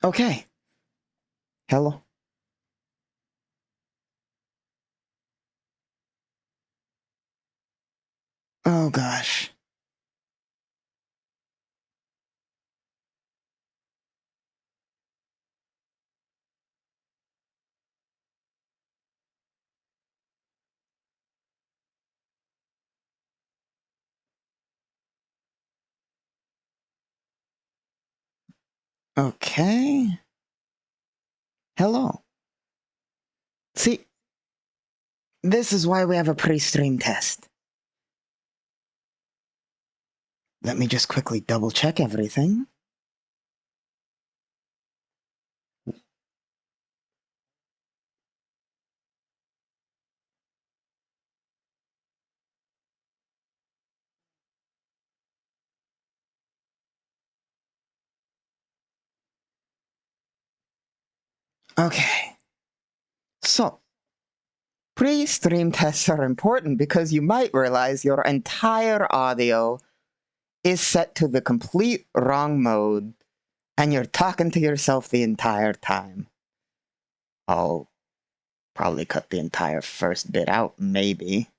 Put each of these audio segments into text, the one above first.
Okay. Hello. Oh gosh. Okay. Hello. See, this is why we have a pre-stream test. Let me just quickly double check everything. Okay. So, pre-stream tests are important because you might realize your entire audio is set to the complete wrong mode and you're talking to yourself the entire time. I'll probably cut the entire first bit out, maybe,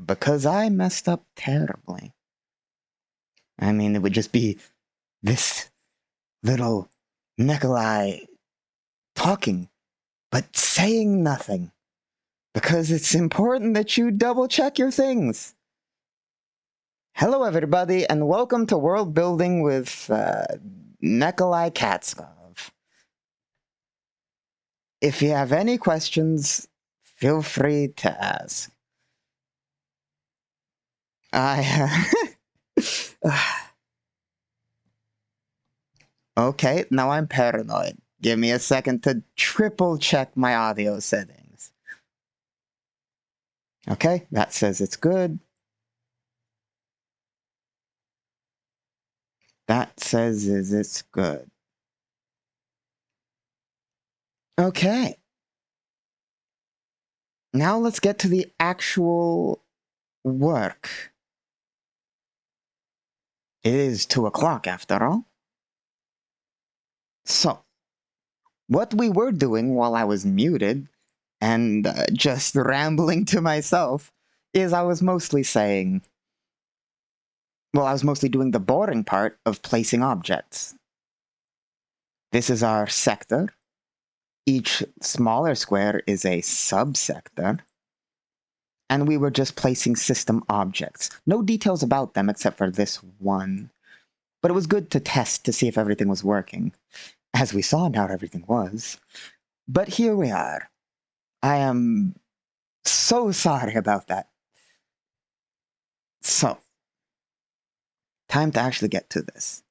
because I messed up terribly. I mean, it would just be this little Nikolai talking, but saying nothing. Because it's important that you double check your things. Hello, everybody, and welcome to World Building with Nikolai Katskov. If you have any questions, feel free to ask. Okay, now I'm paranoid. Give me a second to triple check my audio settings. Okay, that says it's good. That says it's good. Okay. Now let's get to the actual work. It is 2 o'clock after all. So, what we were doing while I was muted and just rambling to myself is I was mostly saying, well, I was mostly doing the boring part of placing objects. This is our sector. Each smaller square is a subsector. And we were just placing system objects. No details about them except for this one. But it was good to test to see if everything was working. As we saw, not everything was. But here we are. I am so sorry about that. So, time to actually get to this.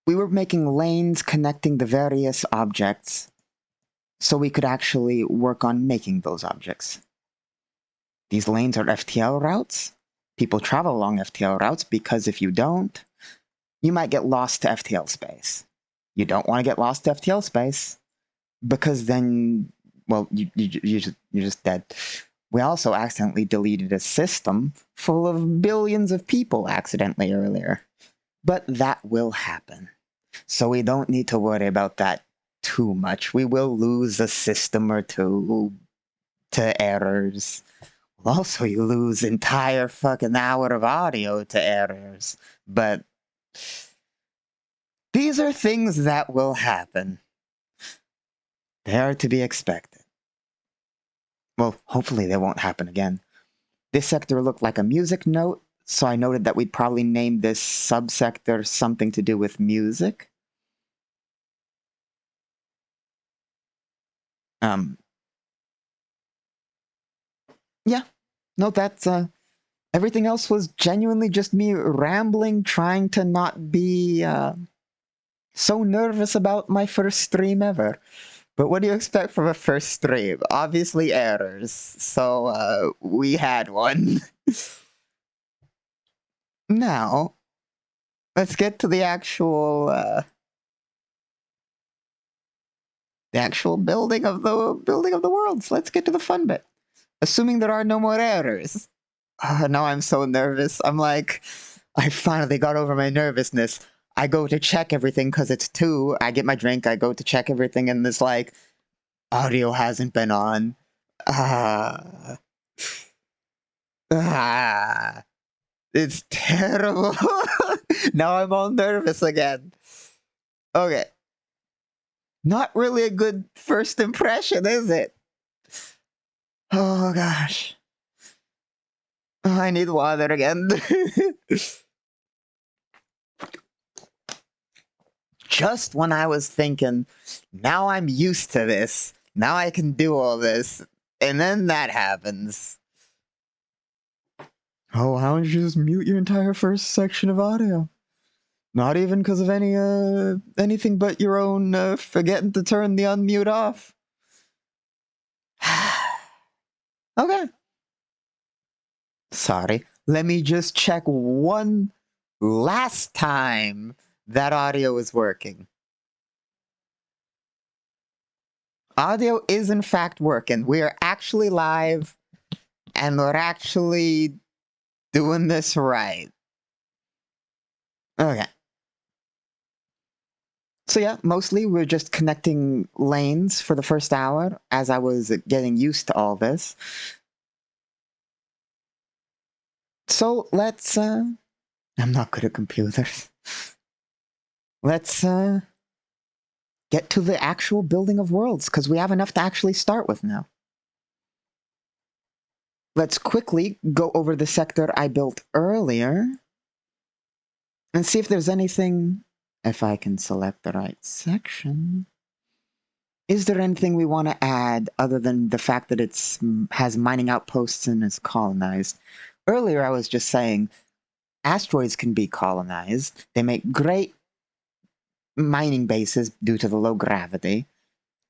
We were making lanes connecting the various objects so we could actually work on making those objects. These lanes are FTL routes. People travel along FTL routes because if you don't, you might get lost to FTL space. You don't want to get lost to FTL space because then, well, you're just dead. We also accidentally deleted a system full of billions of people accidentally earlier. But that will happen. So we don't need to worry about that too much. We will lose a system or two to errors. Also, you lose entire fucking hour of audio to errors. But these are things that will happen. They are to be expected. Well, hopefully they won't happen again. This sector looked like a music note, so I noted that we'd probably name this subsector something to do with music. Yeah. No, that's, everything else was genuinely just me rambling, trying to not be, so nervous about my first stream ever. But what do you expect from a first stream? Obviously errors. So, we had one. Now, let's get to the actual building of the worlds. Let's get to the fun bit. Assuming there are no more errors. Now I'm so nervous. I'm like, I finally got over my nervousness. I go to check everything because it's 2. I get my drink, I go to check everything, and this like, audio hasn't been on. Ah. Ah. It's terrible. Now I'm all nervous again. Okay. Not really a good first impression, is it? Oh gosh. Oh, I need water again. Just when I was thinking, now I'm used to this. Now I can do all this. And then that happens. Oh, why don't you just mute your entire first section of audio? Not even because of anything but your own forgetting to turn the unmute off. Okay. Sorry. Let me just check one last time that audio is working. Audio is in fact working. We are actually live, and we're actually doing this right. Okay. So yeah, mostly we're just connecting lanes for the first hour as I was getting used to all this. So let's, I'm not good at computers. Let's, get to the actual building of worlds, because we have enough to actually start with now. Let's quickly go over the sector I built earlier and see if there's anything, if I can select the right section. Is there anything we want to add other than the fact that it has mining outposts and is colonized? Earlier I was just saying asteroids can be colonized. They make great mining bases due to the low gravity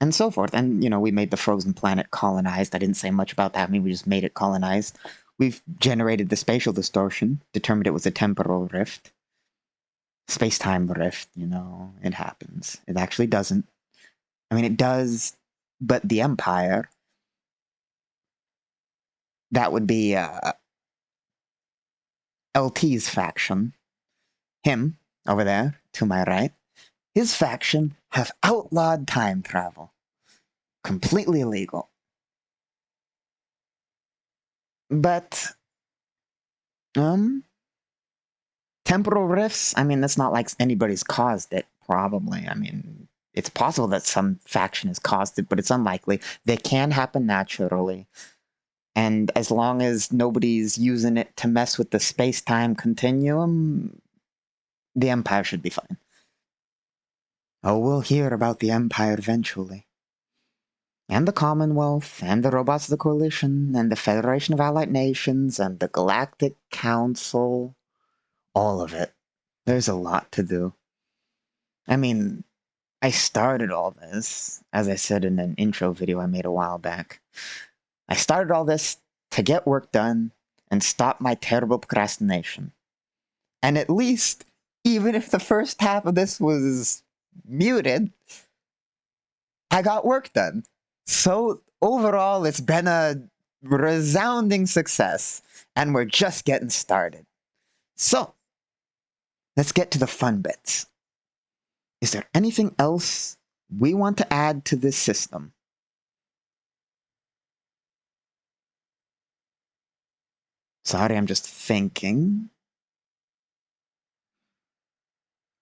and so forth. And, you know, we made the frozen planet colonized. I didn't say much about that. I mean, we just made it colonized. We've generated the spatial distortion, determined it was a temporal rift. Space-time rift, you know, it happens. It actually doesn't. I mean, it does, but the Empire, that would be LT's faction. Him, over there, to my right, his faction have outlawed time travel. Completely illegal. But, temporal rifts, I mean, that's not like anybody's caused it, probably. I mean, it's possible that some faction has caused it, but it's unlikely. They can happen naturally. And as long as nobody's using it to mess with the space-time continuum, the Empire should be fine. Oh, we'll hear about the Empire eventually. And the Commonwealth, and the robots of the Coalition, and the Federation of Allied Nations, and the Galactic Council. All of it. There's a lot to do. I mean, I started all this, as I said in an intro video I made a while back. I started all this to get work done and stop my terrible procrastination. And at least, even if the first half of this was muted, I got work done. So overall, it's been a resounding success, and we're just getting started. So, let's get to the fun bits. Is there anything else we want to add to this system? Sorry, I'm just thinking.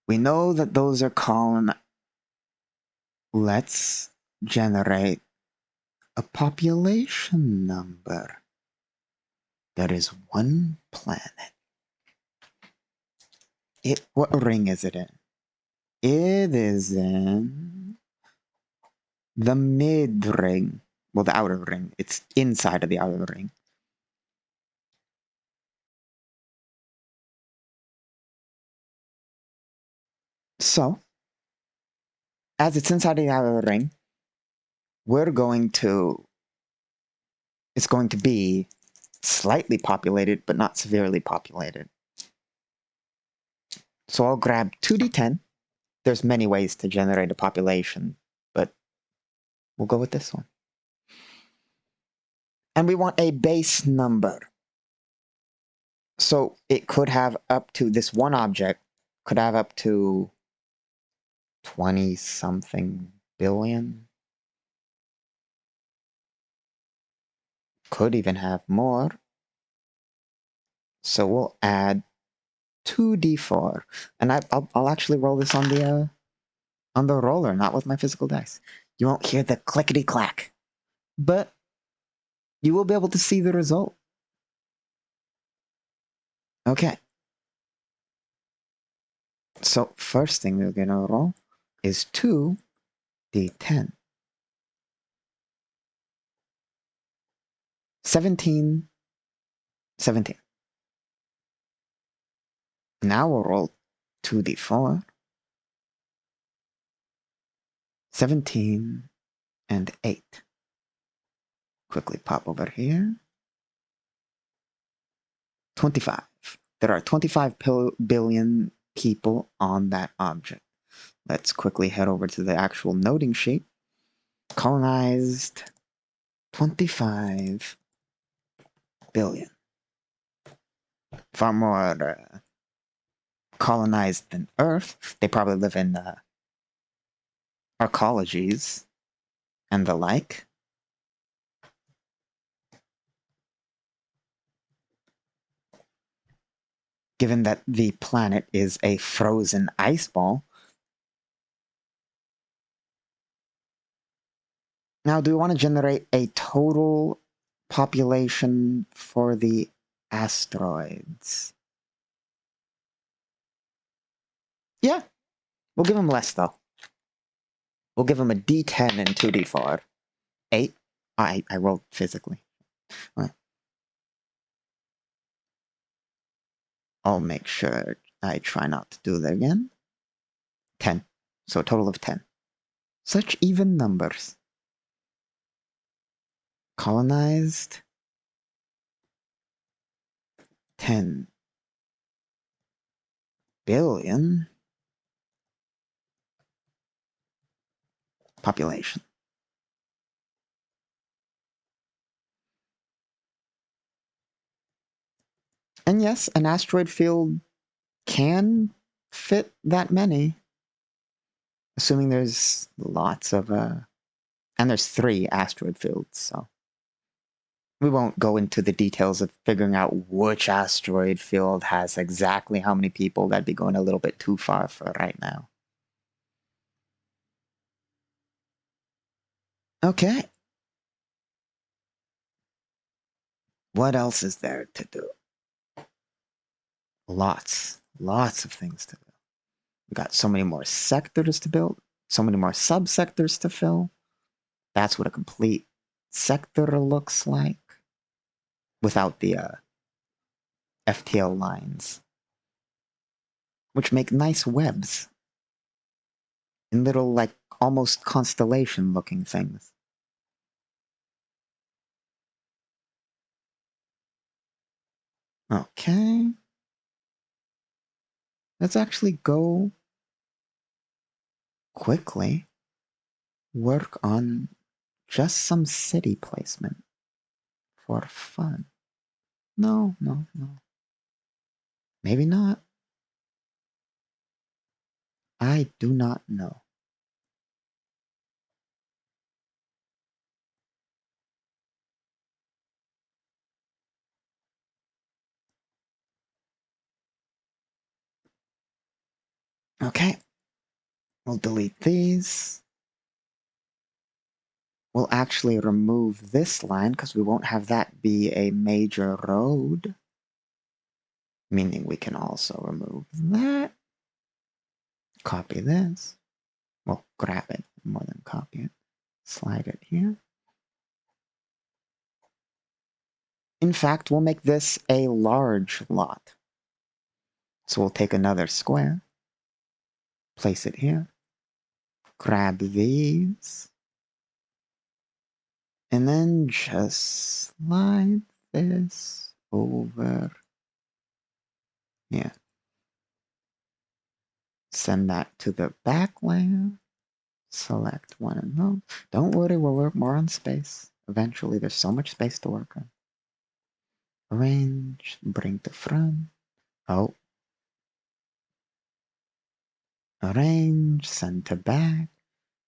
We know that those are colon. Let's generate a population number. There is one planet. What ring is it in? It is in the mid ring. Well, the outer ring. It's inside of the outer ring. So, as it's inside of the outer ring, it's going to be slightly populated, but not severely populated. So I'll grab 2d10. There's many ways to generate a population, but we'll go with this one. And we want a base number. So it could have up to this one object Could have up to 20-something billion. Could even have more. So we'll add 2d4. And I'll actually roll this on the roller, not with my physical dice. You won't hear the clickety-clack. But you will be able to see the result. Okay. So first thing we're gonna roll is 2d10. 17. 17. Now we'll roll 2d4. 17 and 8. Quickly pop over here. 25. There are 25 billion people on that object. Let's quickly head over to the actual noting sheet. Colonized 25 billion. Far more colonized than Earth. They probably live in arcologies and the like. Given that the planet is a frozen ice ball. Now, do we want to generate a total population for the asteroids? Yeah, we'll give them less, though. We'll give them a d10 and 2d4. 8. I rolled physically. Right. I'll make sure I try not to do that again. 10. So a total of 10. Such even numbers. Colonized 10 billion population. And yes, an asteroid field can fit that many. Assuming there's lots of, and there's 3 asteroid fields, so. We won't go into the details of figuring out which asteroid field has exactly how many people. That'd be going a little bit too far for right now. Okay. What else is there to do? Lots of things to do. We got so many more sectors to build, so many more subsectors to fill. That's what a complete sector looks like without the FTL lines, which make nice webs in little, like, almost constellation looking things. Okay. Let's actually go quickly work on just some city placement for fun. No. Maybe not. I do not know. Okay. We'll delete these. We'll actually remove this line because we won't have that be a major road. Meaning we can also remove that. Copy this. Well, grab it more than copy it. Slide it here. In fact, we'll make this a large lot. So we'll take another square, place it here, grab these, and then just slide this over here. Send that to the back layer. Select one of those. Don't worry, we'll work more on space. Eventually, there's so much space to work on. Arrange, bring to front. Oh. Arrange, send to back.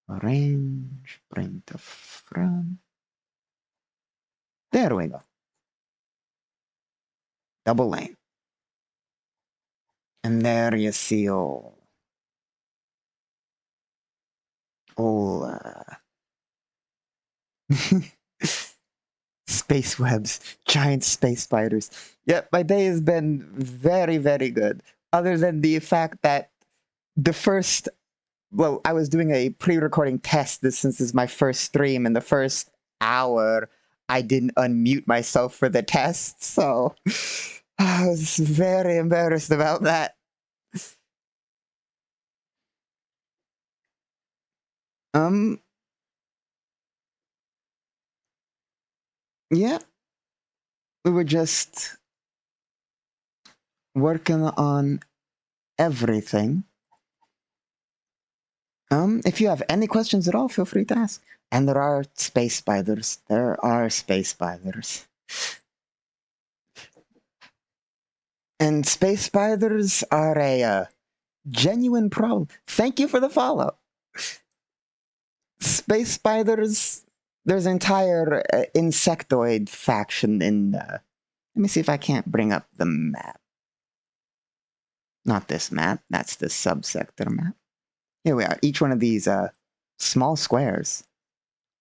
Arrange, bring to front. There we go. Double lane. And there you see all space webs, giant space spiders. Yep, my day has been very, very good. Other than the fact that the first, well, I was doing a pre-recording test since this is my first stream, and the first hour I didn't unmute myself for the test, so I was very embarrassed about that. Yeah, we were just working on everything. If you have any questions at all, feel free to ask. And there are space spiders. There are space spiders. And space spiders are a genuine problem. Thank you for the follow. Space spiders, there's an entire insectoid faction in. Let me see if I can't bring up the map. Not this map, that's the subsector map. Here we are. Each one of these small squares,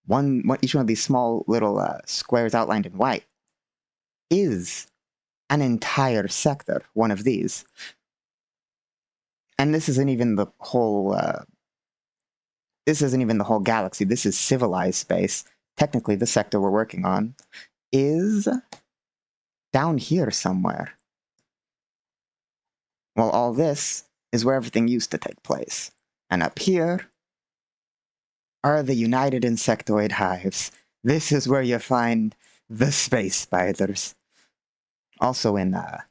each one of these small little squares outlined in white, is an entire sector, one of these. And this isn't even the whole. This isn't even the whole galaxy. This is civilized space. Technically, the sector we're working on is down here somewhere. Well, all this is where everything used to take place. And up here are the United Insectoid Hives. This is where you find the space spiders. Also in the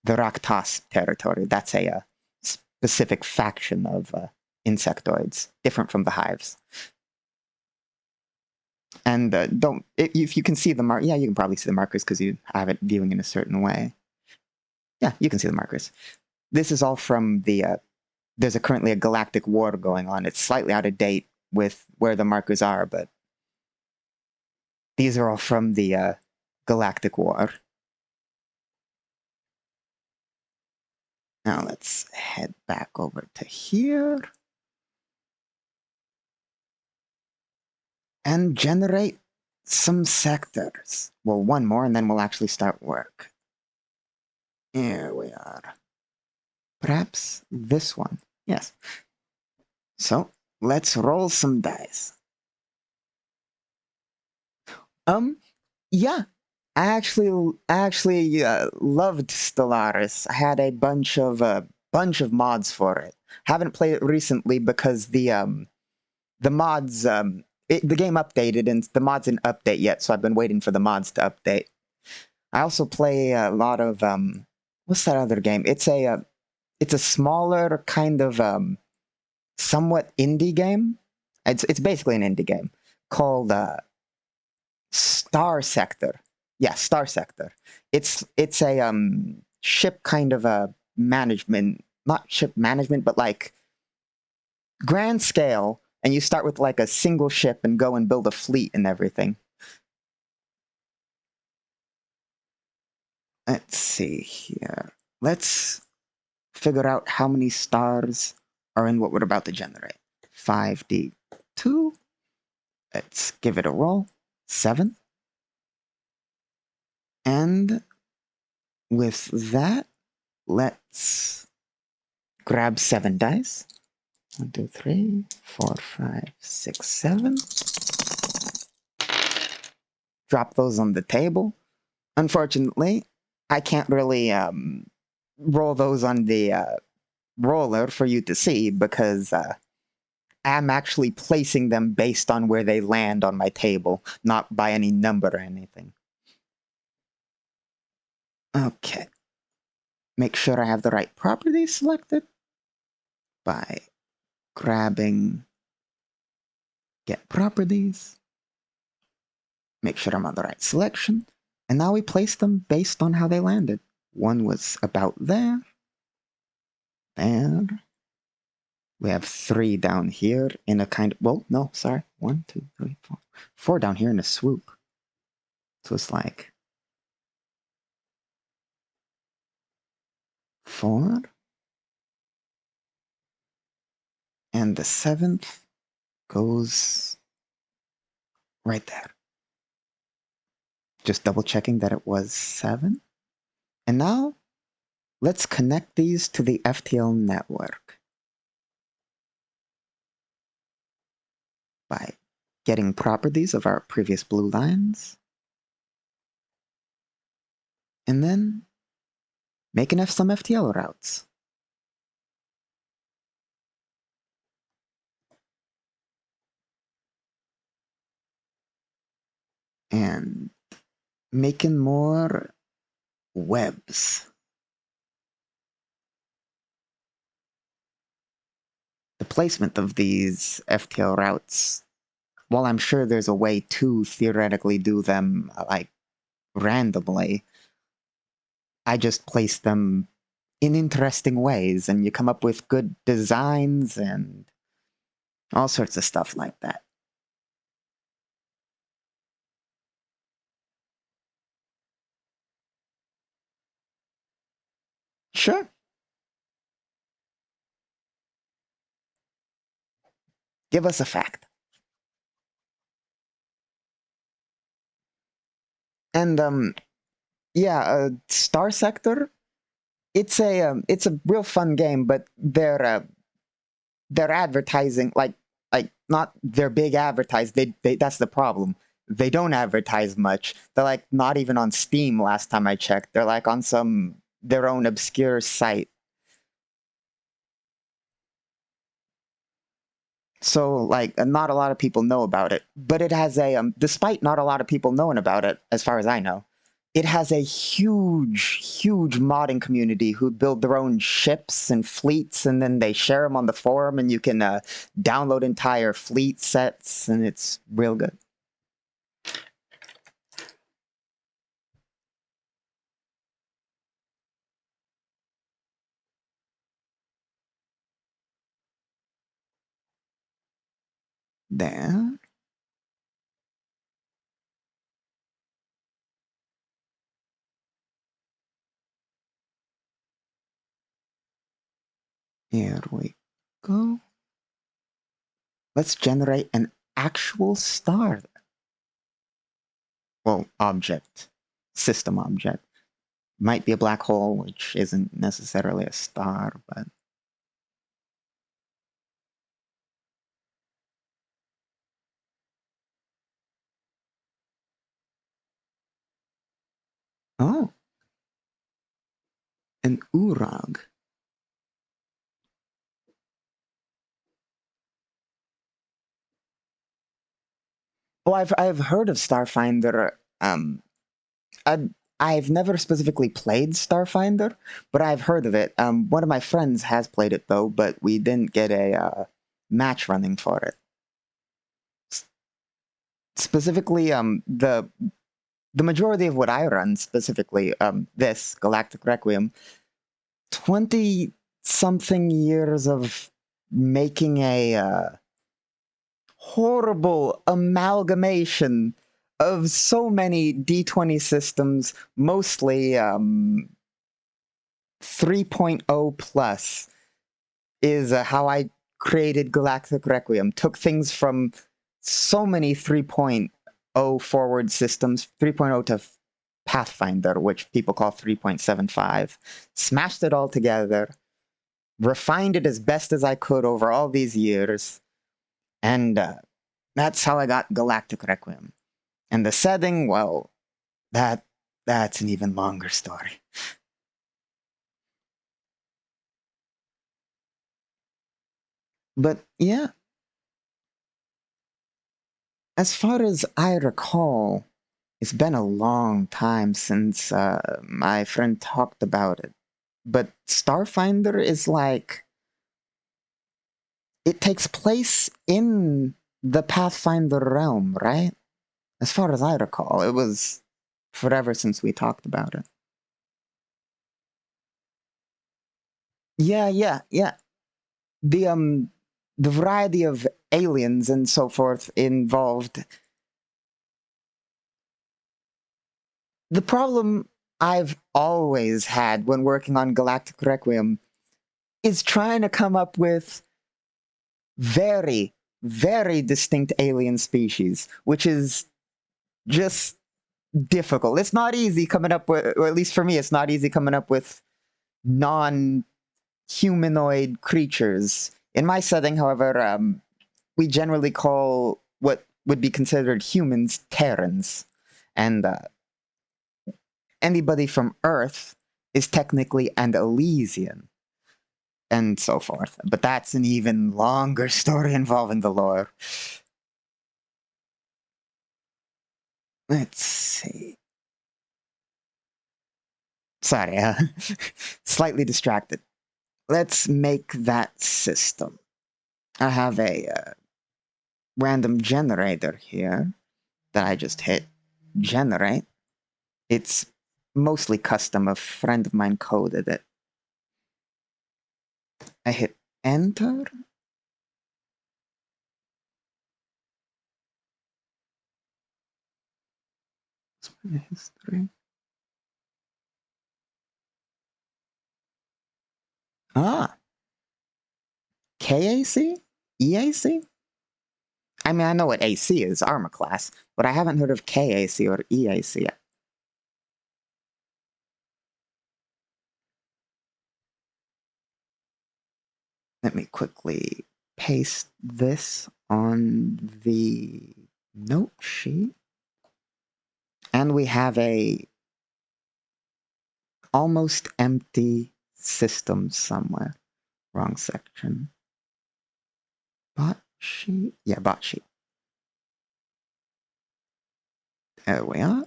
Raktas territory. That's a specific faction of insectoids, different from the hives. And if you can see the yeah, you can probably see the markers because you have it viewing in a certain way. Yeah, you can see the markers. This is all from the, there's currently a galactic war going on. It's slightly out of date with where the markers are, but these are all from the galactic war. Now let's head back over to here and generate some sectors. Well, one more, and then we'll actually start work. Here we are. Perhaps this one. Yes. So, let's roll some dice. Yeah. I actually loved Stellaris. I had a bunch of mods for it. Haven't played it recently because the mods the game updated and the mods didn't update yet, so I've been waiting for the mods to update. I also play a lot of what's that other game? It's a smaller kind of somewhat indie game. It's basically an indie game called Star Sector. Yeah, Star Sector. It's a ship kind of a management, not ship management, but like grand scale, and you start with like a single ship and go and build a fleet and everything. Let's see here. Let's figure out how many stars are in what we're about to generate. 5D2. Let's give it a roll. 7. And with that, let's grab 7 dice. 1, 2, 3, 4, 5, 6, 7. Drop those on the table. Unfortunately, I can't really roll those on the roller for you to see because I'm actually placing them based on where they land on my table, not by any number or anything. Okay. Make sure I have the right properties selected by grabbing Get Properties. Make sure I'm on the right selection. And now we place them based on how they landed. One was about there. There. We have 3 down here in a kind of, well, no, sorry. 1, 2, 3, 4. 4 down here in a swoop. So it's like 4. And the 7th goes right there. Just double checking that it was 7. And now let's connect these to the FTL network by getting properties of our previous blue lines, and then making some FTL routes. And making more webs. The placement of these FTL routes, while I'm sure there's a way to theoretically do them like randomly, I just place them in interesting ways, and you come up with good designs and all sorts of stuff like that. Sure. Give us a fact. And yeah, Star Sector. It's a real fun game, but their advertising, like not their big advertise. They that's the problem. They don't advertise much. They're like not even on Steam. Last time I checked, they're like on some their own obscure site. So like not a lot of people know about it, but it has a despite not a lot of people knowing about it, as far as I know, it has a huge modding community who build their own ships and fleets, and then they share them on the forum, and you can download entire fleet sets, and it's real good. There. Here we go. Let's generate an actual star. Well, object. System object. Might be a black hole, which isn't necessarily a star, but... Oh, an Urag. Oh, I've heard of Starfinder. I, I've never specifically played Starfinder, but I've heard of it. One of my friends has played it though, but we didn't get a match running for it. Specifically, the majority of what I run, specifically this Galactic Requiem, 20 something years of making a horrible amalgamation of so many D20 systems, mostly 3.0 plus, is how I created Galactic Requiem. Took things from so many 3.0 forward systems, 3.0 to Pathfinder, which people call 3.75, smashed it all together, refined it as best as I could over all these years, and that's how I got Galactic Requiem. And the setting, well, that's an even longer story. But yeah, as far as I recall, it's been a long time since my friend talked about it. But Starfinder is like, it takes place in the Pathfinder realm, right? As far as I recall, it was forever since we talked about it. Yeah. The the variety of aliens and so forth involved. The problem I've always had when working on Galactic Requiem is trying to come up with very, very distinct alien species, which is just difficult. It's not easy coming up with, or at least for me, it's not easy coming up with non humanoid creatures. In my setting, however, we generally call what would be considered humans Terrans. And anybody from Earth is technically an Elysian, and so forth. But that's an even longer story involving the lore. Let's see. Sorry, slightly distracted. Let's make that system. I have a random generator here that I just hit. Generate. It's mostly custom. A friend of mine coded it. I hit enter. History. Ah, KAC? EAC? I mean, I know what AC is, armor class, but I haven't heard of KAC or EAC yet. Let me quickly paste this on the note sheet. And we have a almost empty system somewhere. Wrong section. Bot sheet? Yeah, bot sheet. There we are.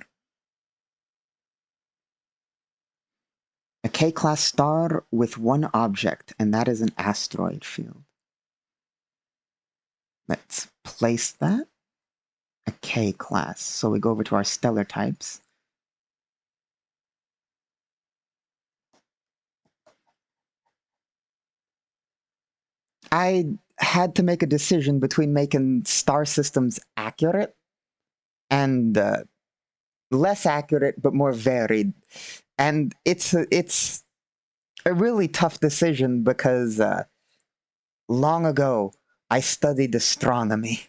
A K-class star with one object, and that is an asteroid field. Let's place that. A K-class. So we go over to our stellar types. I had to make a decision between making star systems accurate and less accurate but more varied. And it's a really tough decision because long ago I studied astronomy,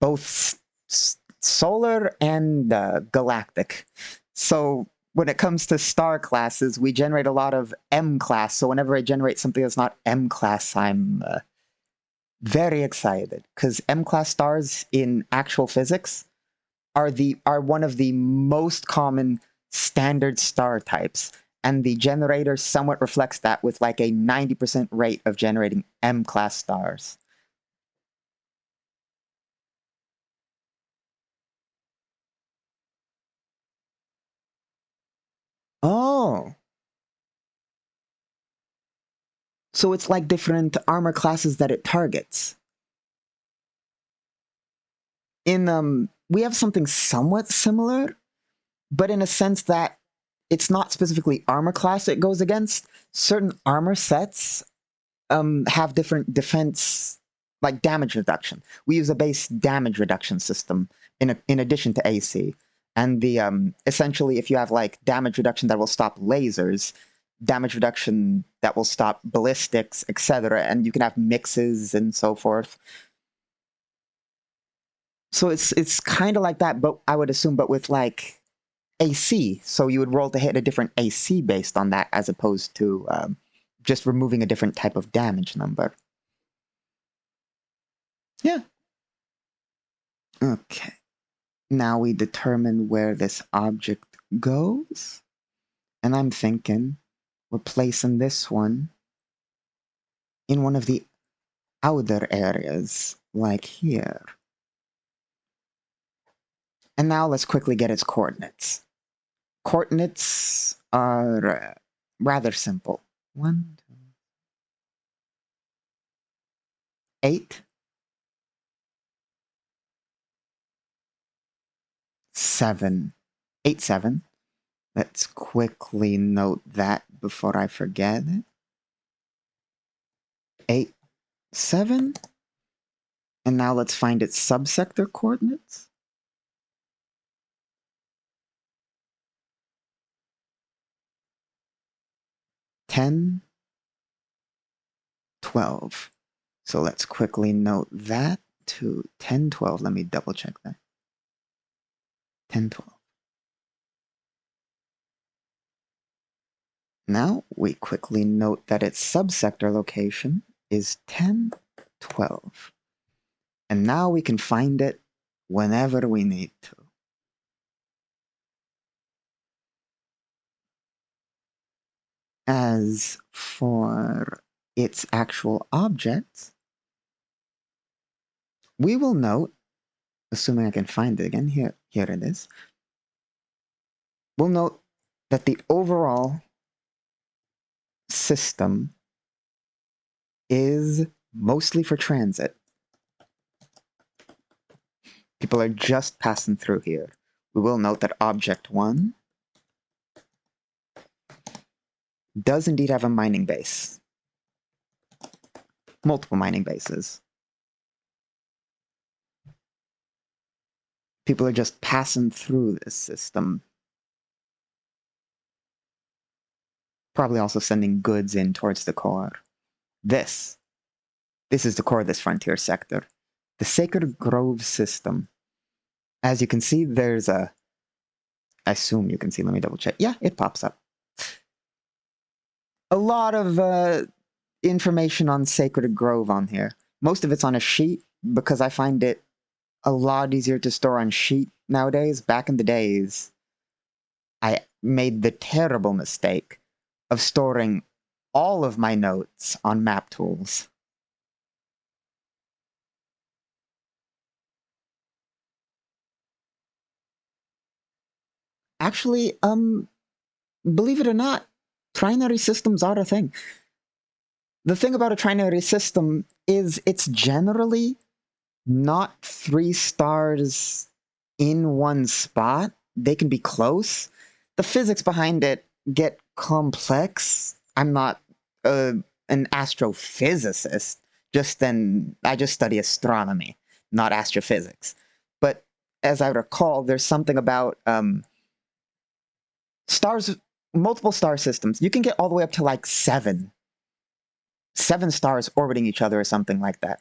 both solar and galactic. So when it comes to star classes, we generate a lot of M class. So whenever I generate something that's not M class, I'm very excited because M class stars in actual physics are one of the most common standard star types, and the generator somewhat reflects that with like a 90% rate of generating M class stars. Oh, so it's like different armor classes that it targets. In we have something somewhat similar, but in a sense that it's not specifically armor class it goes against. Certain armor sets have different defense, like damage reduction. We use a base damage reduction system in addition to AC. And the essentially, if you have like damage reduction that will stop lasers, damage reduction that will stop ballistics, etc., and you can have mixes and so forth. So it's kind of like that, but I would assume, but with like AC. So you would roll to hit a different AC based on that, as opposed to just removing a different type of damage number. Yeah. Okay. Now we determine where this object goes. And I'm thinking we're placing this one in one of the outer areas, like here. And now let's quickly get its coordinates. Coordinates are rather simple. 1, 2, 8, 7, 8, 7. Let's quickly note that before I forget it. 8, 7. And now let's find its subsector coordinates. Ten, 12. So let's quickly note that to 10, 12. Let me double check that. 10, 12. Now we quickly note that its subsector location is 10, 12. And now we can find it whenever we need to. As for its actual objects, we will note, assuming I can find it again, here it is. We'll note that the overall system is mostly for transit. People are just passing through here. We will note that object 1 does indeed have a mining base. Multiple mining bases. People are just passing through this system. Probably also sending goods in towards the core. This is the core of this frontier sector. The Sacred Grove system. As you can see, there's a... I assume you can see, let me double check. Yeah, it pops up. A lot of information on Sacred Grove on here. Most of it's on a sheet, because I find it a lot easier to store on sheet nowadays. Back in the days, I made the terrible mistake of storing all of my notes on map tools. Actually, believe it or not, trinary systems are a thing. The thing about a trinary system is it's generally not 3 stars in one spot. They can be close. The physics behind it get complex. I'm not an astrophysicist. I just study astronomy, not astrophysics. But as I recall, there's something about stars, multiple star systems. You can get all the way up to like 7 stars orbiting each other or something like that.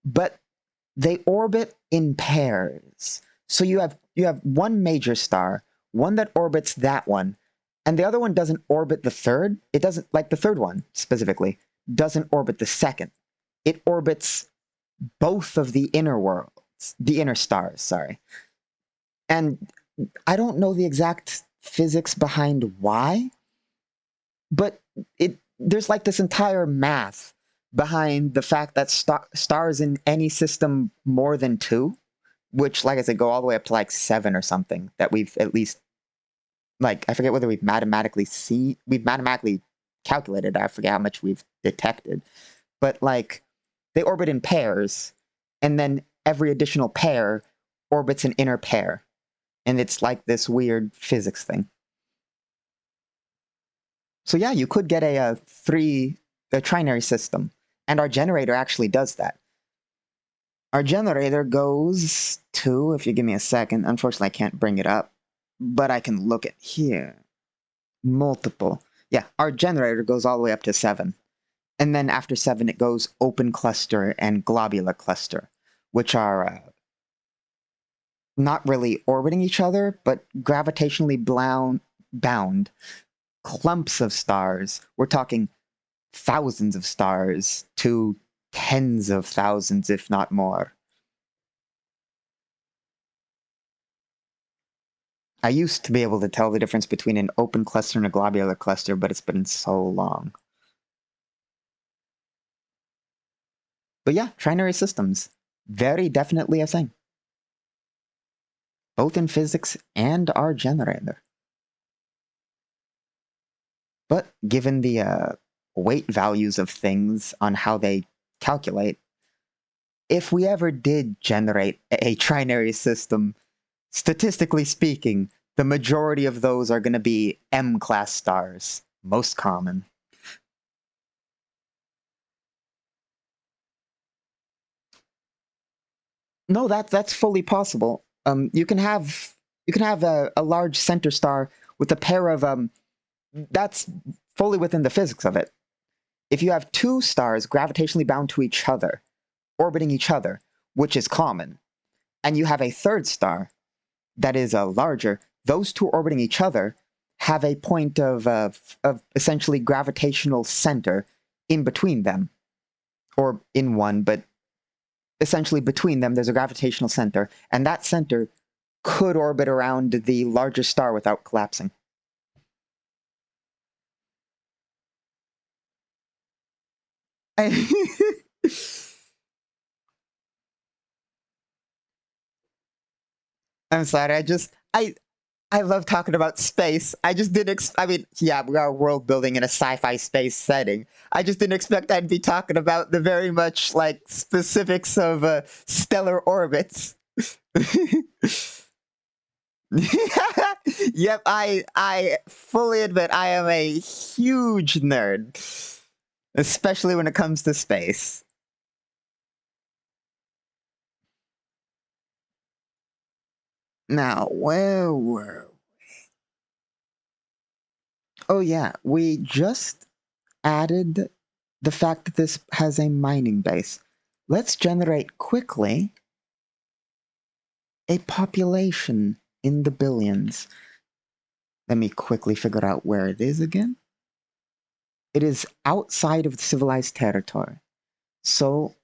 But they orbit in pairs. So you have one major star, one that orbits that one, and the other one doesn't orbit the third. It doesn't, like the third one specifically, doesn't orbit the second. It orbits both of the inner worlds, the inner stars, sorry. And I don't know the exact physics behind why, but there's like this entire math behind the fact that stars in any system more than 2, which, like I said, go all the way up to like 7 or something, that we've at least, like, I forget whether we've mathematically calculated, I forget how much we've detected, but like, they orbit in pairs, and then every additional pair orbits an inner pair, and it's like this weird physics thing. So yeah, you could get a trinary system, and our generator actually does that. Our generator goes to, if you give me a second, unfortunately I can't bring it up, but I can look at here. Multiple. Yeah, our generator goes all the way up to 7. And then after 7, it goes open cluster and globular cluster, which are not really orbiting each other, but gravitationally bound clumps of stars. We're talking thousands of stars to tens of thousands, if not more. I used to be able to tell the difference between an open cluster and a globular cluster, but it's been so long. But yeah, trinary systems, very definitely a thing. Both in physics and our generator. But given the weight values of things on how they calculate, if we ever did generate a trinary system, statistically speaking, the majority of those are going to be M-class stars, most common. No, that's fully possible. You can have a large center star with a pair of that's fully within the physics of it. If you have two stars gravitationally bound to each other, orbiting each other, which is common, and you have a third star that is larger, those two orbiting each other have a point of essentially gravitational center in between them, or in one, but essentially between them, there's a gravitational center, and that center could orbit around the larger star without collapsing. I'm sorry. I love talking about space. I just didn't. I mean, yeah, we are world building in a sci-fi space setting. I just didn't expect I'd be talking about the very much like specifics of stellar orbits. Yep, I fully admit I am a huge nerd, especially when it comes to space. Now, where were? Oh yeah, we just added the fact that this has a mining base. Let's generate quickly a population in the billions. Let me quickly figure out where it is again. It is outside of the civilized territory. So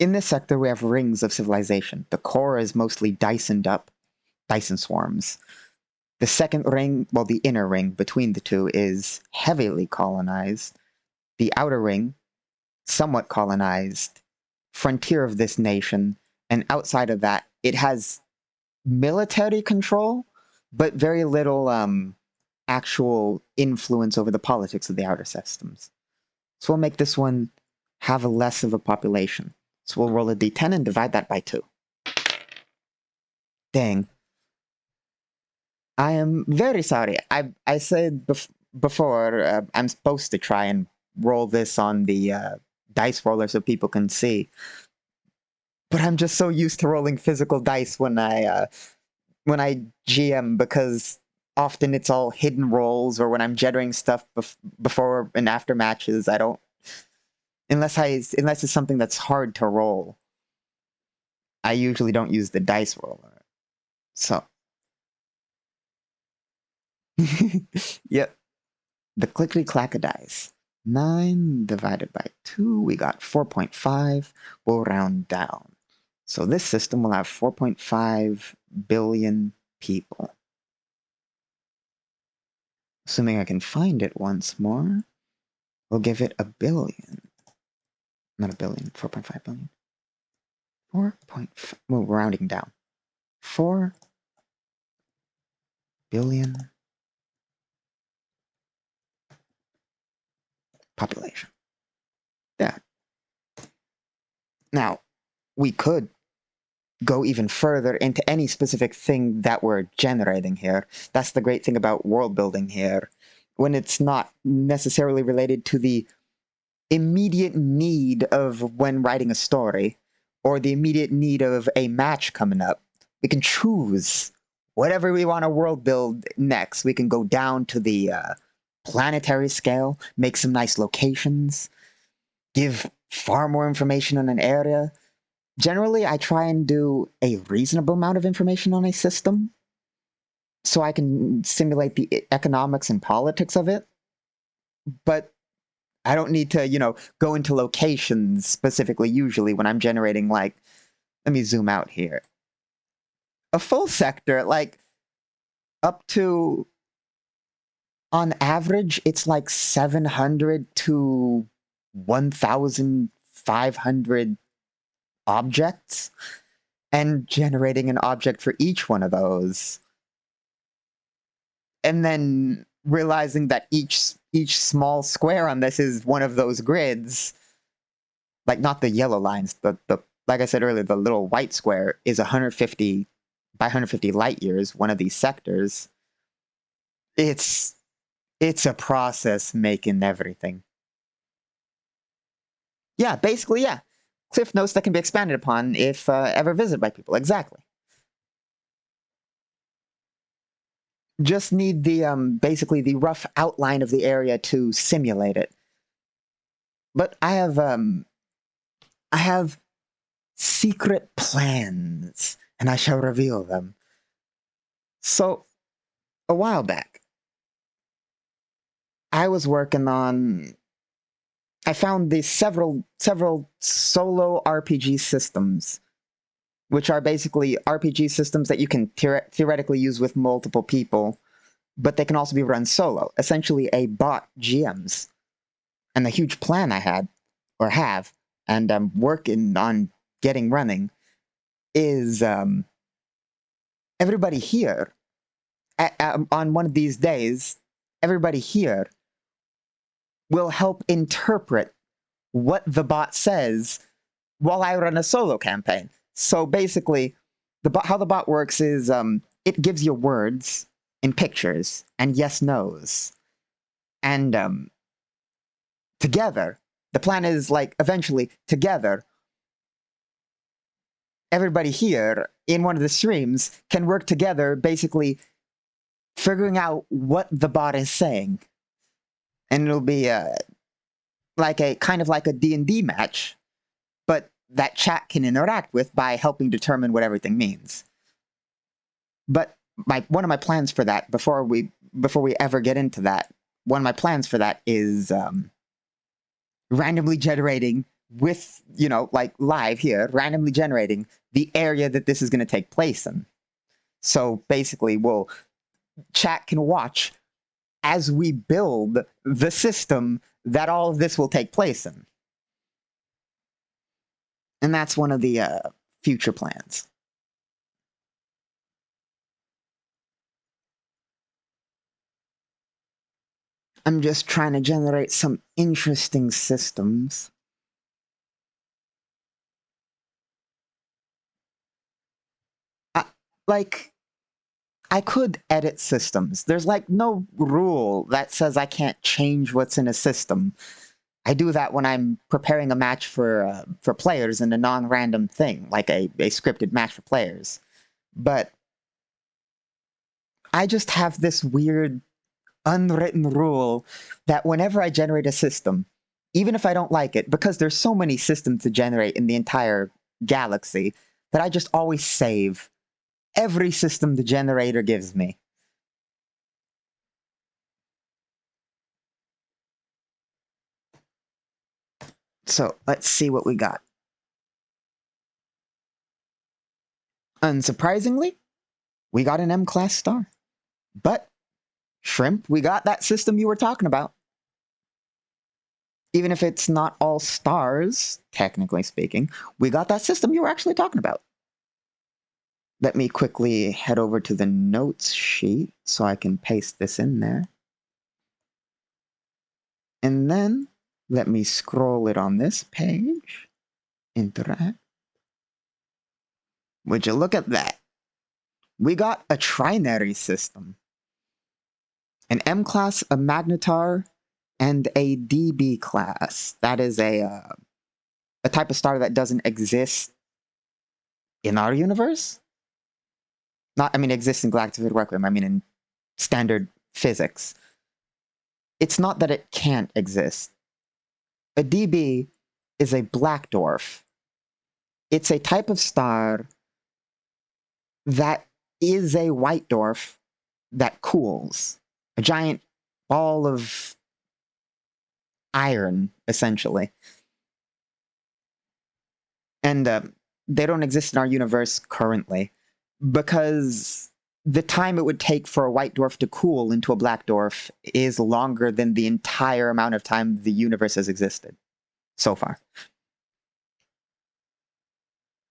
in this sector, we have rings of civilization. The core is mostly Dysoned up, Dyson swarms. The second ring, well, the inner ring between the two is heavily colonized. The outer ring, somewhat colonized, frontier of this nation, and outside of that, it has military control, but very little actual influence over the politics of the outer systems. So we'll make this one have a less of a population. So we'll roll a d10 and divide that by 2. Dang. I am very sorry. I said before I'm supposed to try and roll this on the dice roller so people can see. But I'm just so used to rolling physical dice when I GM because often it's all hidden rolls or when I'm jittering stuff before and after matches. I don't unless it's something that's hard to roll. I usually don't use the dice roller. So, yep, the clickety clack of dice. 9 divided by 2, we got 4.5. We'll round down. So this system will have 4.5 billion people. Assuming I can find it once more, we'll give it a billion. Not a billion, 4.5 billion. 4.5, well, rounding down. 4 billion population. Yeah. Now, we could go even further into any specific thing that we're generating here. That's the great thing about world building here. When it's not necessarily related to the immediate need of when writing a story or the immediate need of a match coming up, we can choose whatever we want to world build next. We can go down to the planetary scale, make some nice locations, give far more information on an area. Generally, I try and do a reasonable amount of information on a system so I can simulate the economics and politics of it. But I don't need to, go into locations specifically usually when I'm generating like, let me zoom out here. A full sector, like up to, on average, it's like 700 to 1,500 objects and generating an object for each one of those. And then realizing that each small square on this is one of those grids, like not the yellow lines, the like I said earlier, the little white square is 150 by 150 light years, one of these sectors. It's it's a process making everything. Yeah, basically, yeah. cliff notes that can be expanded upon if ever visited by people. Exactly. Just need the basically the rough outline of the area to simulate it. But I have secret plans, and I shall reveal them. So a while back, I was working on. I found these several solo RPG systems, which are basically RPG systems that you can theoretically use with multiple people, but they can also be run solo. Essentially, a bot GMs. And the huge plan I had, or have, and I'm working on getting running, is everybody here on one of these days. Everybody here will help interpret what the bot says while I run a solo campaign. So basically, how the bot works is it gives you words in pictures and yes nos, and together, the plan is like eventually together, everybody here in one of the streams can work together, basically figuring out what the bot is saying, and it'll be like a kind of like a D&D match, but that chat can interact with by helping determine what everything means. But one of my plans for that, before we ever get into that, one of my plans for that is randomly generating with, like live here, randomly generating the area that this is going to take place in. So basically, chat can watch as we build the system that all of this will take place in. And that's one of the future plans. I'm just trying to generate some interesting systems. Like, I could edit systems. There's like no rule that says I can't change what's in a system. I do that when I'm preparing a match for players in a non-random thing, like a scripted match for players. But I just have this weird unwritten rule that whenever I generate a system, even if I don't like it, because there's so many systems to generate in the entire galaxy, that I just always save every system the generator gives me. So let's see what we got. Unsurprisingly, we got an M-class star. But, Shrimp, we got that system you were talking about. Even if it's not all stars, technically speaking, we got that system you were actually talking about. Let me quickly head over to the notes sheet so I can paste this in there. And then let me scroll it on this page. Interact. Would you look at that? We got a trinary system. An M class, a magnetar, and a DB class. That is a type of star that doesn't exist in our universe. Exists in Galactic Requiem. I mean, in standard physics. It's not that it can't exist. A DB is a black dwarf. It's a type of star that is a white dwarf that cools. A giant ball of iron, essentially. And they don't exist in our universe currently because the time it would take for a white dwarf to cool into a black dwarf is longer than the entire amount of time the universe has existed so far.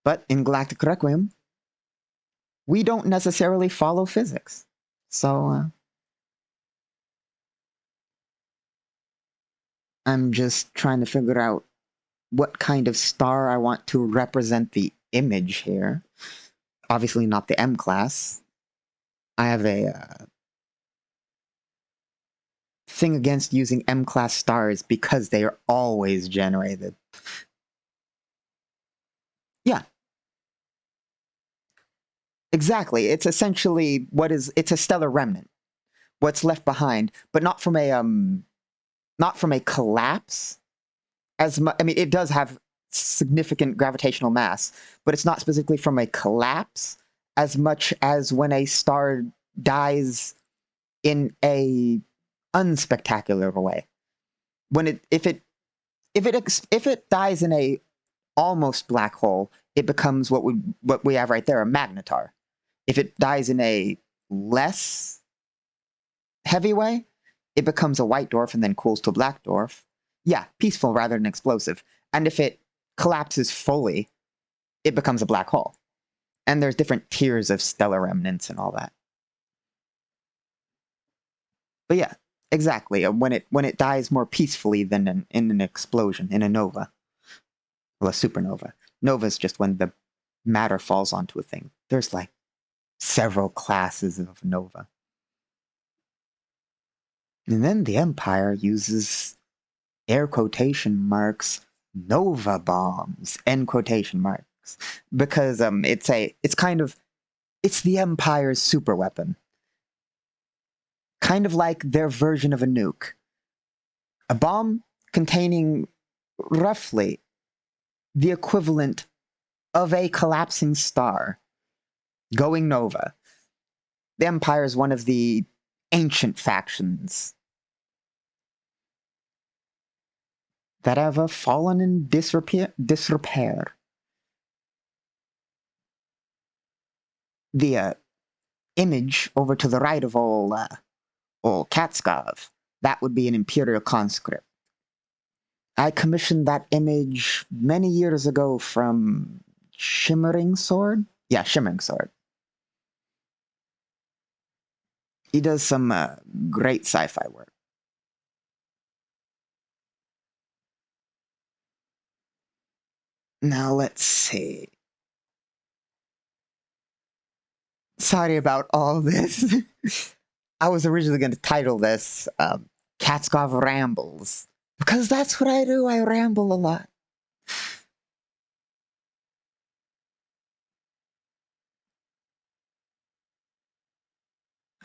But in Galactic Requiem, we don't necessarily follow physics. So I'm just trying to figure out what kind of star I want to represent the image here. Obviously not the M class. I have a thing against using M class stars because they are always generated. Yeah, exactly. It's essentially it's a stellar remnant. What's left behind, but not from a collapse as much. I mean, it does have significant gravitational mass, but it's not specifically from a collapse as much as when a star dies in a unspectacular way. When it if it dies in a almost black hole, it becomes what we have right there, a magnetar. If it dies in a less heavy way, it becomes a white dwarf and then cools to a black dwarf. Yeah, peaceful rather than explosive. And if it collapses fully, it becomes a black hole. And there's different tiers of stellar remnants and all that. But yeah, exactly. When it dies more peacefully than in an explosion, in a nova, well, a supernova. Nova is just when the matter falls onto a thing. There's like several classes of nova. And then the Empire uses air quotation marks nova bombs end quotation marks because it's the Empire's super weapon, kind of like their version of a nuke, a bomb containing roughly the equivalent of a collapsing star going nova. The Empire is one of the ancient factions that have fallen in disrepair. The image over to the right of old Katskov, that would be an Imperial conscript. I commissioned that image many years ago from Shimmering Sword? Yeah, Shimmering Sword. He does some great sci-fi work. Now let's see. Sorry about all this. I was originally going to title this Katskov Rambles, because that's what I do. I ramble a lot.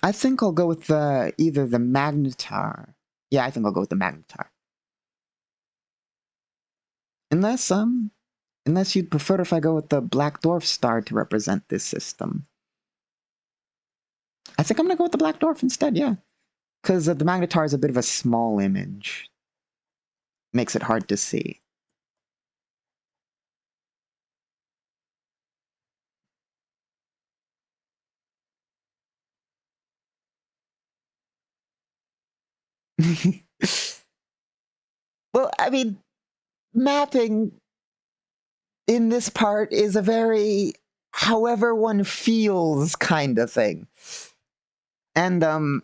I think I'll go with either the Magnetar. Yeah, I think I'll go with the Magnetar. Unless unless you'd prefer if I go with the Black Dwarf star to represent this system. I think I'm gonna go with the Black Dwarf instead, yeah. Because the Magnetar is a bit of a small image. Makes it hard to see. Well, I mean, mapping in this part is a very however one feels kind of thing. And on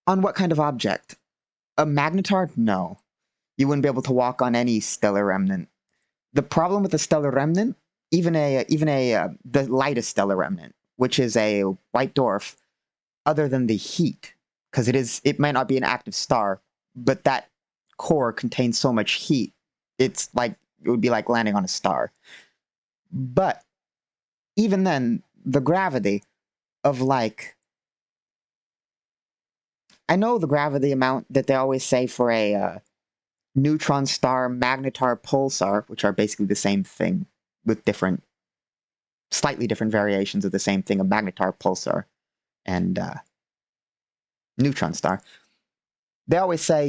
what kind of object? A Magnetar? No. You wouldn't be able to walk on any stellar remnant. The problem with the stellar remnant, even a the lightest stellar remnant, which is a white dwarf, other than the heat, because it might not be an active star, but that core contains so much heat, it would be like landing on a star. But even then, the gravity of like I know the gravity amount that they always say for a neutron star, magnetar, pulsar, which are basically the same thing with slightly different variations of the same thing, a magnetar, pulsar, and neutron star. They always say,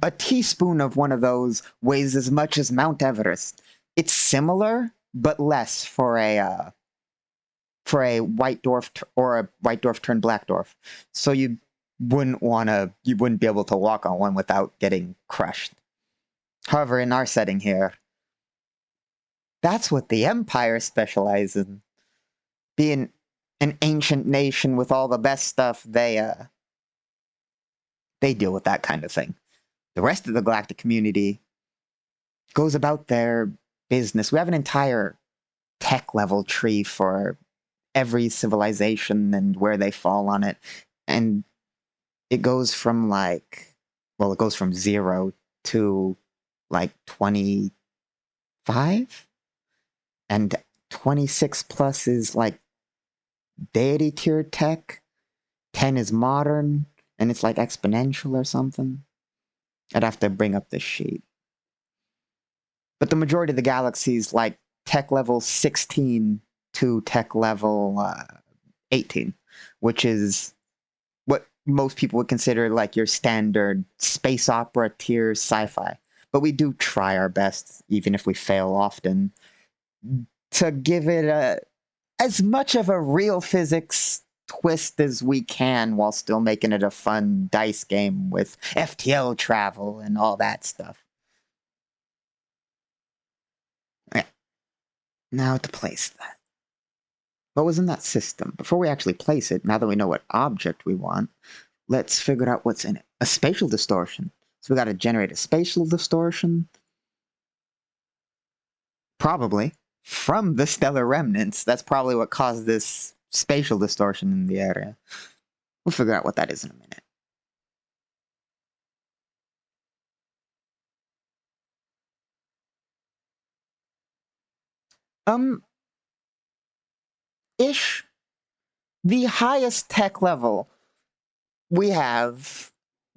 a teaspoon of one of those weighs as much as Mount Everest. It's similar, but less for a white dwarf or a white dwarf turned black dwarf. So you wouldn't be able to walk on one without getting crushed. However, in our setting here, that's what the Empire specializes in. Being an ancient nation with all the best stuff, they deal with that kind of thing. The rest of the galactic community goes about their business. We have an entire tech level tree for every civilization and where they fall on it. And it goes from it goes from 0 to like 25, and 26 plus is like deity tier tech. 10 is modern, and it's like exponential or something. I'd have to bring up the sheet. But the majority of the galaxies like tech level 16 to tech level 18, which is what most people would consider like your standard space opera tier sci-fi. But we do try our best, even if we fail often, to give it as much of a real physics twist as we can while still making it a fun dice game with FTL travel and all that stuff. Okay, now to place that. What was in that system? Before we actually place it, now that we know what object we want, let's figure out what's in it. A spatial distortion. So we got to generate a spatial distortion. Probably from the stellar remnants. That's probably what caused this spatial distortion in the area. We'll figure out what that is in a minute. Um, ish. The highest tech level we have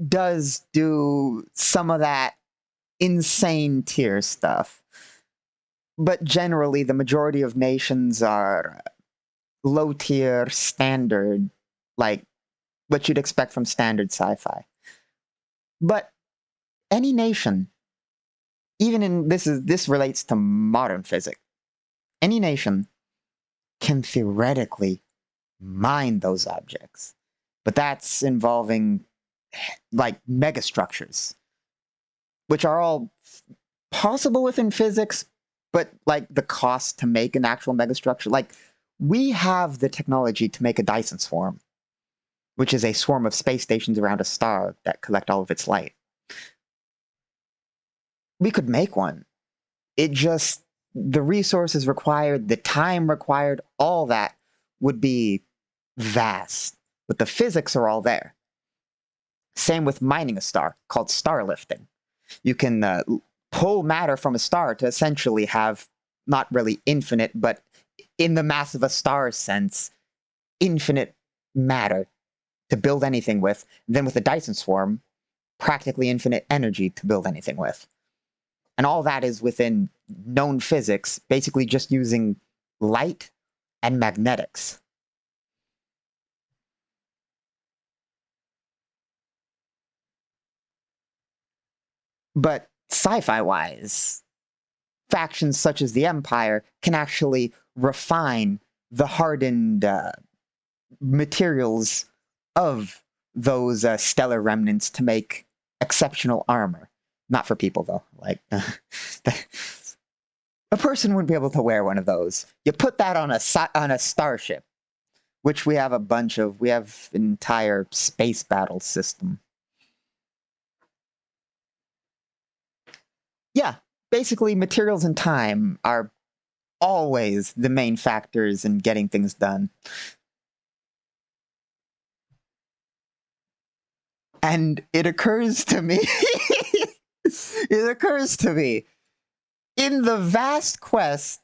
does do some of that insane tier stuff. But generally, the majority of nations are low tier, standard, like what you'd expect from standard sci fi. But any nation, even in this relates to modern physics, any nation can theoretically mine those objects. But that's involving like megastructures, which are all possible within physics, but like the cost to make an actual megastructure, like we have the technology to make a Dyson swarm, which is a swarm of space stations around a star that collect all of its light. We could make one. It just, the resources required, the time required, all that would be vast. But the physics are all there. Same with mining a star, called star lifting. You can pull matter from a star to essentially have not really infinite, but in the mass of a star sense, infinite matter to build anything with. Then with a Dyson swarm, practically infinite energy to build anything with. And all that is within known physics, basically just using light and magnetics. But sci-fi wise, factions such as the Empire can actually refine the hardened materials of those stellar remnants to make exceptional armor. Not for people, though. Like, a person wouldn't be able to wear one of those. You put that on a starship, which we have a bunch of. We have an entire space battle system. Yeah, basically, materials and time are always the main factors in getting things done. And it occurs to me, it occurs to me, in the vast quest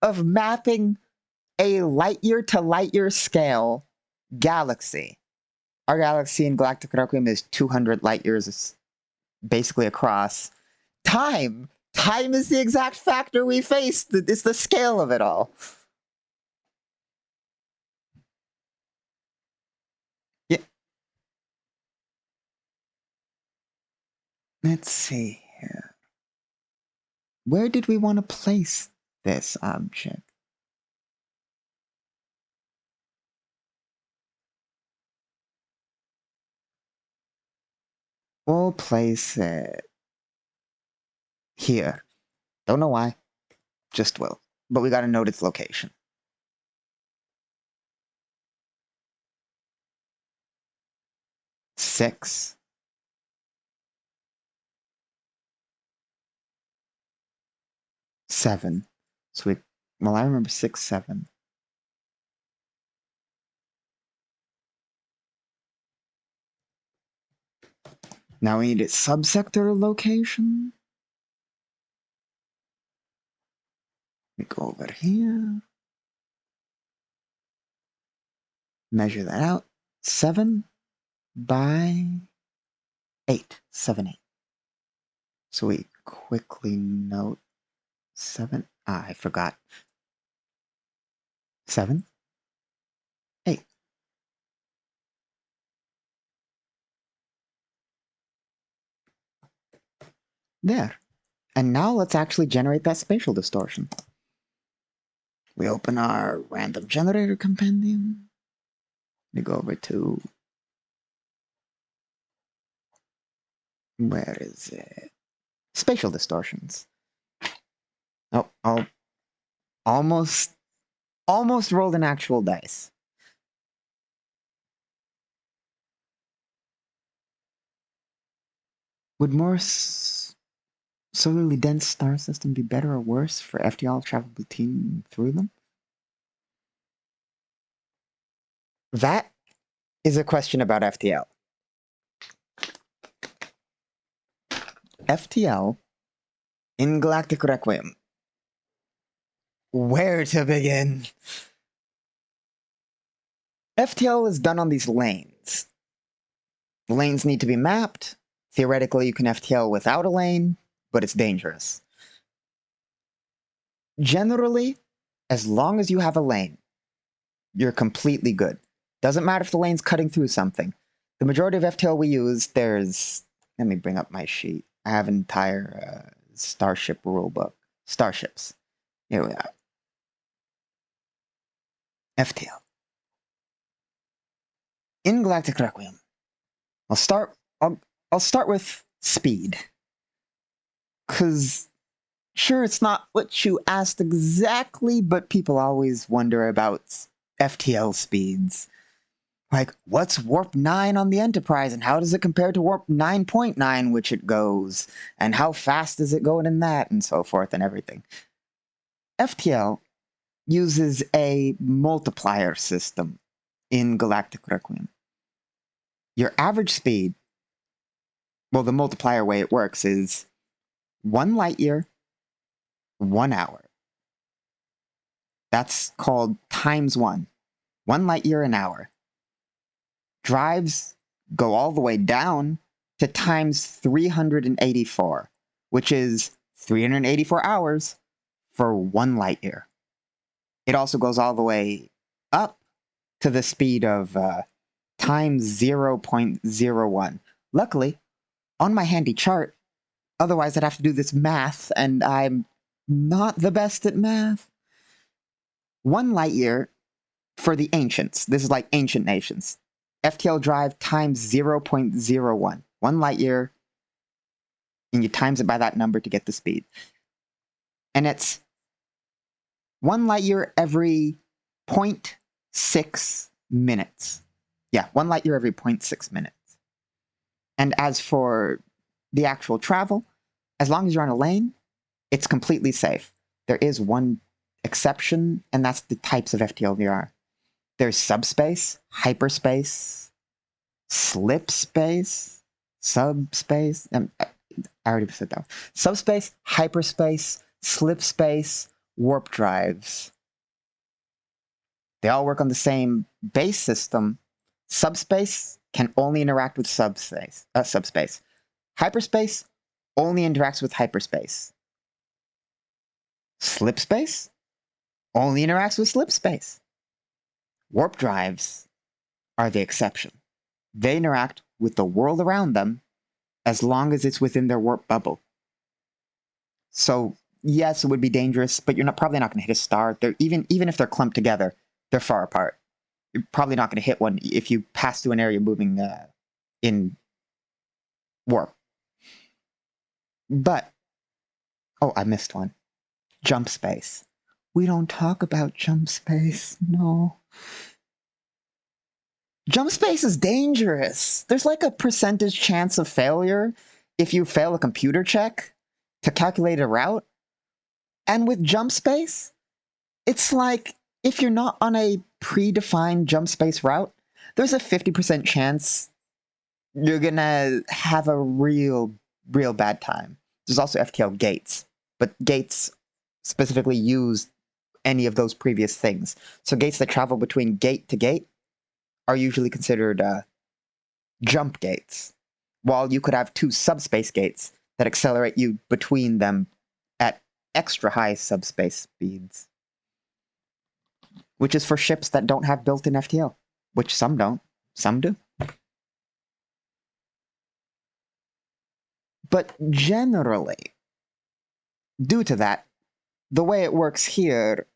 of mapping a light year to light year scale galaxy. Our galaxy in Galactic Requiem is 200 light years basically across. Time! Time is the exact factor we face. It's the scale of it all. Yeah. Let's see here. Where did we want to place this object? We'll place it here. Don't know why. Just will. But we gotta note its location. 6, 7. So we, well, I remember 6, 7. Now we need its subsector location. We go over here. Measure that out. 7 by 8. 7, 8. So we quickly note 7. I forgot. 7, 8. There. And now let's actually generate that spatial distortion. We open our random generator compendium. We go over to, where is it? Spatial distortions. Oh, I'll almost rolled an actual dice. Would more solarly dense star system be better or worse for FTL travel between through them? That is a question about FTL. FTL in Galactic Requiem. Where to begin? FTL is done on these lanes. The lanes need to be mapped. Theoretically, you can FTL without a lane, but it's dangerous. Generally, as long as you have a lane, you're completely good. Doesn't matter if the lane's cutting through something. The majority of FTL we use, there's... Let me bring up my sheet. I have an entire Starship rulebook. Starships. Here we are. FTL. In Galactic Requiem, I'll start with speed. Because, sure, it's not what you asked exactly, but people always wonder about FTL speeds. Like, what's Warp 9 on the Enterprise, and how does it compare to Warp 9.9, which it goes? And how fast is it going in that, and so forth, and everything. FTL uses a multiplier system in Galactic Requiem. Your average speed, well, the multiplier way it works is 1 light year, 1 hour. That's called times 1. 1 light year an hour. Drives go all the way down to times 384, which is 384 hours for 1 light year. It also goes all the way up to the speed of times 0.01. Luckily, on my handy chart, otherwise I'd have to do this math, and I'm not the best at math. 1 light year for the ancients. This is like ancient nations. FTL drive times 0.01. 1 light year, and you times it by that number to get the speed. And it's 1 light year every 0.6 minutes. Yeah, 1 light year every 0.6 minutes. And as for the actual travel, as long as you're on a lane, it's completely safe. There is one exception, and that's the types of FTL there are. There's subspace, hyperspace, slipspace, subspace. I already said that. Subspace, hyperspace, slipspace, warp drives. They all work on the same base system. Subspace can only interact with subspace. Hyperspace only interacts with hyperspace. Slipspace only interacts with slipspace. Warp drives are the exception. They interact with the world around them as long as it's within their warp bubble. So, yes, it would be dangerous, but you're probably not going to hit a star. Even if they're clumped together, they're far apart. You're probably not going to hit one if you pass through an area moving in warp. But, oh, I missed one. Jump space. We don't talk about jump space, no. Jump space is dangerous. There's like a percentage chance of failure if you fail a computer check to calculate a route. And with jump space, it's like if you're not on a predefined jump space route, there's a 50% chance you're gonna have a real bad time. There's also FTL gates, but gates specifically use any of those previous things. So gates that travel between gate to gate are usually considered jump gates, while you could have two subspace gates that accelerate you between them at extra high subspace speeds, which is for ships that don't have built-in FTL, which some don't, some do. But generally, due to that, the way it works here,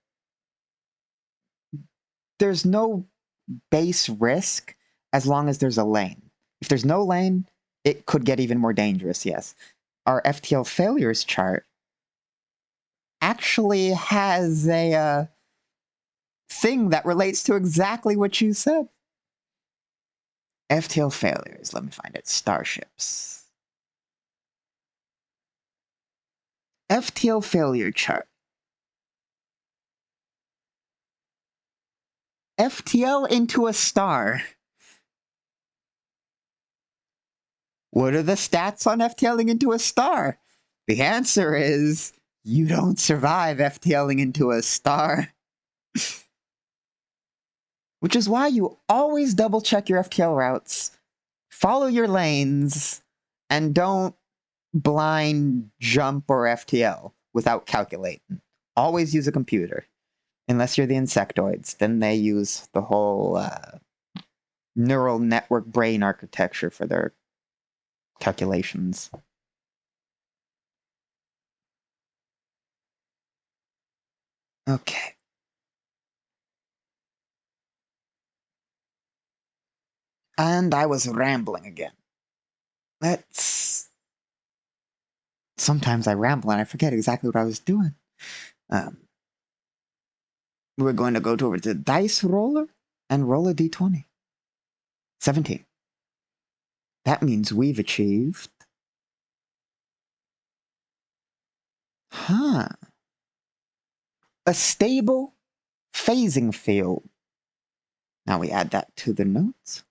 there's no base risk as long as there's a lane. If there's no lane, it could get even more dangerous, yes. Our FTL failures chart actually has a thing that relates to exactly what you said. FTL failures, let me find it, starships. FTL failure chart. FTL into a star. What are the stats on FTLing into a star? The answer is you don't survive FTLing into a star. Which is why you always double check your FTL routes, follow your lanes, and don't blind jump or FTL without calculating. Always use a computer. Unless you're the insectoids, then they use the whole neural network brain architecture for their calculations. Okay. And I was rambling again. Sometimes I ramble and I forget exactly what I was doing. We're going to go over to dice roller and roll a d20. 17. That means we've achieved... a stable phasing field. Now we add that to the notes.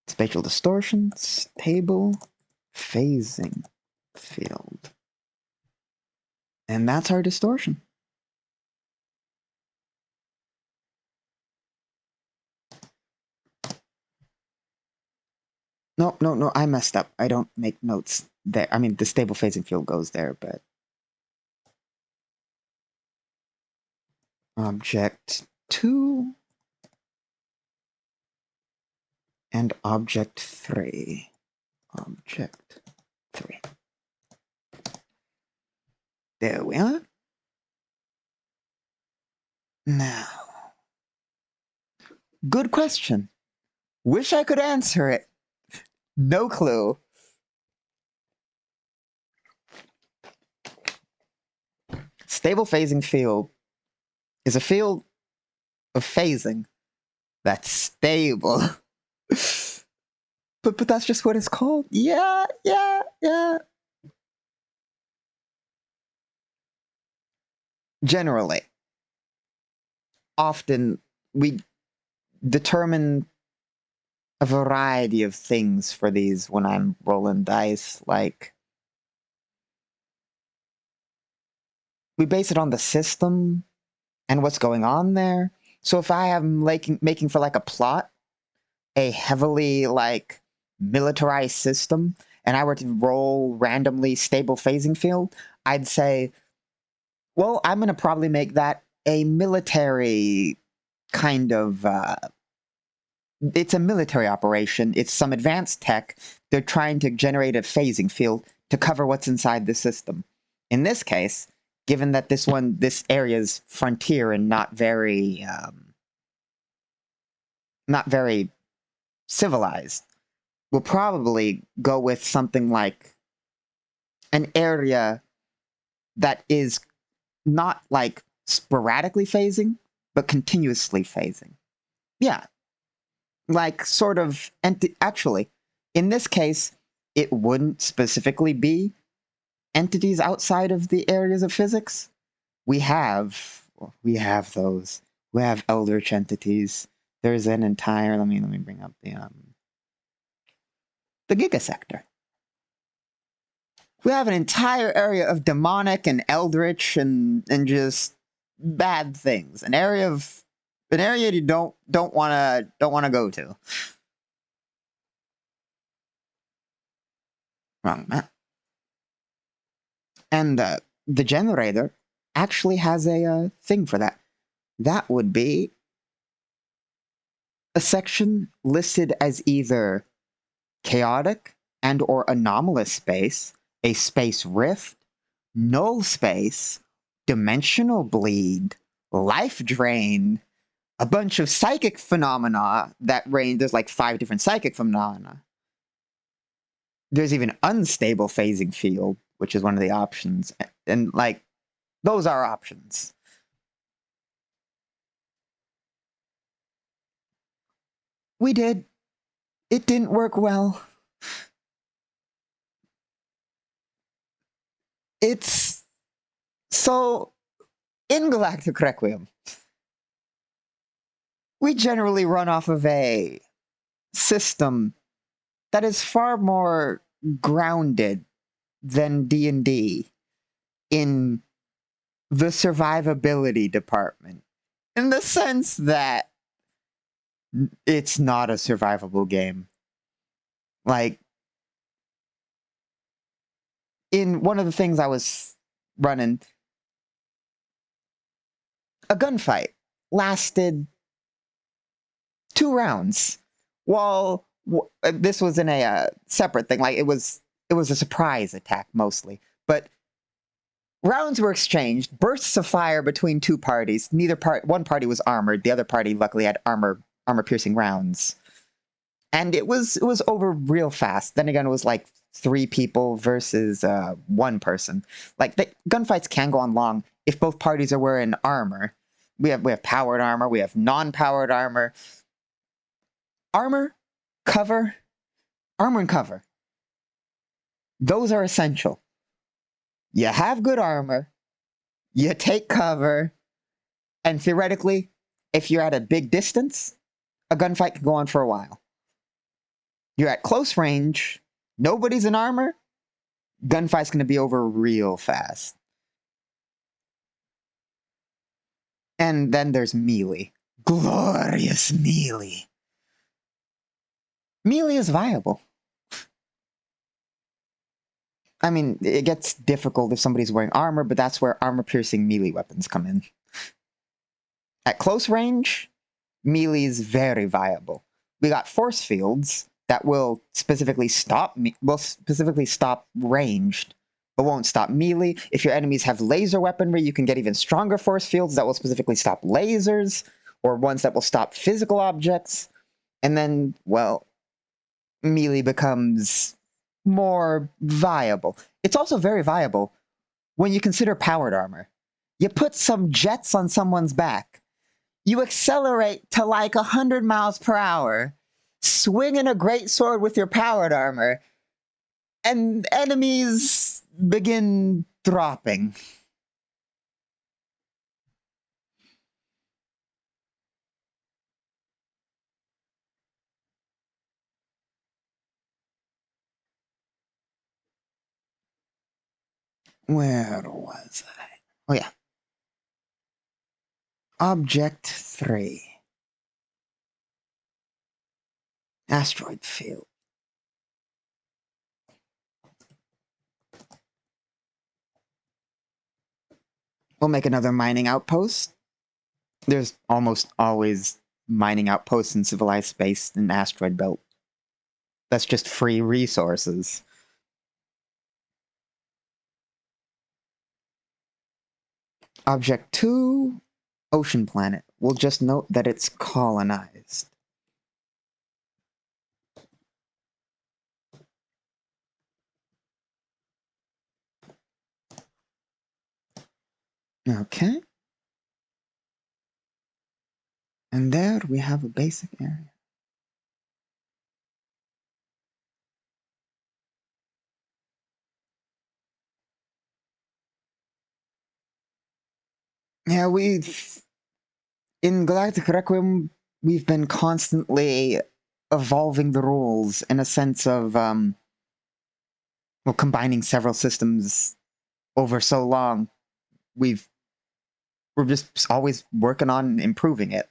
Spatial distortion, stable phasing field. And that's our distortion. No, I messed up. I don't make notes there. I mean, the stable phasing field goes there, but... Object 2 and object 3. Object 3. There we are. Now, good question. Wish I could answer it. No clue. Stable phasing field is a field of phasing that's stable. but that's just what it's called. Yeah. Generally, often we determine a variety of things for these when I'm rolling dice. Like, we base it on the system and what's going on there. So if I am making for like a plot, a heavily like militarized system, and I were to roll randomly stable phasing field, I'd say, well, I'm going to probably make that a military kind of, it's a military operation. It's some advanced tech. They're trying to generate a phasing field to cover what's inside the system. In this case, given that this area is frontier and not very civilized, we'll probably go with something like an area that is not like sporadically phasing, but continuously phasing. Yeah. Like sort of, actually, in this case, it wouldn't specifically be entities outside of the areas of physics. We have those. We have eldritch entities. There's an entire, let me bring up the gigasector. We have an entire area of demonic and eldritch and just bad things. An area you don't wanna go to. Wrong map. And the generator actually has a thing for that. That would be a section listed as either chaotic and or anomalous space, a space rift, null space, dimensional bleed, life drain, a bunch of psychic phenomena that range. There's like 5 different psychic phenomena. There's even unstable phasing field, which is one of the options. And like, those are options. We did. It didn't work well. It's so in Galactic Requiem, we generally run off of a system that is far more grounded than D&D in the survivability department, in the sense that it's not a survivable game. Like, in one of the things I was running, a gunfight lasted 2 rounds. While this was in a separate thing, like it was a surprise attack mostly, but rounds were exchanged, bursts of fire between 2 parties. One party was armored, the other party luckily had armor piercing rounds, and it was over real fast. Then again, it was like 3 people versus 1 person. Like, the gunfights can go on long if both parties are wearing armor. We have powered armor, we have non-powered armor. Armor, cover, armor and cover. Those are essential. You have good armor, you take cover, and theoretically, if you're at a big distance, a gunfight can go on for a while. You're at close range, nobody's in armor, gunfight's gonna be over real fast. And then there's melee. Glorious melee. Melee is viable. I mean, it gets difficult if somebody's wearing armor, but that's where armor-piercing melee weapons come in. At close range, melee is very viable. We got force fields that will specifically stop ranged, but won't stop melee. If your enemies have laser weaponry, you can get even stronger force fields that will specifically stop lasers, or ones that will stop physical objects. And then, well, melee becomes more viable. It's also very viable when you consider powered armor. You put some jets on someone's back, you accelerate to like 100 miles per hour, swinging a great sword with your powered armor, and enemies begin dropping. Where was I? Oh yeah. Object 3. Asteroid field. We'll make another mining outpost. There's almost always mining outposts in civilized space in asteroid belt. That's just free resources. Object 2, ocean planet. We'll just note that it's colonized. Okay. And there we have a basic area. Yeah, in Galactic Requiem, we've been constantly evolving the rules in a sense of, well, combining several systems over so long, we're just always working on improving it.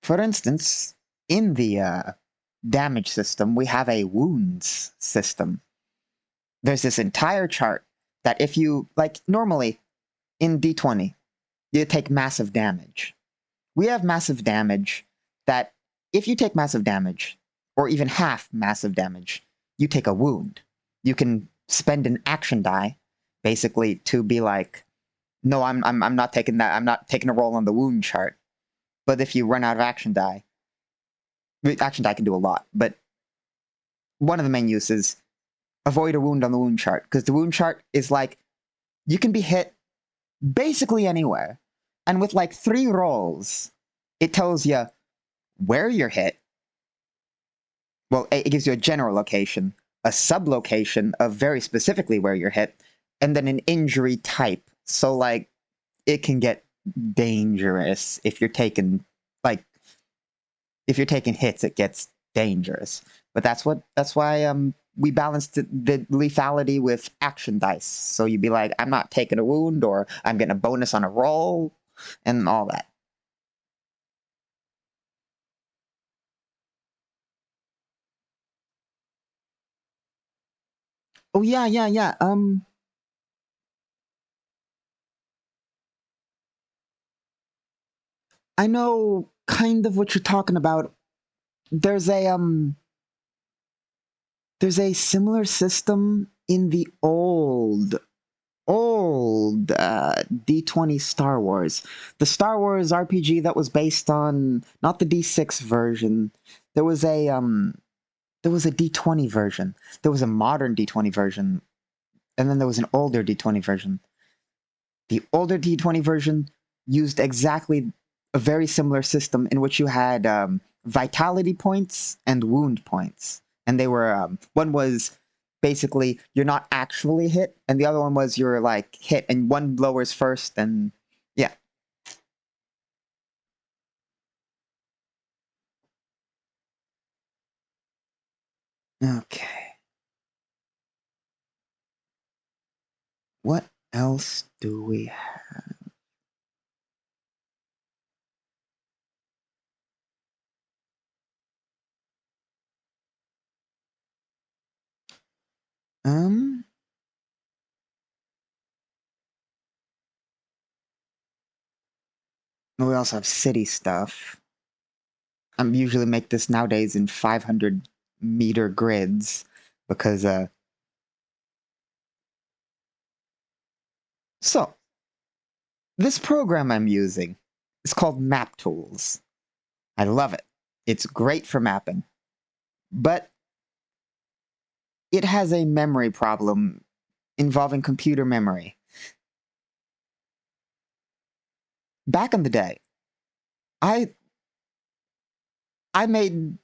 For instance, in the damage system, we have a wounds system. There's this entire chart that if you, like normally in D20, you take massive damage. We have massive damage that if you take massive damage, or even half massive damage, you take a wound. You can spend an action die, basically, to be like, no, I'm not taking that. I'm not taking a roll on the wound chart. But if you run out of action die can do a lot. But one of the main uses, avoid a wound on the wound chart, because the wound chart is like you can be hit basically anywhere, and with like 3 rolls, it tells you where you're hit. Well, it gives you a general location, a sublocation of very specifically where you're hit, and then an injury type. So, like, it can get dangerous if you're taking, like, if you're taking hits, it gets dangerous. But that's why we balanced the lethality with action dice. So you'd be like, I'm not taking a wound, or I'm getting a bonus on a roll, and all that. Oh yeah, yeah, yeah. I know kind of what you're talking about. There's a there's a similar system in the old D20 Star Wars. The Star Wars RPG that was based on not the D6 version. There was a D20 version. There was a modern D20 version, and then there was an older D20 version. The older D20 version used exactly a very similar system in which you had vitality points and wound points. And they were, one was basically you're not actually hit, and the other one was you're like hit, and one lowers first, and yeah. Okay. What else do we have? Um, we also have city stuff. I'm usually make this nowadays in 500-meter grids because so this program I'm using is called Map Tools. I love it. It's great for mapping, but it has a memory problem involving computer memory. Back in the day, I I made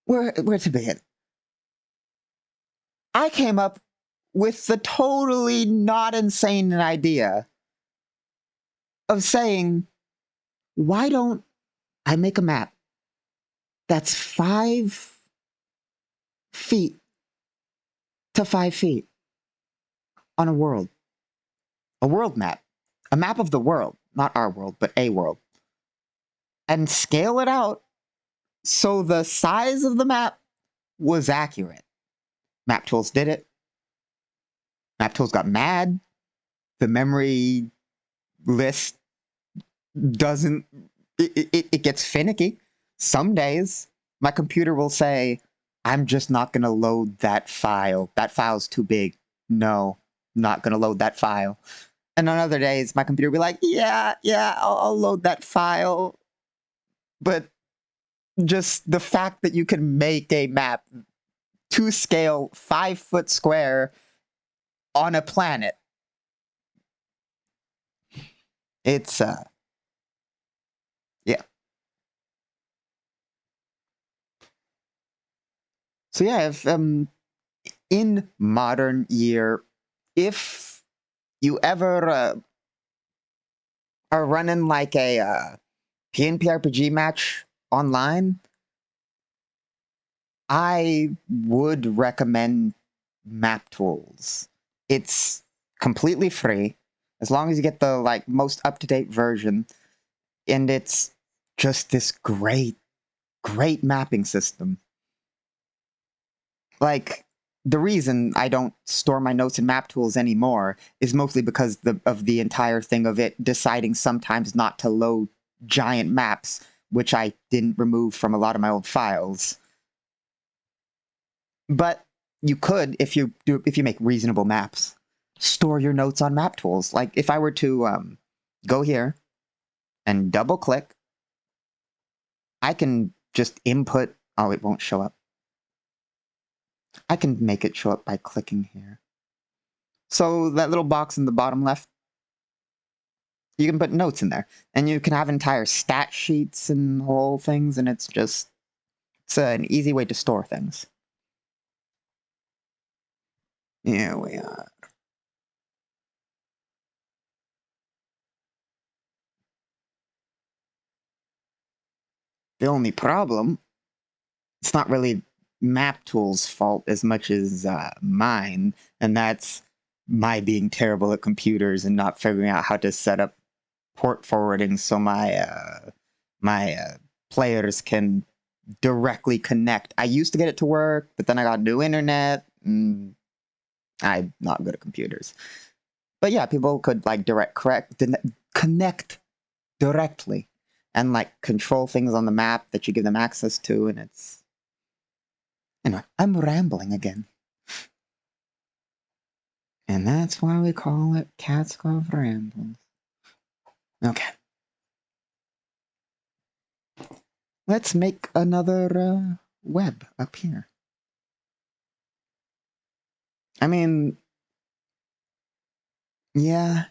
where to begin. I came up with the totally not insane idea of saying, why don't I make a map that's 5 feet to 5 feet on a world map, a map of the world, not our world, but a world, and scale it out so the size of the map was accurate. Map Tools did it. Map Tools got mad. The memory list doesn't, it gets finicky. Some days, my computer will say, I'm just not going to load that file. That file's too big. No, not going to load that file. And on other days, my computer will be like, yeah, I'll load that file. But just the fact that you can make a map to scale 5 foot square on a planet, it's, yeah. So yeah, if, in modern year, if you ever are running like a PNP RPG match online, I would recommend Map Tools. It's completely free as long as you get the like most up-to-date version, and it's just this great mapping system. Like, the reason I don't store my notes in Map Tools anymore is mostly because of the entire thing of it deciding sometimes not to load giant maps, which I didn't remove from a lot of my old files. But you could, if you make reasonable maps, store your notes on Map Tools. Like if I were to go here and double click, I can just input. Oh, it won't show up. I can make it show up by clicking here. So that little box in the bottom left, you can put notes in there, and you can have entire stat sheets and whole things, and it's an easy way to store things. Here we are. The only problem, it's not really Map Tools' fault as much as mine, and that's my being terrible at computers and not figuring out how to set up port forwarding so my players can directly connect. I used to get it to work, but then I got new internet. And I'm not good at computers. But yeah, people could like connect directly and like control things on the map that you give them access to, and it's anyway. I'm rambling again, and that's why we call it Cats Glove Rambles. Okay, let's make another web up here. I mean, yeah.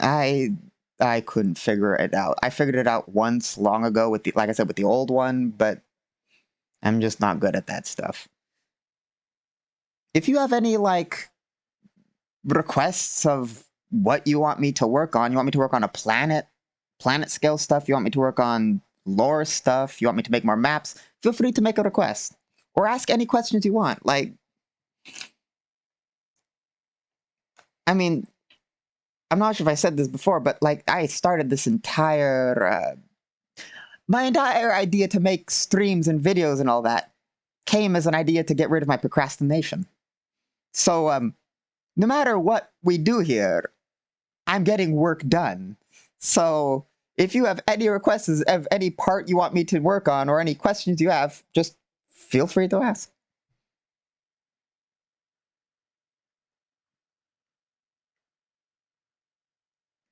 I I couldn't figure it out. I figured it out once long ago with the like I said with the old one, but I'm just not good at that stuff. If you have any like requests of what you want me to work on, you want me to work on a planet scale stuff, you want me to work on lore stuff, you want me to make more maps, feel free to make a request or ask any questions you want. Like, I mean, I'm not sure if I said this before, but like I started this entire my entire idea to make streams and videos and all that came as an idea to get rid of my procrastination. So no matter what we do here, I'm getting work done. So if you have any requests of any part you want me to work on or any questions you have, just feel free to ask.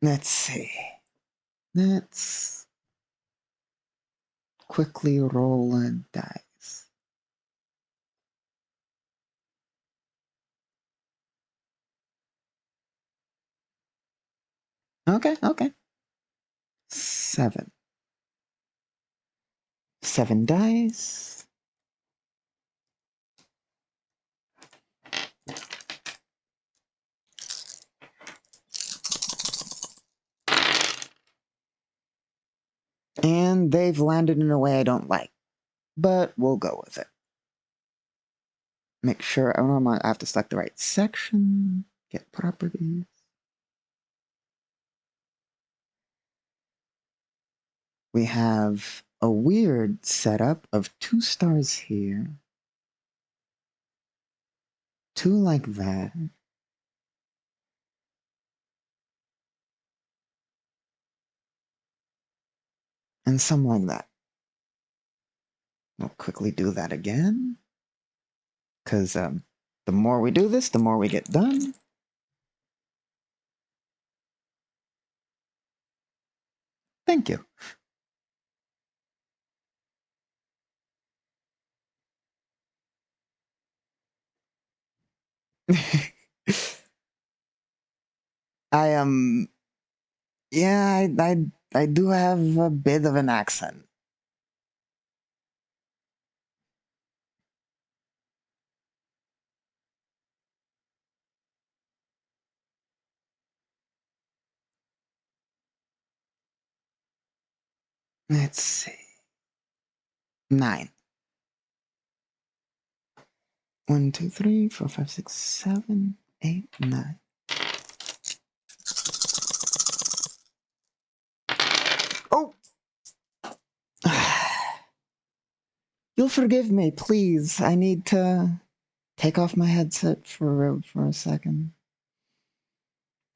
Let's see. Let's quickly roll a dice. Okay. 7. 7 dice. And they've landed in a way I don't like, but we'll go with it. Make sure I have to select the right section, get properties. We have a weird setup of 2 stars here, 2 like that, and some like that. We'll quickly do that again, because the more we do this, the more we get done. Thank you. I yeah, I do have a bit of an accent. Let's see. 9. 1, 2, 3, 4, 5, 6, 7, 8, 9. Oh! You'll forgive me, please. I need to take off my headset for a second.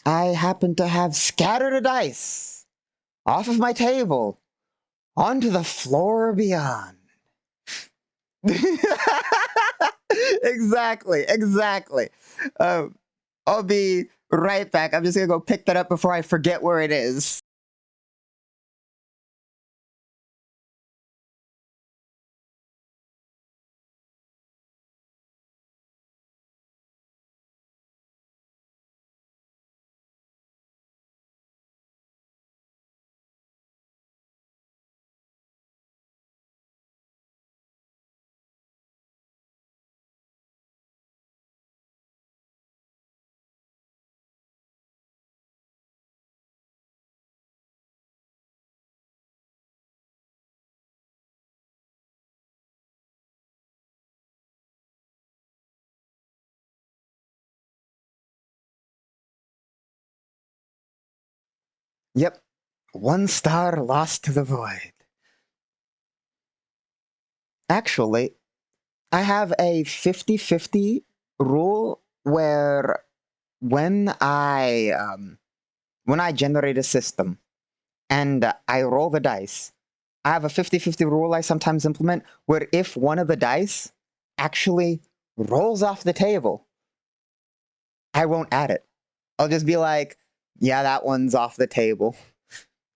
I happen to have scattered a dice off of my table onto the floor beyond. Exactly. I'll be right back. I'm just gonna go pick that up before I forget where it is. Yep, 1 star lost to the void. Actually, I have a 50-50 rule where when I generate a system and I roll the dice, I have a 50-50 rule I sometimes implement where if one of the dice actually rolls off the table, I won't add it. I'll just be like, yeah, that one's off the table.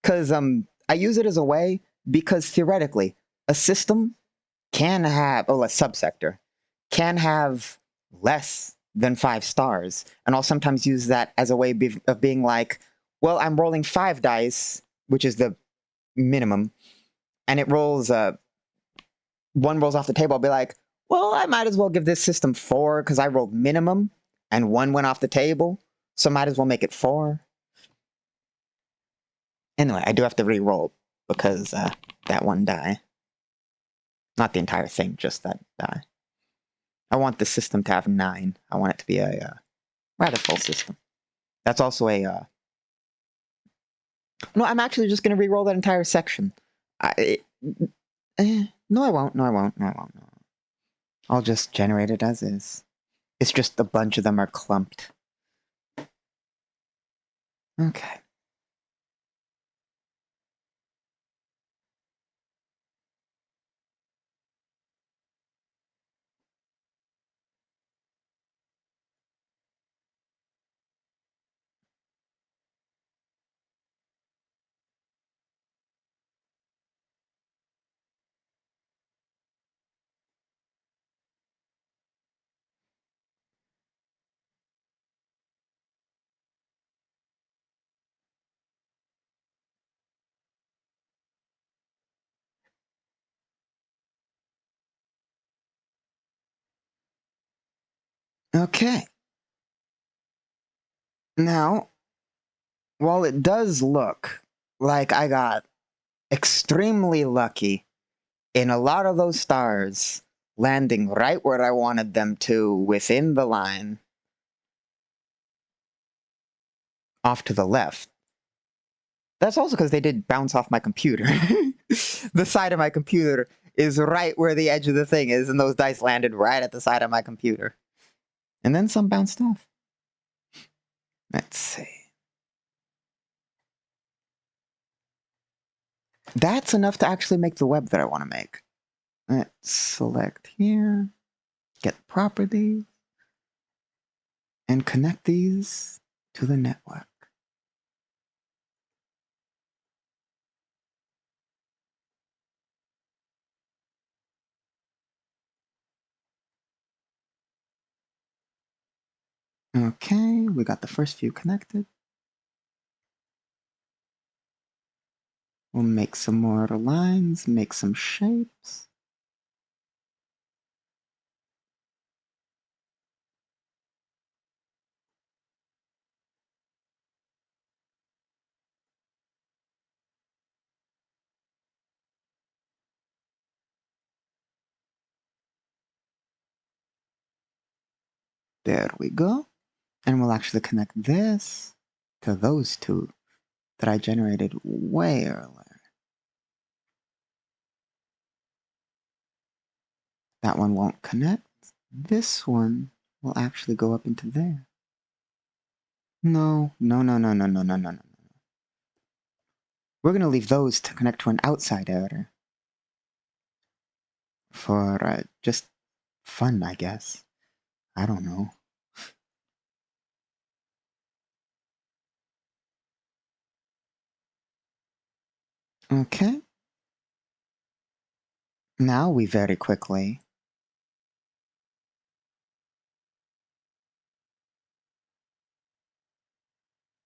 Because I use it as a way because theoretically, a system can have, a subsector can have less than 5 stars. And I'll sometimes use that as a way of being like, well, I'm rolling 5 dice, which is the minimum, and it rolls, one rolls off the table. I'll be like, well, I might as well give this system 4 because I rolled minimum and 1 went off the table. So might as well make it 4. Anyway, I do have to re-roll because that one die. Not the entire thing, just that die. I want the system to have 9. I want it to be a rather full system. That's also a... No, I'm actually just going to re-roll that entire section. No, I won't. No. I'll just generate it as is. It's just a bunch of them are clumped. Okay. Okay. Now, while it does look like I got extremely lucky in a lot of those stars landing right where I wanted them to within the line off to the left, that's also because they did bounce off my computer. The side of my computer is right where the edge of the thing is, and those dice landed right at the side of my computer. And then some bounced off. Let's see. That's enough to actually make the web that I want to make. Let's select here, get properties, and connect these to the network. Okay, we got the first few connected. We'll make some more lines, make some shapes. There we go. And we'll actually connect this to those two that I generated way earlier. That one won't connect. This one will actually go up into there. No. We're going to leave those to connect to an outside error. For just fun, I guess. I don't know. Okay. Now we very quickly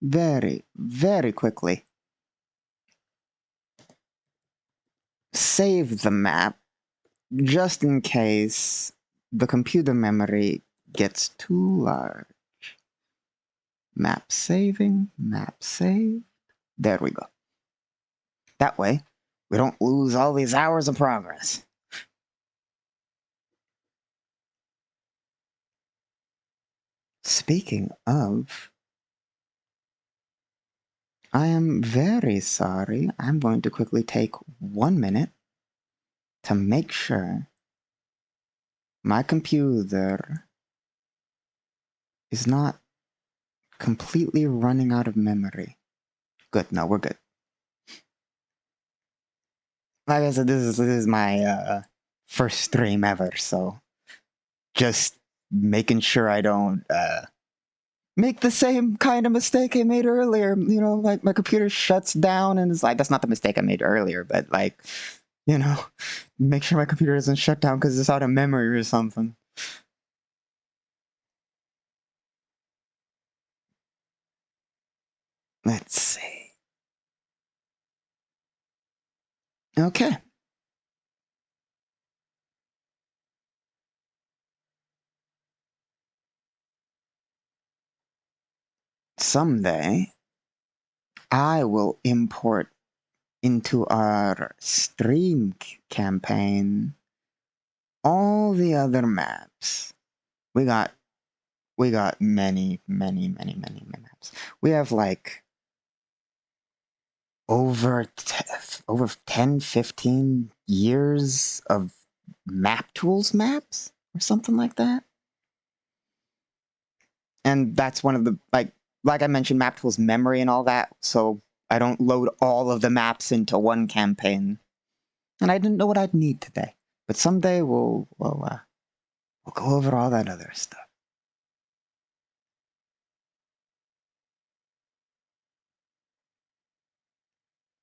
very quickly save the map just in case the computer memory gets too large. Map saving, map save. There we go. That way, we don't lose all these hours of progress. Speaking of, I am very sorry. I'm going to quickly take 1 minute to make sure my computer is not completely running out of memory. Good, no, we're good. Like I said, this is my first stream ever, so just making sure I don't make the same kind of mistake I made earlier. You know, like my computer shuts down and it's like, that's not the mistake I made earlier, but like, you know, make sure my computer doesn't shut down because it's out of memory or something. Let's see. Okay. Someday, I will import into our stream campaign all the other maps. We got many maps. We have like over 10, 15 years of map tools maps or something like that. And that's one of the, like I mentioned, map tools memory and all that, so I don't load all of the maps into one campaign. And I didn't know what I'd need today. But someday we'll go over all that other stuff.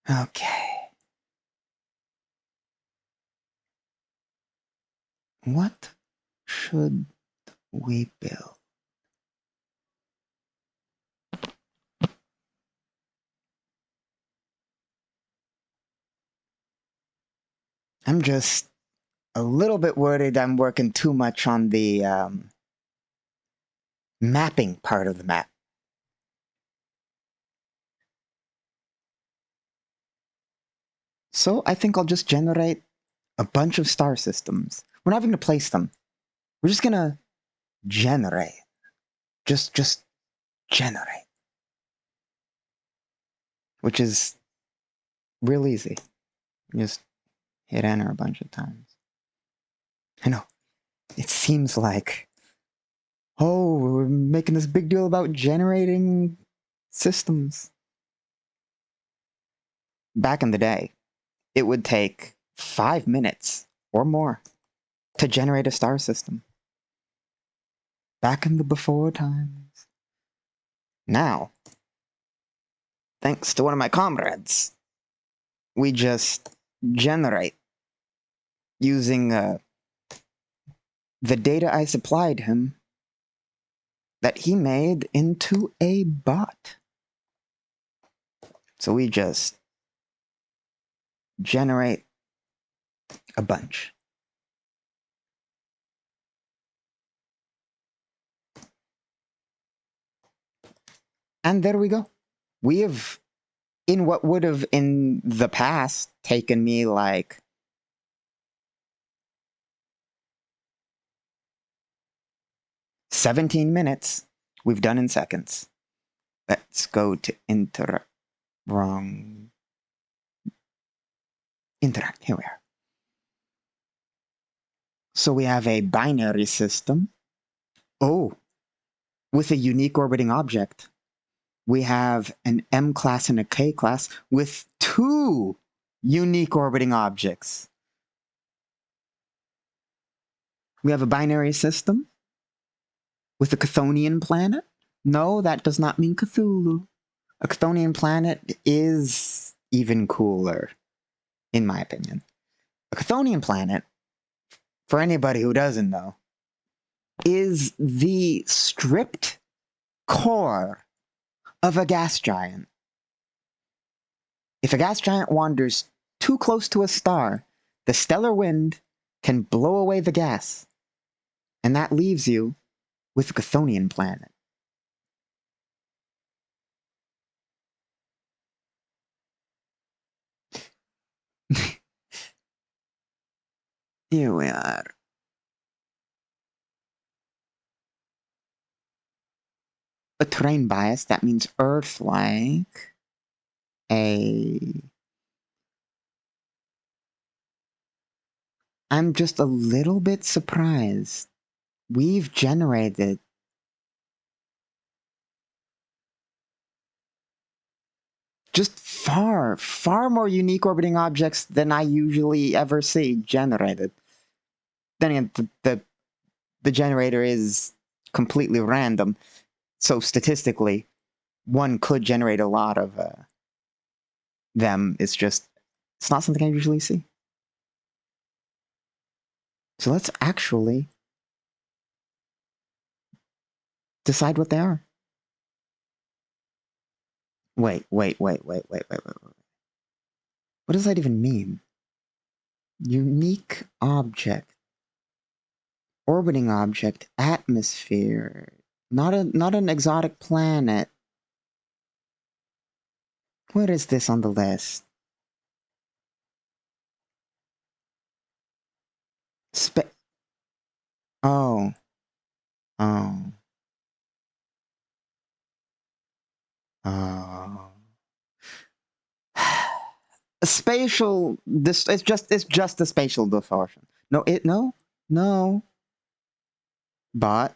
Okay. What should we build? I'm just a little bit worried I'm working too much on the mapping part of the map. So I think I'll just generate a bunch of star systems. We're not even going to place them. We're just going to generate. Just generate. Which is real easy. Just hit enter a bunch of times. I know. It seems like, oh, we're making this big deal about generating systems. Back in the day, it would take 5 minutes or more to generate a star system. Back in the before times. Now, thanks to one of my comrades, we just generate using the data I supplied him that he made into a bot. So we just generate a bunch. And there we go. We have, in what would have in the past taken me like 17 minutes. We've done in seconds. Let's go to interact. Here we are. So we have a binary system. Oh, with a unique orbiting object. We have an M class and a K class with 2 unique orbiting objects. We have a binary system with a Chthonian planet. No, that does not mean Cthulhu. A Chthonian planet is even cooler, in my opinion. A Chthonian planet, for anybody who doesn't know, is the stripped core of a gas giant. If a gas giant wanders too close to a star, the stellar wind can blow away the gas, and that leaves you with a Chthonian planet. Here we are. A terrain bias, that means Earth-like. I'm just a little bit surprised. We've generated just far, far more unique orbiting objects than I usually ever see generated. Then again, the generator is completely random, so statistically, one could generate a lot of them. It's not something I usually see. So let's actually decide what they are. Wait. What does that even mean? Unique object. Orbiting object. Atmosphere. Not an exotic planet. Where is this on the list? Oh. Oh. Oh. A spatial. It's just a spatial distortion. No. But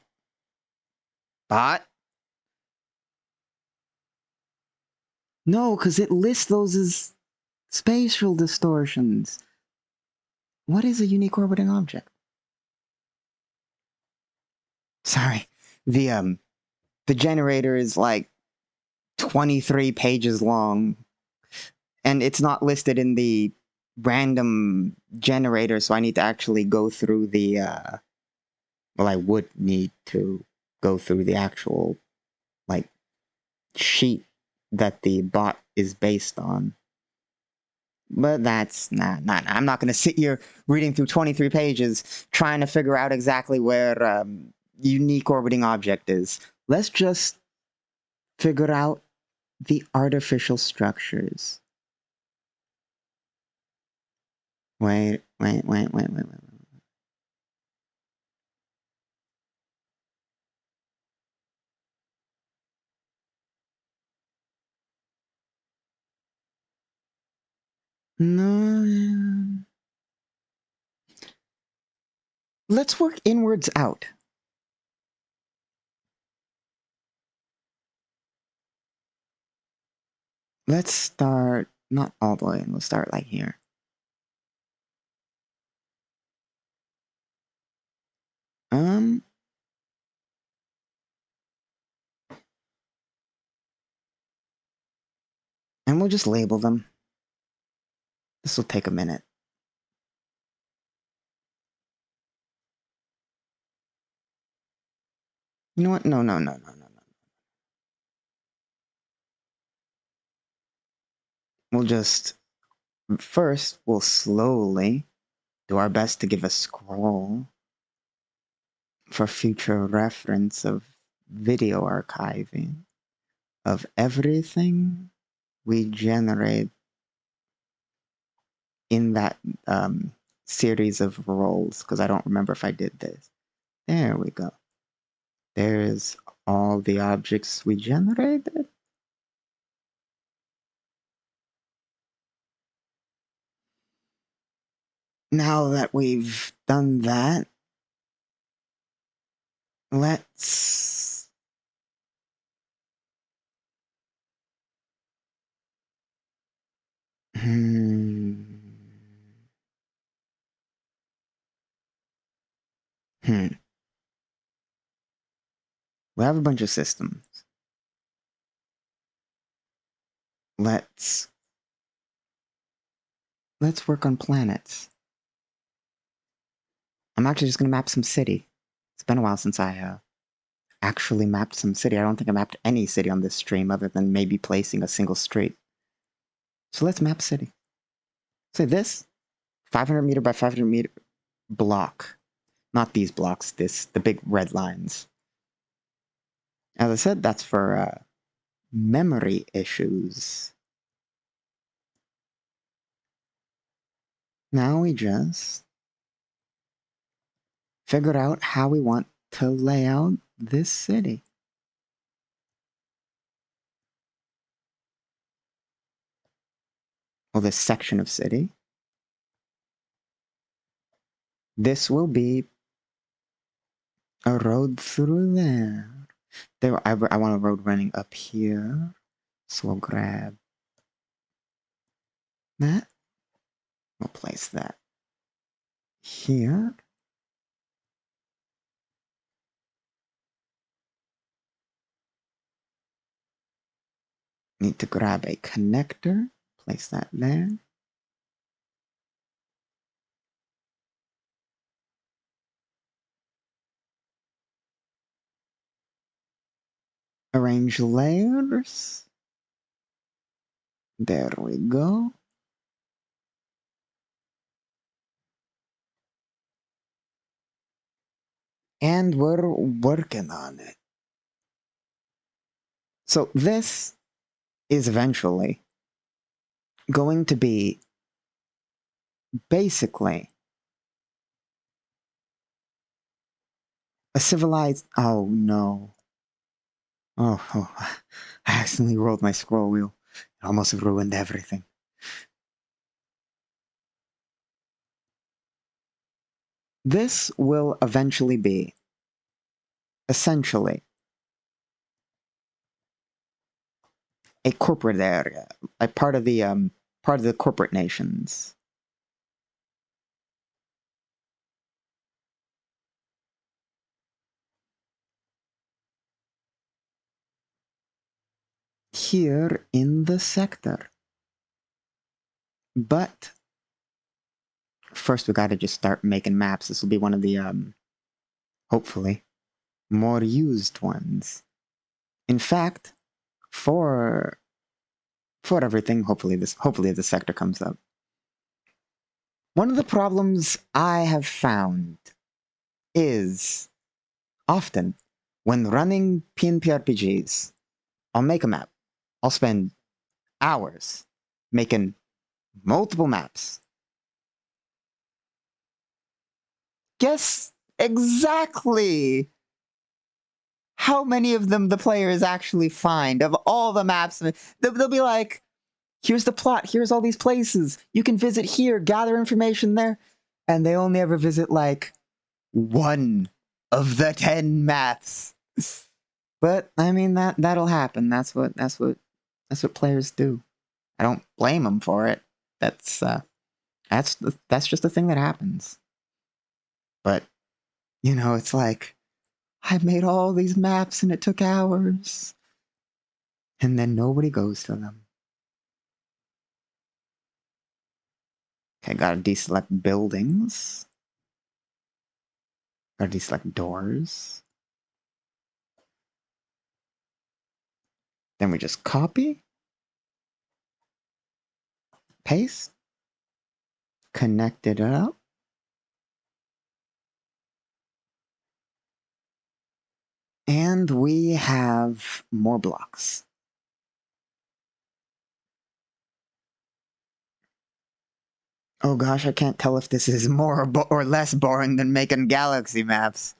no, because it lists those as spatial distortions. What is a unique orbiting object? Sorry, the generator is like 23 pages long, and it's not listed in the random generator, so I need to actually go through the well, I would need to go through the actual like sheet that the bot is based on. But that's not. I'm not going to sit here reading through 23 pages trying to figure out exactly where unique orbiting object is. Let's just figure out the artificial structures. Wait. No. Let's work inwards out. Let's start not all the way in. We'll start like here. And we'll just label them. This will take a minute. You know what? No. We'll slowly do our best to give a scroll for future reference of video archiving of everything we generate in that series of roles, because I don't remember if I did this. There we go. There's all the objects we generated. Now that we've done that, let's Hmm. We have a bunch of systems. Let's work on planets. I'm actually just gonna map some city. It's been a while since I actually mapped some city. I don't think I mapped any city on this stream other than maybe placing a single street. So let's map city. Say this 500 meter by 500 meter block. Not these blocks, the big red lines. As I said, that's for memory issues. Now we just figure out how we want to lay out this city. Well, this section of city. This will be a road through there. I want a road running up here. So we'll grab that. We'll place that here. Need to grab a connector. Place that there. Arrange layers. There we go. And we're working on it. So this is eventually going to be basically a civilized... Oh, no. Oh, I accidentally rolled my scroll wheel. It almost ruined everything. This will eventually be, essentially, a corporate area, a part of the corporate nations. Here in the sector. But first we gotta just start making maps. This will be one of the, hopefully, more used ones. In fact, for everything, hopefully the sector comes up. One of the problems I have found is often when running PnP RPGs, I'll make a map. I'll spend hours making multiple maps. Guess exactly how many of them the players actually find of all the maps. They'll be like, here's the plot, here's all these places. You can visit here, gather information there. And they only ever visit like one of the 10 maps. But I mean that'll happen. That's what players do. I don't blame them for it. That's just a thing that happens. But it's like I made all these maps and it took hours. And then nobody goes to them. Okay, gotta deselect buildings. Gotta deselect doors. Then we just copy, paste, connect it up. And we have more blocks. Oh gosh, I can't tell if this is more or less boring than making galaxy maps.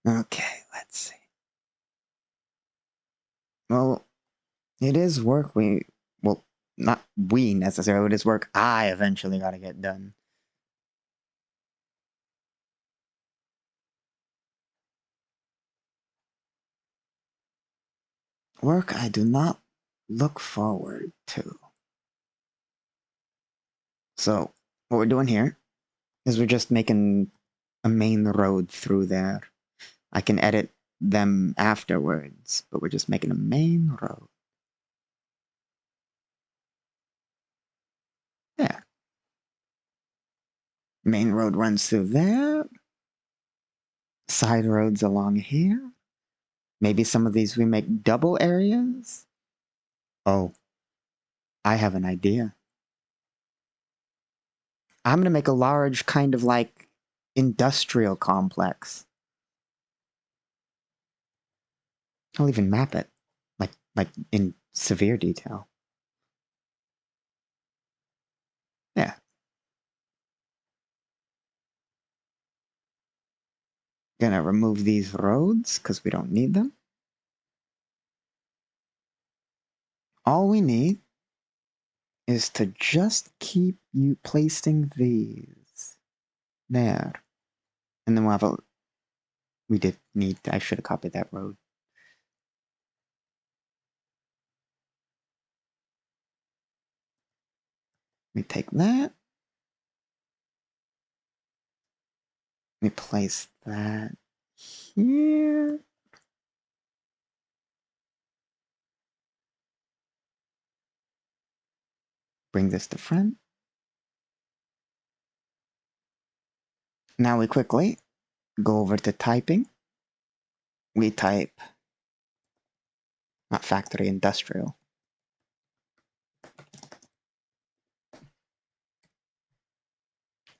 Okay, let's see. Well, it is work well, not we necessarily, it is work I eventually gotta get done. Work I do not look forward to. So, what we're doing here is we're just making a main road through there. I can edit them afterwards, but we're just making a main road. Yeah. Main road runs through there. Side roads along here. Maybe some of these we make double areas. Oh, I have an idea. I'm going to make a large kind of like industrial complex. I'll even map it, like in severe detail. Yeah. Gonna remove these roads because we don't need them. All we need is to just keep you placing these there. And then we'll have a... We did need... I should have copied that road. We take that. We place that here. Bring this to front. Now we quickly go over to typing. We type, not factory, industrial.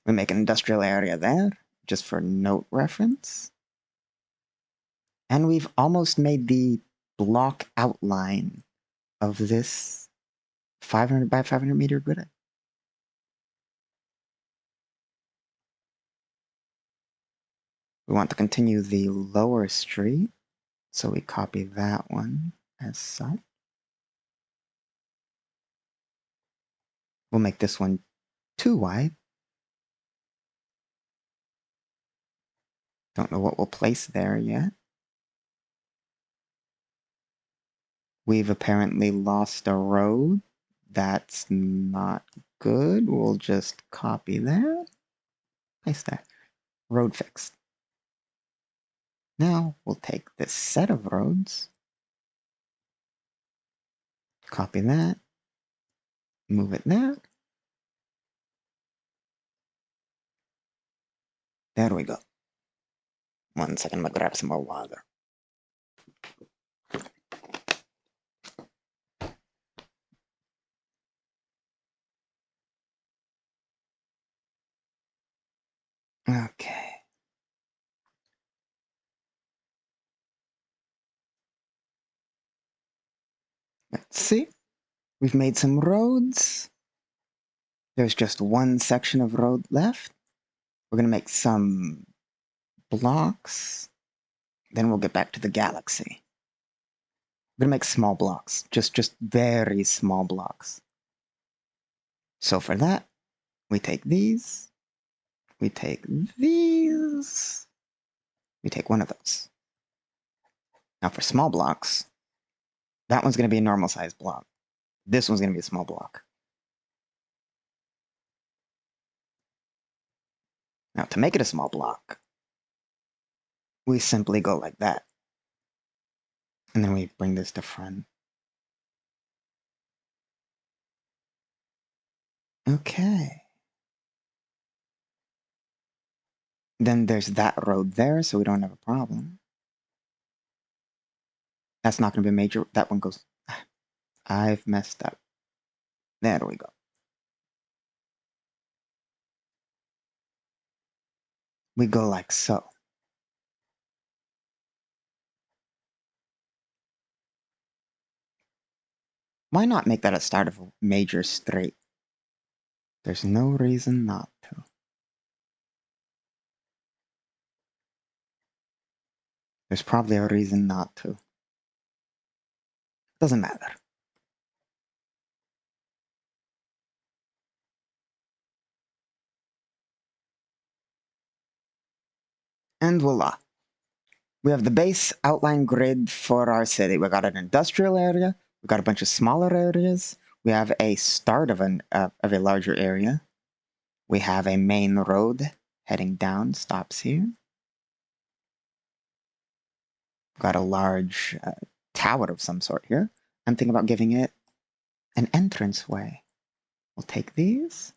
We make an industrial area there, just for note reference. And we've almost made the block outline of this 500 by 500 meter grid. We want to continue the lower street, so we copy that one as such. We'll make this one too wide. Don't know what we'll place there yet. We've apparently lost a road. That's not good. We'll just copy that. Place that. Road fixed. Now we'll take this set of roads. Copy that. Move it there. There we go. 1 second, I'm gonna grab some more water. Okay. Let's see. We've made some roads. There's just one section of road left. We're gonna make some blocks. Then we'll get back to the galaxy. We're gonna make small blocks. Just very small blocks. So for that, we take these. We take these. We take one of those. Now for small blocks, that one's gonna be a normal size block. This one's gonna be a small block. Now to make it a small block, we simply go like that. And then we bring this to front. Okay. Then there's that road there, so we don't have a problem. That's not going to be a major... That one goes... I've messed up. There we go. We go like so. Why not make that a start of a major straight? There's no reason not to. There's probably a reason not to. Doesn't matter. And voila. We have the base outline grid for our city. We got an industrial area. We got a bunch of smaller areas. We have a start of a larger area. We have a main road heading down, stops here. Got a large tower of some sort here. I'm thinking about giving it an entranceway. We'll take these.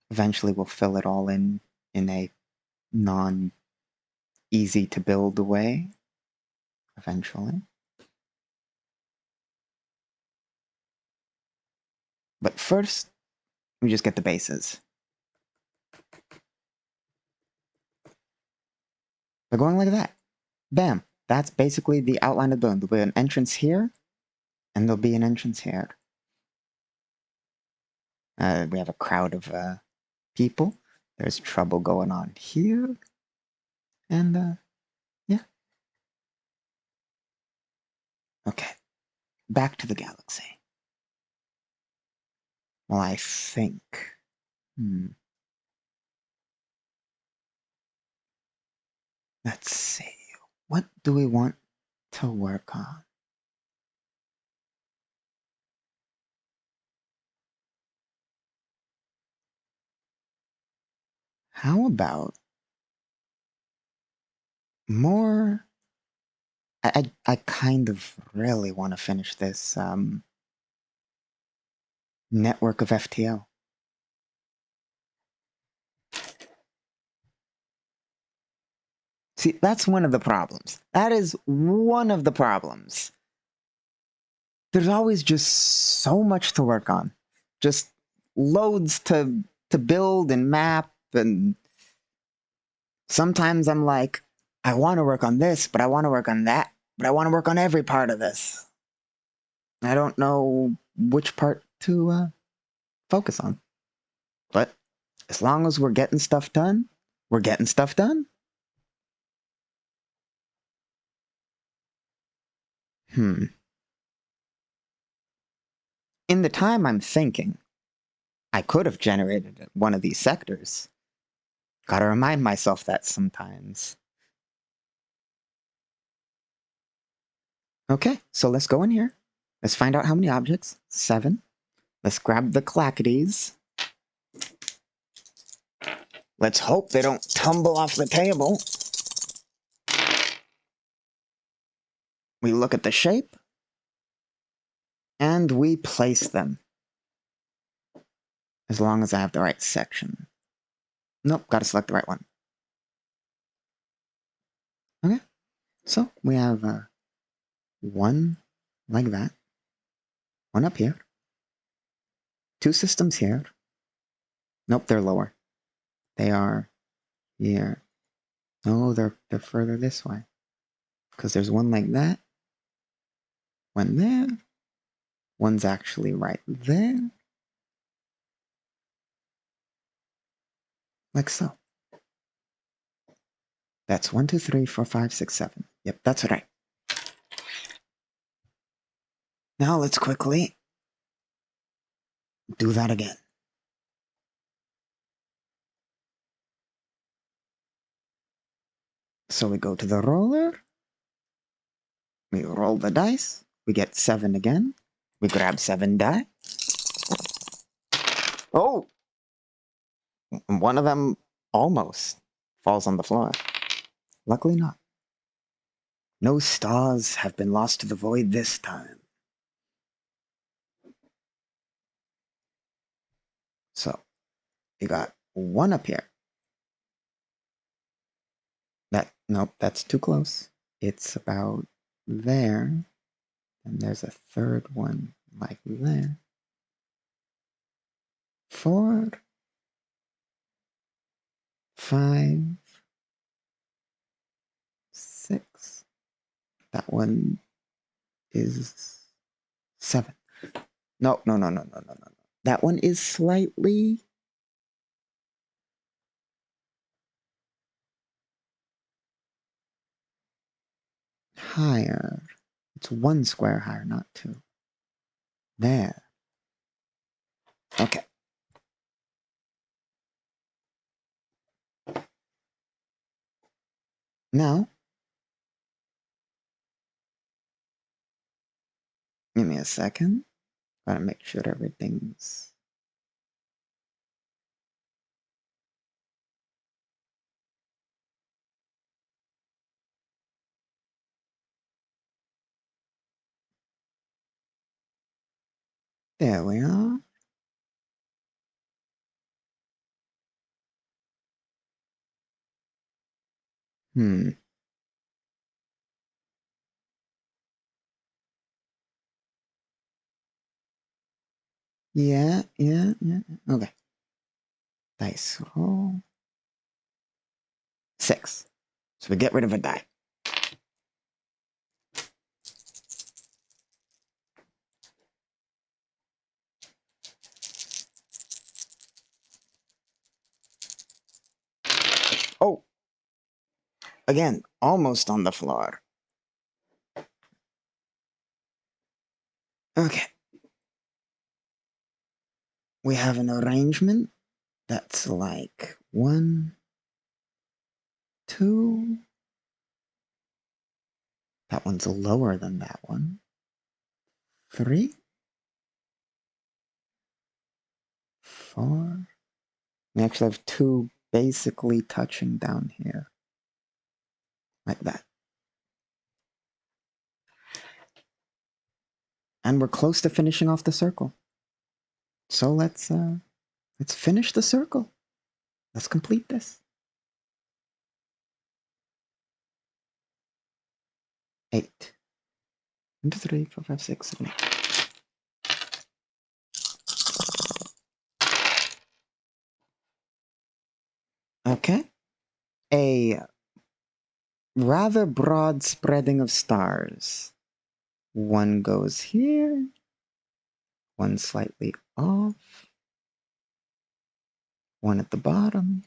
Eventually we'll fill it all in a non-easy to build way. Eventually. But first, we just get the bases. They're going like that. Bam. That's basically the outline of the building. There'll be an entrance here, and there'll be an entrance here. We have a crowd of people. There's trouble going on here. And, yeah. Okay. Back to the galaxy. Well, I think... Let's see. What do we want to work on? How about more... I kind of really want to finish this network of FTL. See, that's one of the problems. That is one of the problems. There's always just so much to work on. Just loads to build and map, and sometimes I'm like, I want to work on this, but I want to work on that, but I want to work on every part of this. I don't know which part to focus on. But as long as we're getting stuff done, we're getting stuff done. In the time I'm thinking, I could have generated one of these sectors. Gotta remind myself that sometimes. Okay, so let's go in here. Let's find out how many objects. 7. Let's grab the clackities. Let's hope they don't tumble off the table. We look at the shape. And we place them. As long as I have the right section. Nope, gotta select the right one. Okay, so we have one like that. One up here. 2 systems here. Nope, they're lower. They are here. No, they're further this way. Because there's one like that. One there. One's actually right there. Like so. That's 1, 2, 3, 4, 5, 6, 7. Yep, that's right. Now let's quickly do that again. So we go to the roller. We roll the dice. We get 7 again. We grab 7 die. Oh! One of them almost falls on the floor. Luckily not. No stars have been lost to the void this time. So, you got 1 up here. Nope, that's too close. It's about there. And there's a 3rd one like there. 4, 5, 6. That one is 7. No. That one is slightly... higher. It's 1 square higher, not 2. There. Okay. Now, give me a second. Gotta make sure everything's... There we are. Yeah. Okay. Dice roll. 6. So we get rid of a die. Oh! Again, almost on the floor. Okay. We have an arrangement that's like 1, 2. That one's lower than that one. 3, 4. We actually have 2 basically touching down here. Like that. And we're close to finishing off the circle. So let's finish the circle. Let's complete this. 8. 1, 2, 3, 4, 5, 6, 7, 8. Okay. A rather broad spreading of stars. 1 goes here. 1 slightly off. 1 at the bottom.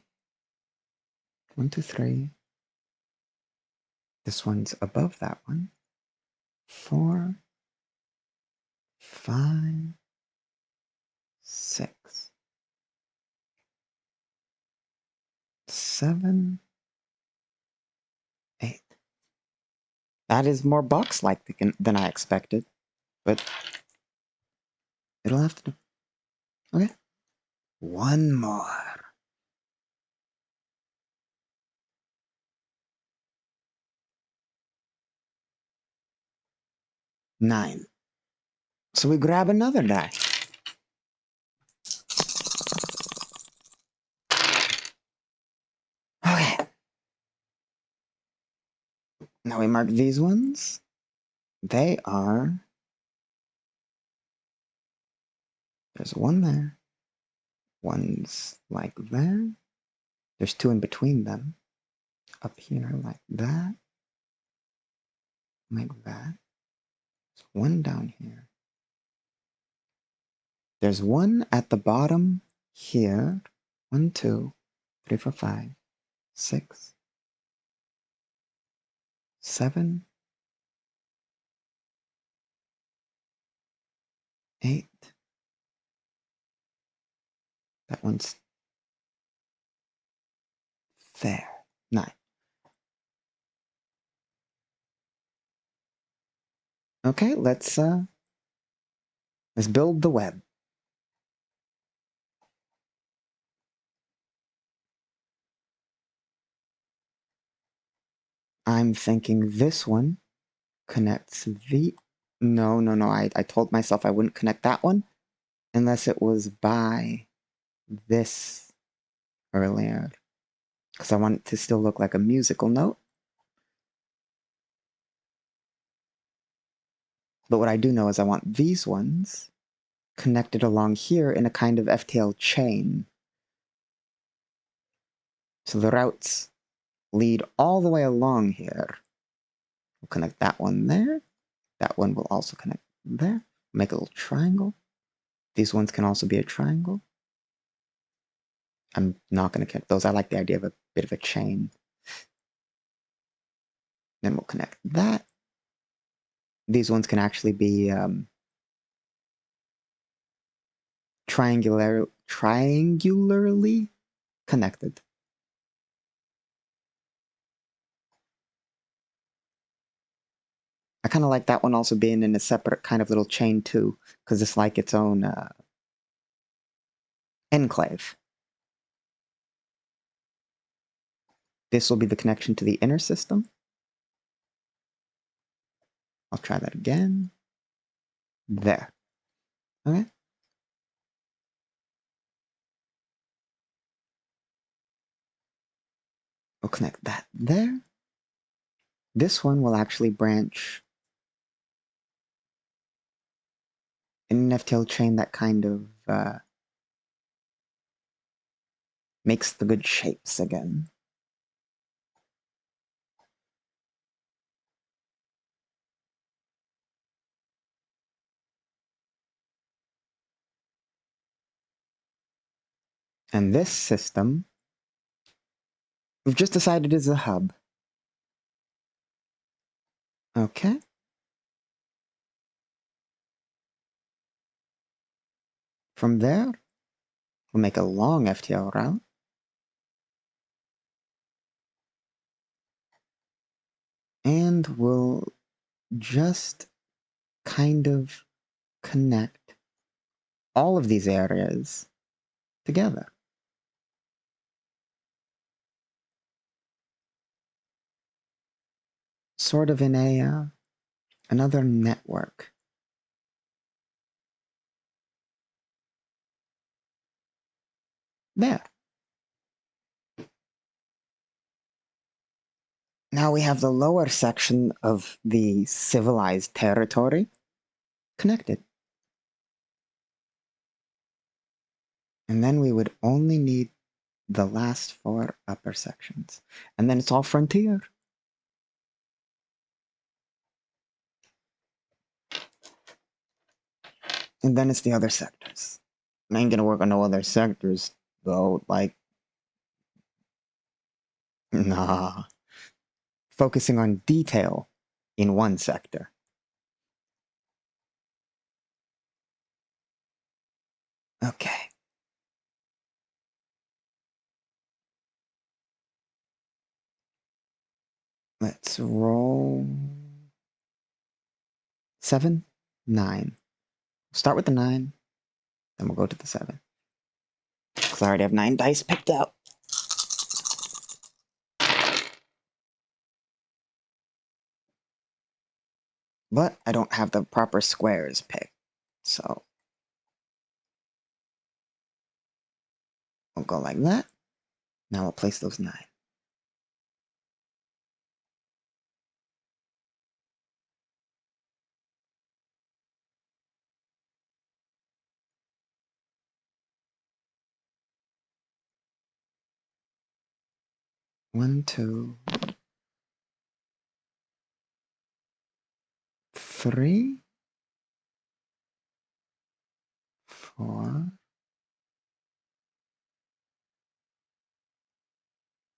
1, 2, 3. This one's above that one. 4, 5, 6, 7, 8. That is more box-like than I expected, but it'll have to do. Okay. 1 more. 9. So we grab another die. Okay. Now we mark these ones. They are... There's 1 there. 1's like there. There's 2 in between them. Up here like that. Like that. There's 1 down here. There's 1 at the bottom here. 1, 2, 3, 4, 5, 6, 7, 8. That one's there. 9. Okay, let's build the web. I'm thinking this one connects the... No. I told myself I wouldn't connect that one unless it was by this earlier. Because I want it to still look like a musical note. But what I do know is I want these ones connected along here in a kind of FTL chain. So the routes lead all the way along here. We'll connect that one there. That one will also connect there. Make a little triangle. These ones can also be a triangle. I'm not going to connect those. I like the idea of a bit of a chain. Then we'll connect that. these ones can actually be triangularly connected. I kind of like that one also being in a separate kind of little chain too, because it's like its own enclave. This will be the connection to the inner system. I'll try that again. There. Okay. We'll connect that there. This one will actually branch in an FTL chain that kind of makes the good shapes again. And this system, we've just decided is a hub. Okay. From there, we'll make a long FTL route. And we'll just kind of connect all of these areas together. Sort of in a another network. There. Now we have the lower section of the civilized territory connected. And then we would only need the last 4 upper sections. And then it's all frontier. And then it's the other sectors. I ain't gonna work on no other sectors, though, like, nah. Focusing on detail in one sector. Okay. Let's roll 7, 9. Start with the 9, then we'll go to the 7. Because I already have 9 dice picked out. But I don't have the proper squares picked, so we'll go like that. Now we'll place those 9. One, 2, 3, 4,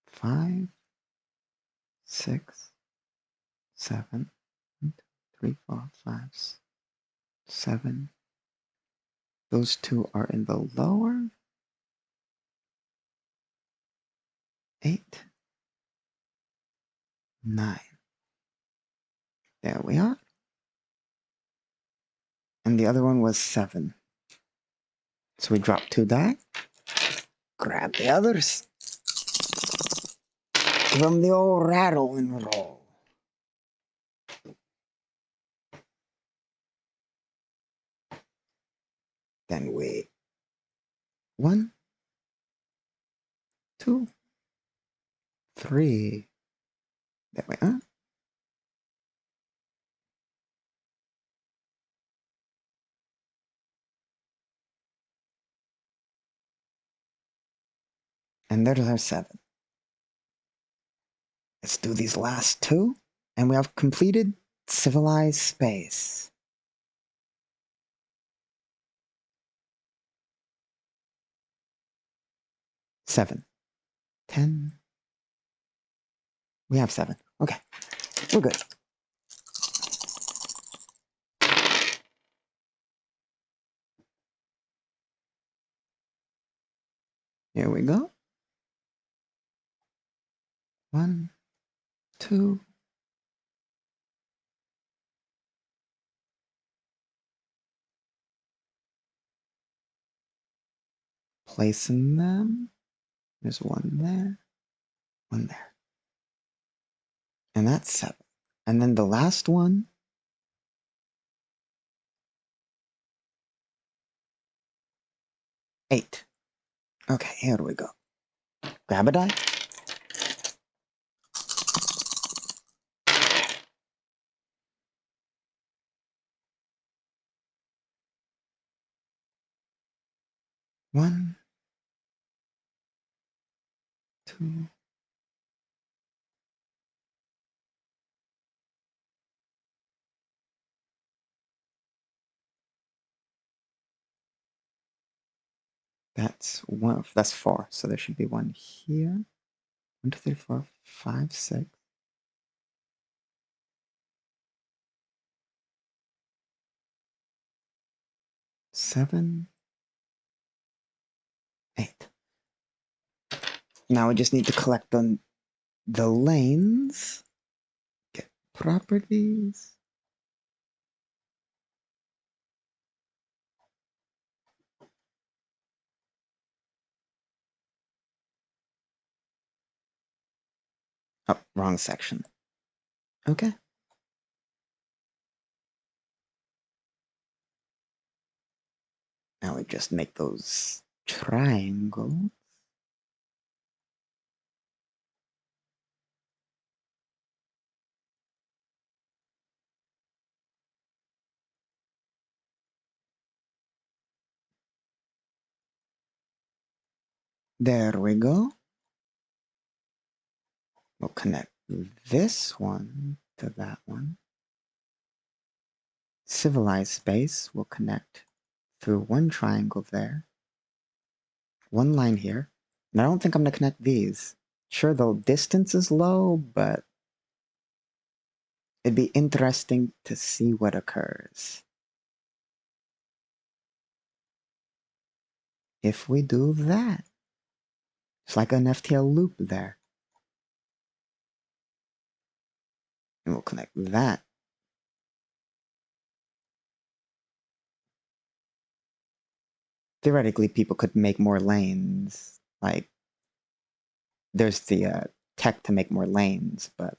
5, 6, 7. 1, 2, 3, 4, 5, 7. Those 2 are in the lower. 8, 9. There we are. And the other one was 7. So we drop 2 die. Grab the others. Give them the old rattle and roll. Then we 1, 2, 3. There we are. And there's our 7. Let's do these last 2. And we have completed civilized space. Seven. 10. We have 7. Okay. We're good. Here we go. 1, 2. Placing them. There's one there, one there. And that's 7. And then the last one. 8. Okay, here we go. Grab a die. One, 2. That's 1. That's 4. So there should be one here. 1, 2, 3, 4, 5, 6. 7, 8. Now we just need to collect the lanes. Get properties. Oh, wrong section. Okay. Now we just make those triangles. There we go. We'll connect this one to that one. Civilized space will connect through one triangle there. One line here. And I don't think I'm going to connect these. Sure, the distance is low, but it'd be interesting to see what occurs. If we do that. It's like an FTL loop there. And we'll connect that. Theoretically, people could make more lanes. Like, there's the tech to make more lanes, but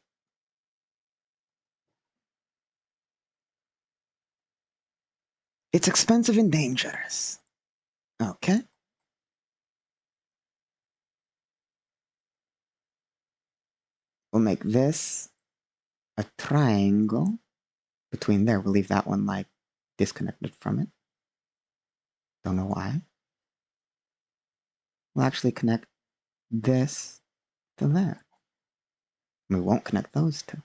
it's expensive and dangerous. Okay. We'll make this a triangle between there. We'll leave that one like disconnected from it. Don't know why. We'll actually connect this to there. We won't connect those two.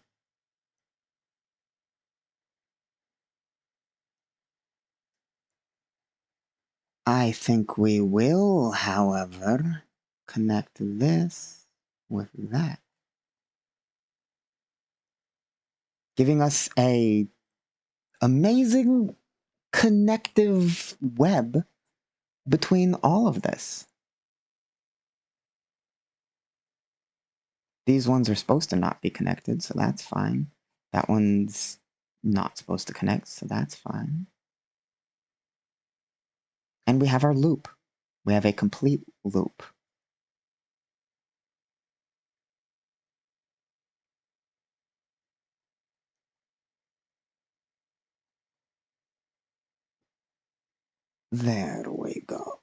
I think we will, however, connect this with that. Giving us a amazing connective web between all of this. These ones are supposed to not be connected, so that's fine. That one's not supposed to connect, so that's fine. And we have our loop. We have a complete loop. There we go.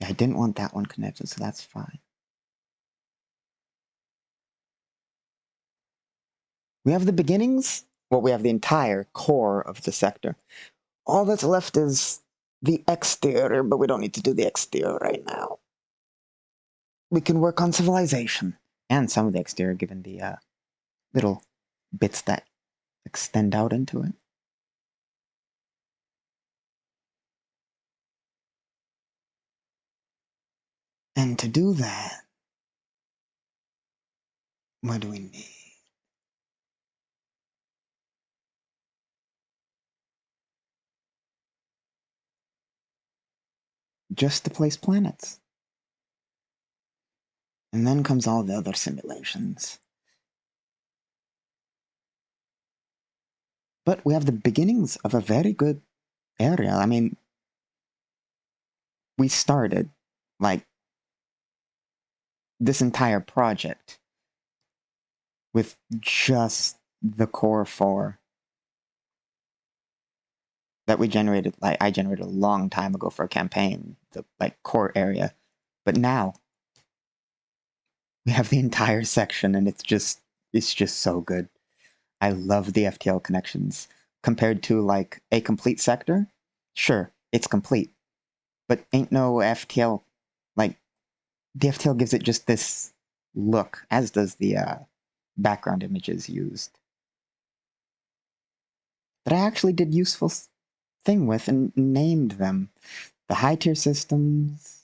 I didn't want that one connected, so that's fine. We have the beginnings. Well, we have the entire core of the sector. All that's left is the exterior, but we don't need to do the exterior right now. We can work on civilization and some of the exterior, given the little bits that extend out into it. And to do that, what do we need? just to place planets. And then comes all the other simulations. But we have the beginnings of a very good area. I mean, we started, like, this entire project with just the core four that we generated, like, I generated a long time ago for a campaign, the, like, core area. But now, we have the entire section, and it's just so good. I love the FTL connections. Compared to, like, a complete sector, sure, it's complete. But ain't no FTL, like, the FTL gives it just this look, as does the background images used. That I actually did useful thing with and named them. The high tier systems,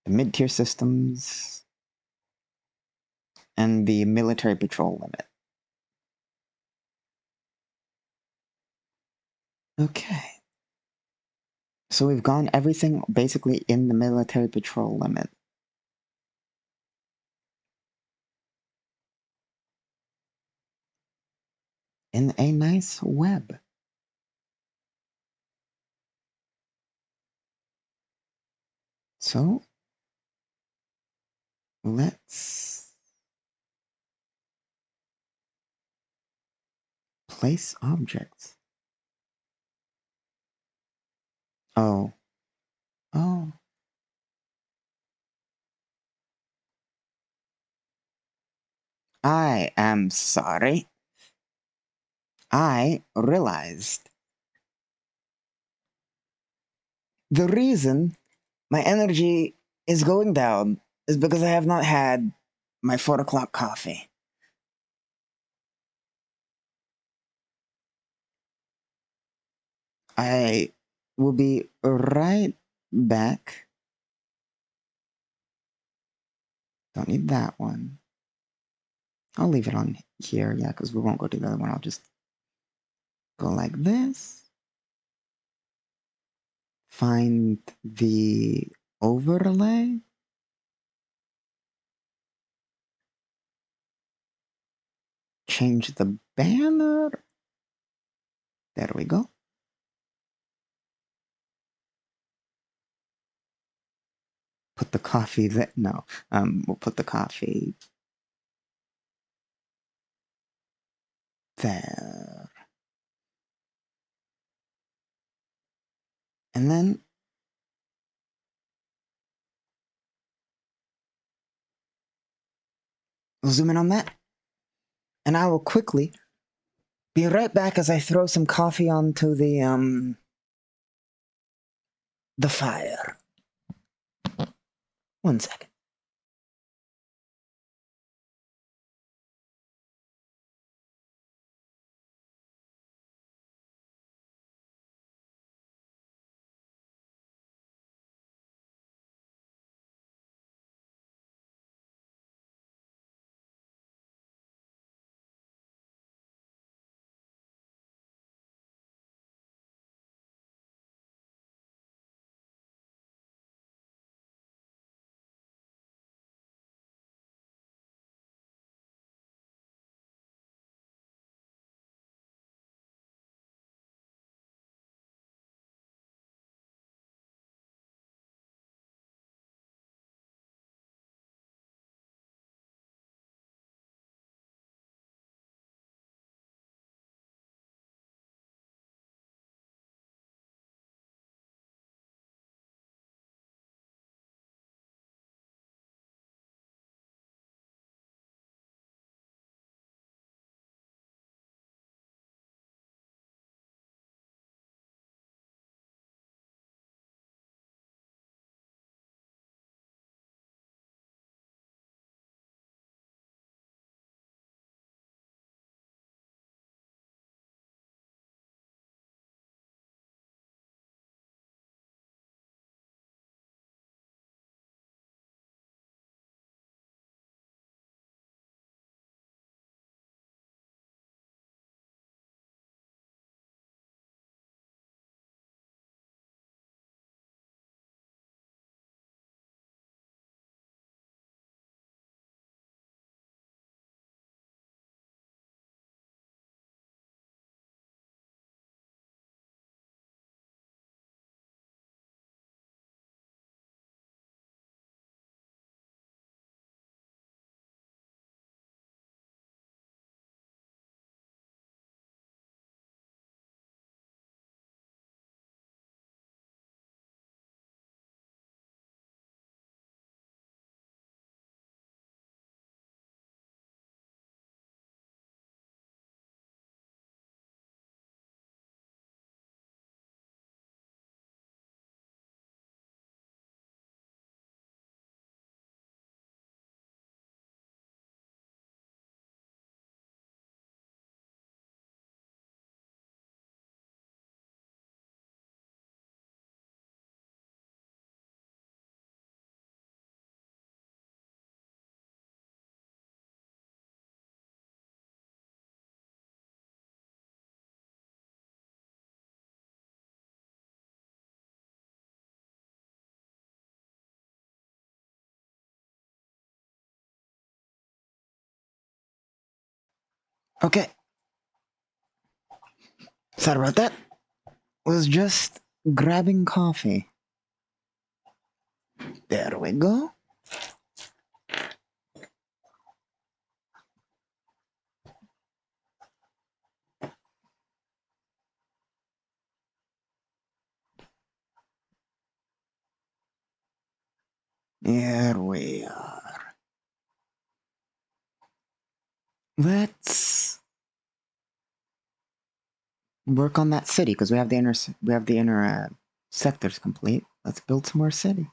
the mid tier systems, and the military patrol limit. Okay. So we've gone everything basically in the military patrol limit. In a nice web. So let's place objects. Oh. Oh. I am sorry. I realized the reason my energy is going down is because I have not had my 4 o'clock coffee. I will be right back. Don't need that one. I'll leave it on here, yeah, because we won't go to the other one. I'll just go like this. Find the overlay. Change the banner. There we go. Put the coffee there. No, we'll put the coffee there. And then we'll zoom in on that. And I will quickly be right back as I throw some coffee onto the fire. 1 second. Okay. Sorry about that. Was just grabbing coffee. There we go. Here we are. Let's work on that city because we have the inner sectors complete. Let's build some more city.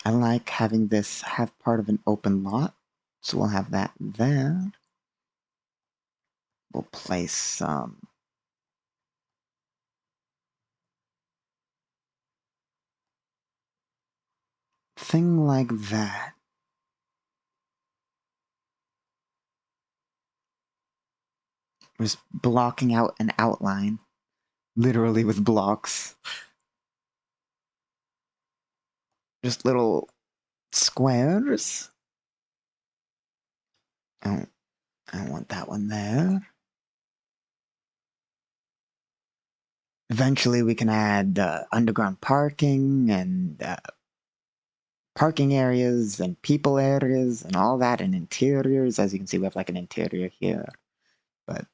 I like having this have part of an open lot, so we'll have that there. We'll place some thing like that. Just blocking out an outline, literally with blocks. Just little squares. Oh, I don't want that one there. Eventually, we can add underground parking and parking areas and people areas and all that and interiors. As you can see, we have like an interior here. But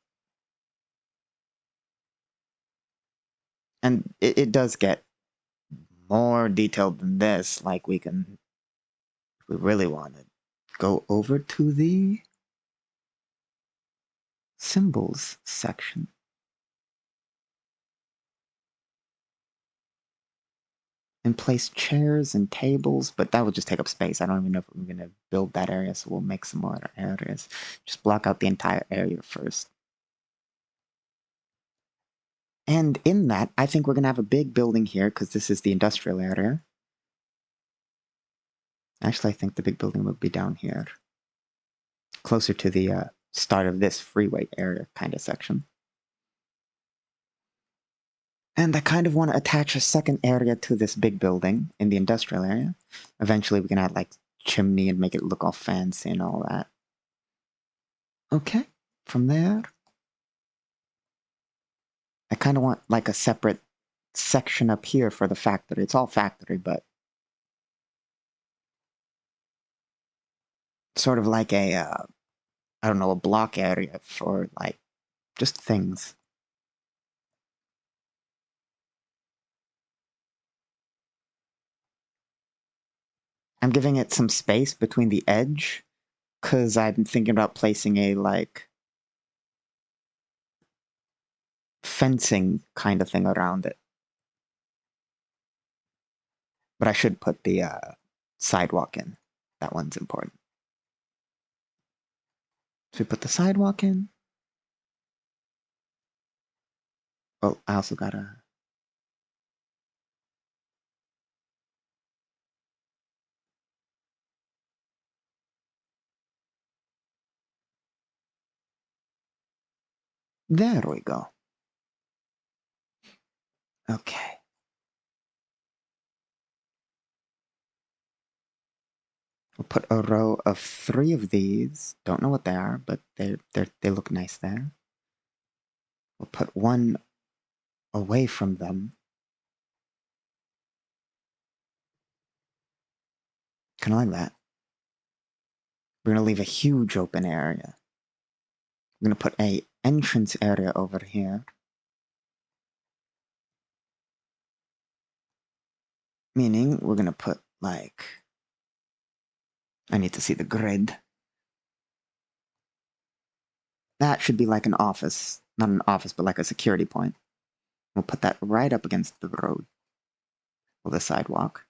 and it does get more detailed than this. Like we can, if we really want to, go over to the symbols section and place chairs and tables, but that will just take up space. I don't even know if we're going to build that area, so we'll make some more areas. Just block out the entire area first. And in that, I think we're going to have a big building here because this is the industrial area. Actually, I think the big building will be down here, closer to the start of this freeway area kind of section. And I kind of want to attach a second area to this big building in the industrial area. Eventually, we can add like chimney and make it look all fancy and all that. Okay, from there, I kind of want like a separate section up here for the factory. It's all factory, but sort of like a, I don't know, a block area for like just things. I'm giving it some space between the edge because I'm thinking about placing a like fencing kind of thing around it. But I should put the sidewalk in. That one's important. So we put the sidewalk in. Oh, I also gotta. There we go. Okay. We'll put a row of 3 of these. Don't know what they are, but they look nice there. We'll put one away from them. Kind of like that. We're gonna leave a huge open area. We're gonna put a entrance area over here. Meaning we're gonna put like, I need to see the grid. That should be like an office. Not an office, but like a security point. We'll put that right up against the road. Or the sidewalk.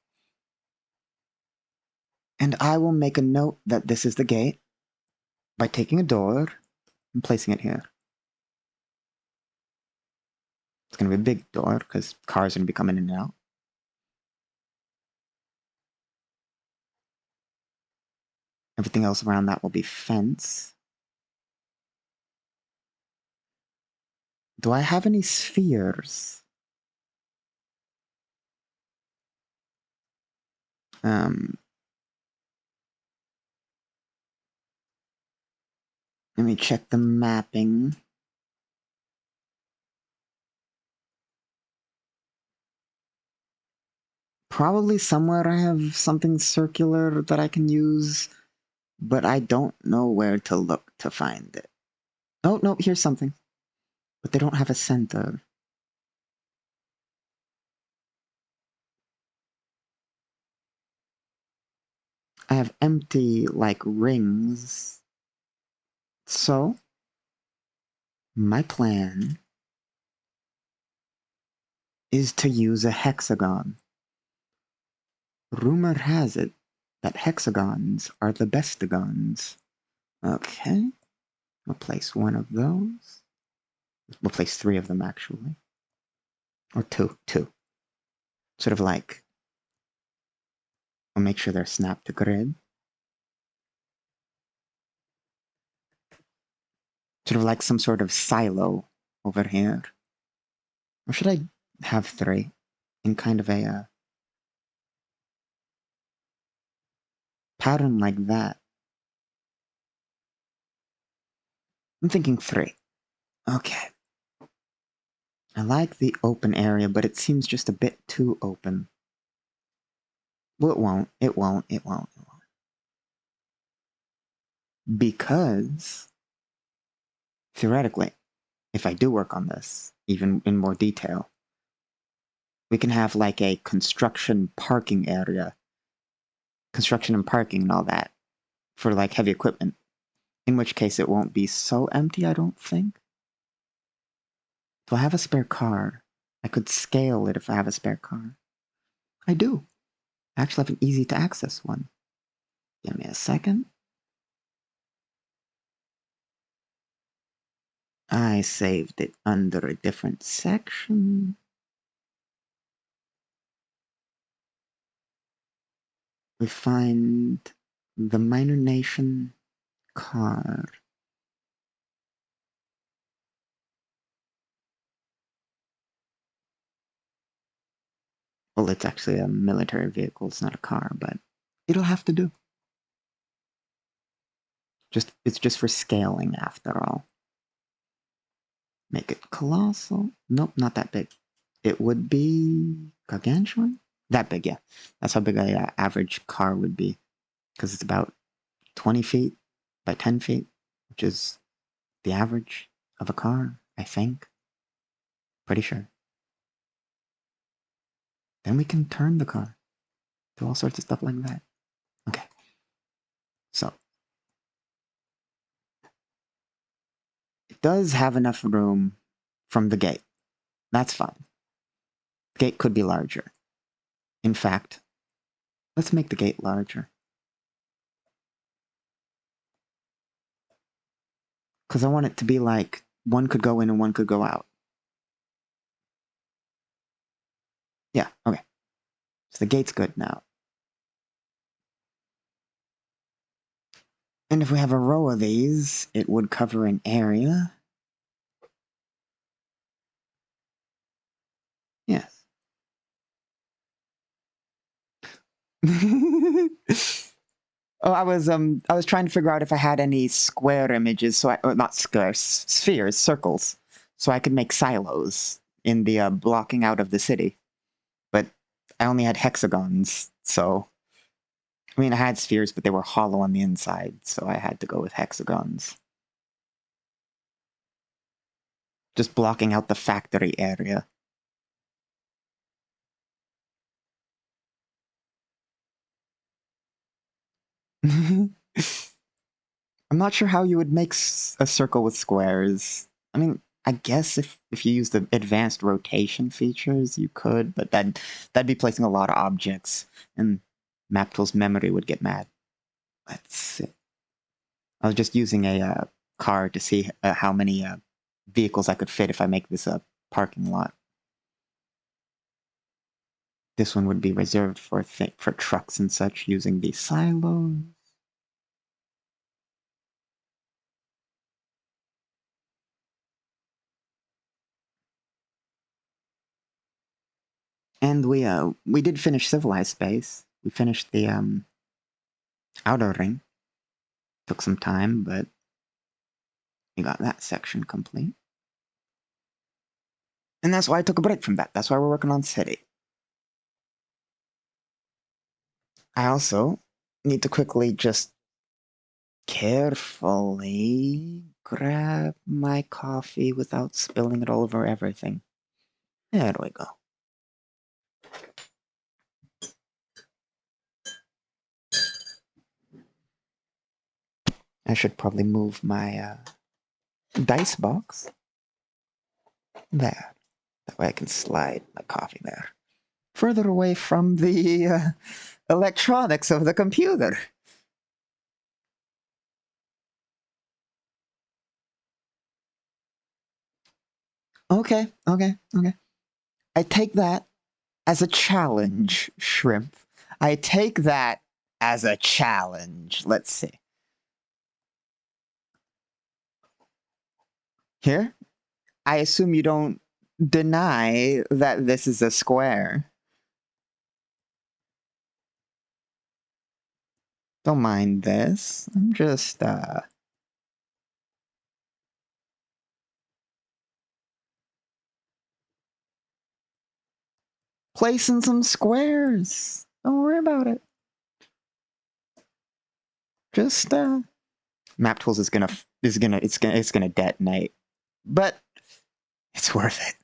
And I will make a note that this is the gate by taking a door and placing it here. It's going to be a big door because cars are going to be coming in and out. Everything else around that will be fence. Do I have any spheres? Um, Let me check the mapping. Probably somewhere I have something circular that I can use, but I don't know where to look to find it. Oh, no, here's something. But they don't have a center. I have empty, like, rings. So, my plan is to use a hexagon. Rumor has it that hexagons are the bestagons. Okay, we'll place one of those. We'll place 3 of them, actually. Or two. Sort of like, we'll make sure they're snapped to grid. Sort of like some sort of silo over here. Or should I have 3 in kind of a pattern like that? I'm thinking 3. Okay. I like the open area, but it seems just a bit too open. Well, it won't. Because, theoretically, if I do work on this, even in more detail, we can have like a construction parking area. Construction and parking and all that. For like heavy equipment. In which case it won't be so empty, I don't think. Do I have a spare car? I could scale it if I have a spare car. I do. I actually have an easy to access one. Give me a second. I saved it under a different section. We find the Minor Nation car. Well, it's actually a military vehicle, it's not a car, but it'll have to do. It's just for scaling after all. Make it colossal. Nope, not that big. It would be gargantuan? That big, yeah. That's how big a average car would be. Because it's about 20 feet by 10 feet, which is the average of a car, I think. Pretty sure. Then we can turn the car. Do all sorts of stuff like that. Okay. So. It does have enough room from the gate. That's fine. The gate could be larger. In fact, let's make the gate larger. Because I want it to be like one could go in and one could go out. Yeah, okay. So the gate's good now. And if we have a row of these, it would cover an area. Yes. Oh, I was trying to figure out if I had any square images, so not squares, spheres, circles, so I could make silos in the blocking out of the city. But I only had hexagons, so I mean I had spheres, but they were hollow on the inside, so I had to go with hexagons. Just blocking out the factory area. I'm not sure how you would make a circle with squares. I mean, I guess if you use the advanced rotation features, you could, but that'd be placing a lot of objects, and MapTool's memory would get mad. Let's see. I was just using a car to see how many vehicles I could fit if I make this a parking lot. This one would be reserved for trucks and such using the silos. And we did finish civilized space. We finished the outer ring. Took some time, but We got that section complete. And that's why I took a break from that. That's why we're working on city. I also need to quickly just carefully grab my coffee without spilling it all over everything. There we go. I should probably move my dice box there. That way I can slide my coffee there. Further away from the electronics of the computer. Okay. I take that as a challenge, Shrimp. I take that as a challenge. Let's see. Here, I assume you don't deny that this is a square. Don't mind this. I'm just, placing some squares. Don't worry about it. Just, Map Tools is gonna detonate. But it's worth it.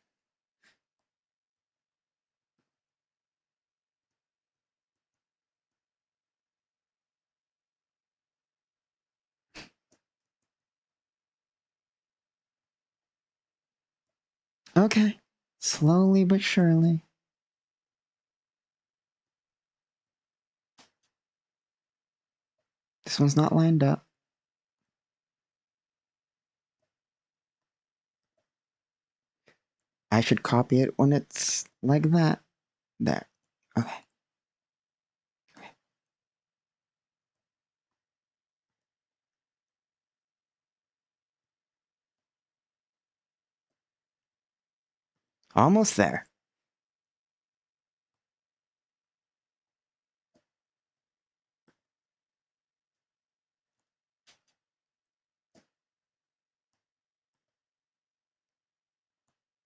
Okay. Slowly but surely. This one's not lined up. I should copy it when it's like that. There. Okay. Almost there.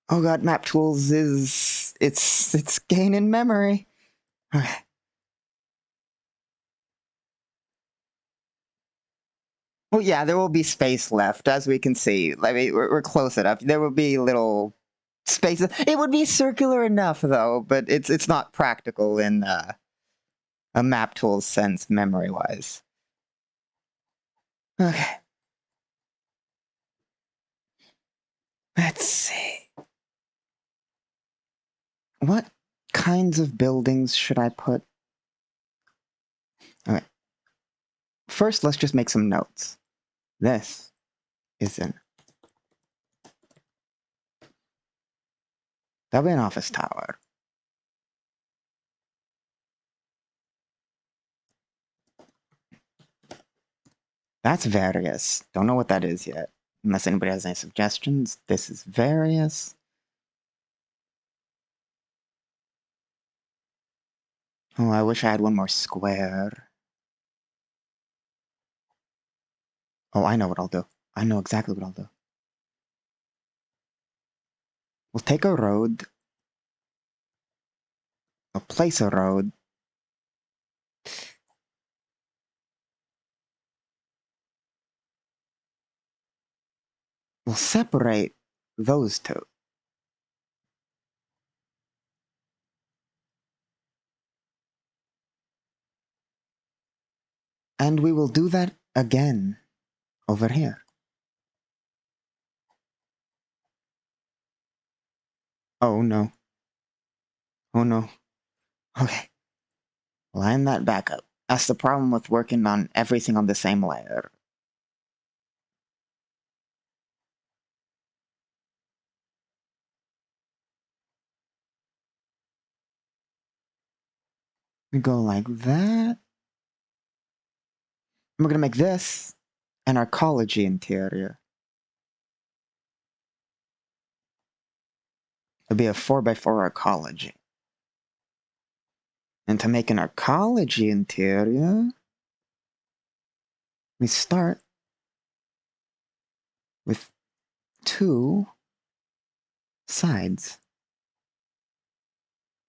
Oh god, Map Tools is it's gaining memory. Okay. Well, yeah, there will be space left, as we can see. I mean, we're close enough. There will be little spaces. It would be circular enough, though, but it's not practical in a Map Tools sense, memory-wise. Okay. Let's see. What kinds of buildings should I put? Okay. First, let's just make some notes. This is that'll be an office tower. That's various. Don't know what that is yet. Unless anybody has any suggestions. This is various. Oh, I wish I had one more square. Oh, I know what I'll do. I know exactly what I'll do. We'll take a road. We'll place a road. We'll separate those two. And we will do that again over here. Oh no. Oh no. Okay. Line that back up. That's the problem with working on everything on the same layer. We go like that. And we're gonna make this an arcology interior. It'll be a 4x4 arcology. And to make an arcology interior, we start with two sides.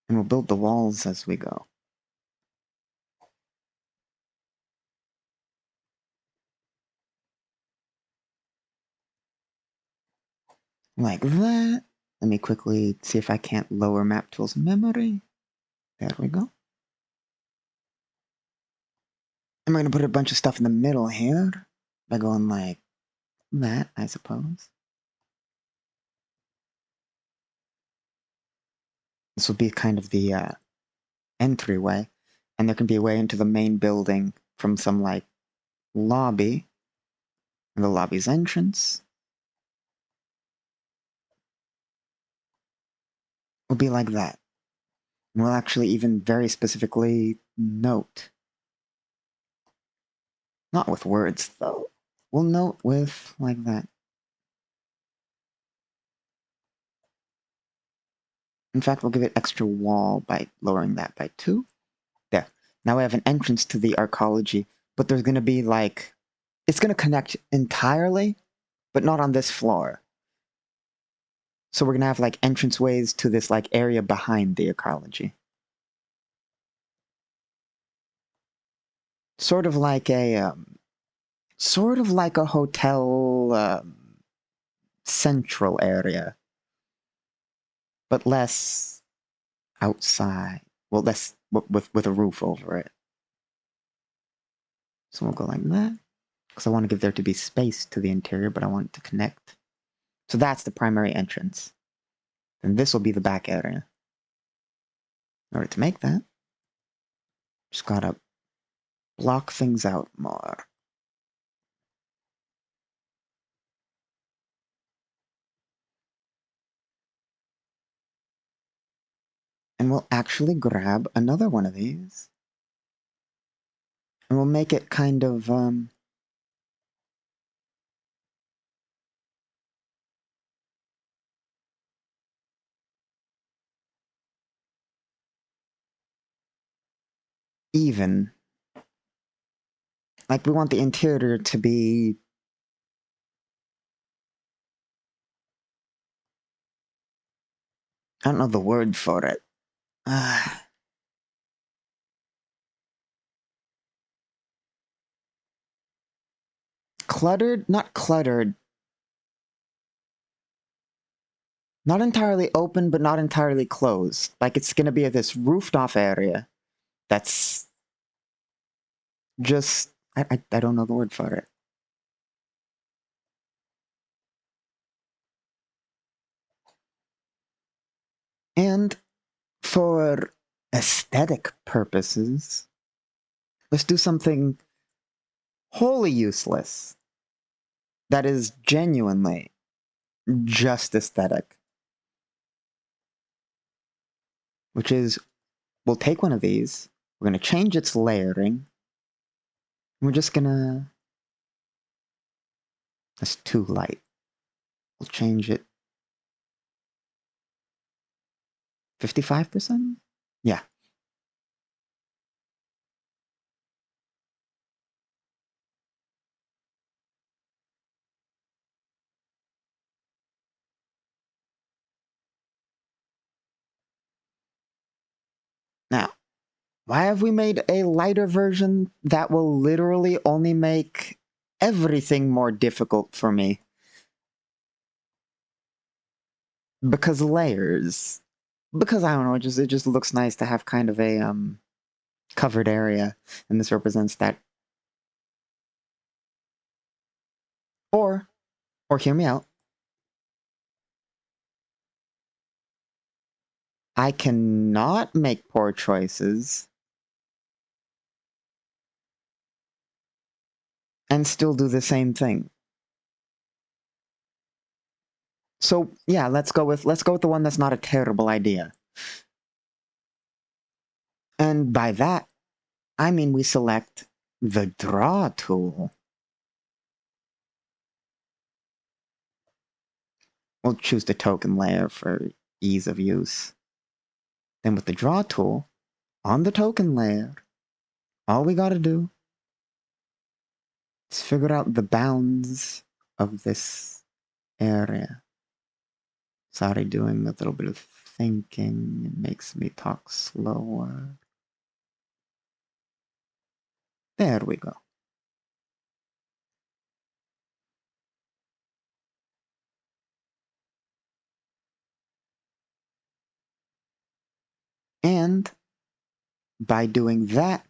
And we'll build the walls as we go. Like that. Let me quickly see if I can't lower map tools memory. There we go. And we're gonna put a bunch of stuff in the middle here by going like that, I suppose. This will be kind of the entryway, and there can be a way into the main building from some like lobby, and the lobby's entrance will be like that. And we'll actually even very specifically note, not with words though, we'll note with like that. In fact, we'll give it extra wall by lowering that by 2. There. Now we have an entrance to the arcology, but there's going to be like, it's going to connect entirely, but not on this floor. So we're going to have like entranceways to this like area behind the arcology. Sort of like a hotel central area, but less outside. Well, less with a roof over it. So we'll go like that, because I want to give there to be space to the interior, but I want it to connect. So that's the primary entrance. And this will be the back area. In order to make that, just gotta block things out more. And we'll actually grab another one of these. And we'll make it kind of, even. Like, we want the interior to be... I don't know the word for it. Cluttered? Not cluttered. Not entirely open, but not entirely closed. Like, it's gonna be this roofed-off area that's just... I don't know the word for it. And for aesthetic purposes, let's do something wholly useless that is genuinely just aesthetic. Which is, we'll take one of these, we're going to change its layering, and we're just going to... That's too light. We'll change it 55%? Yeah. Now, why have we made a lighter version that will literally only make everything more difficult for me? Because layers. Because, I don't know, it just looks nice to have kind of a, covered area, and this represents that. Or hear me out, I cannot make poor choices and still do the same thing. So yeah, let's go with the one that's not a terrible idea. And by that, I mean we select the draw tool. We'll choose the token layer for ease of use. Then with the draw tool, on the token layer, all we gotta do is figure out the bounds of this area. Sorry, doing a little bit of thinking. It makes me talk slower. There we go. And by doing that,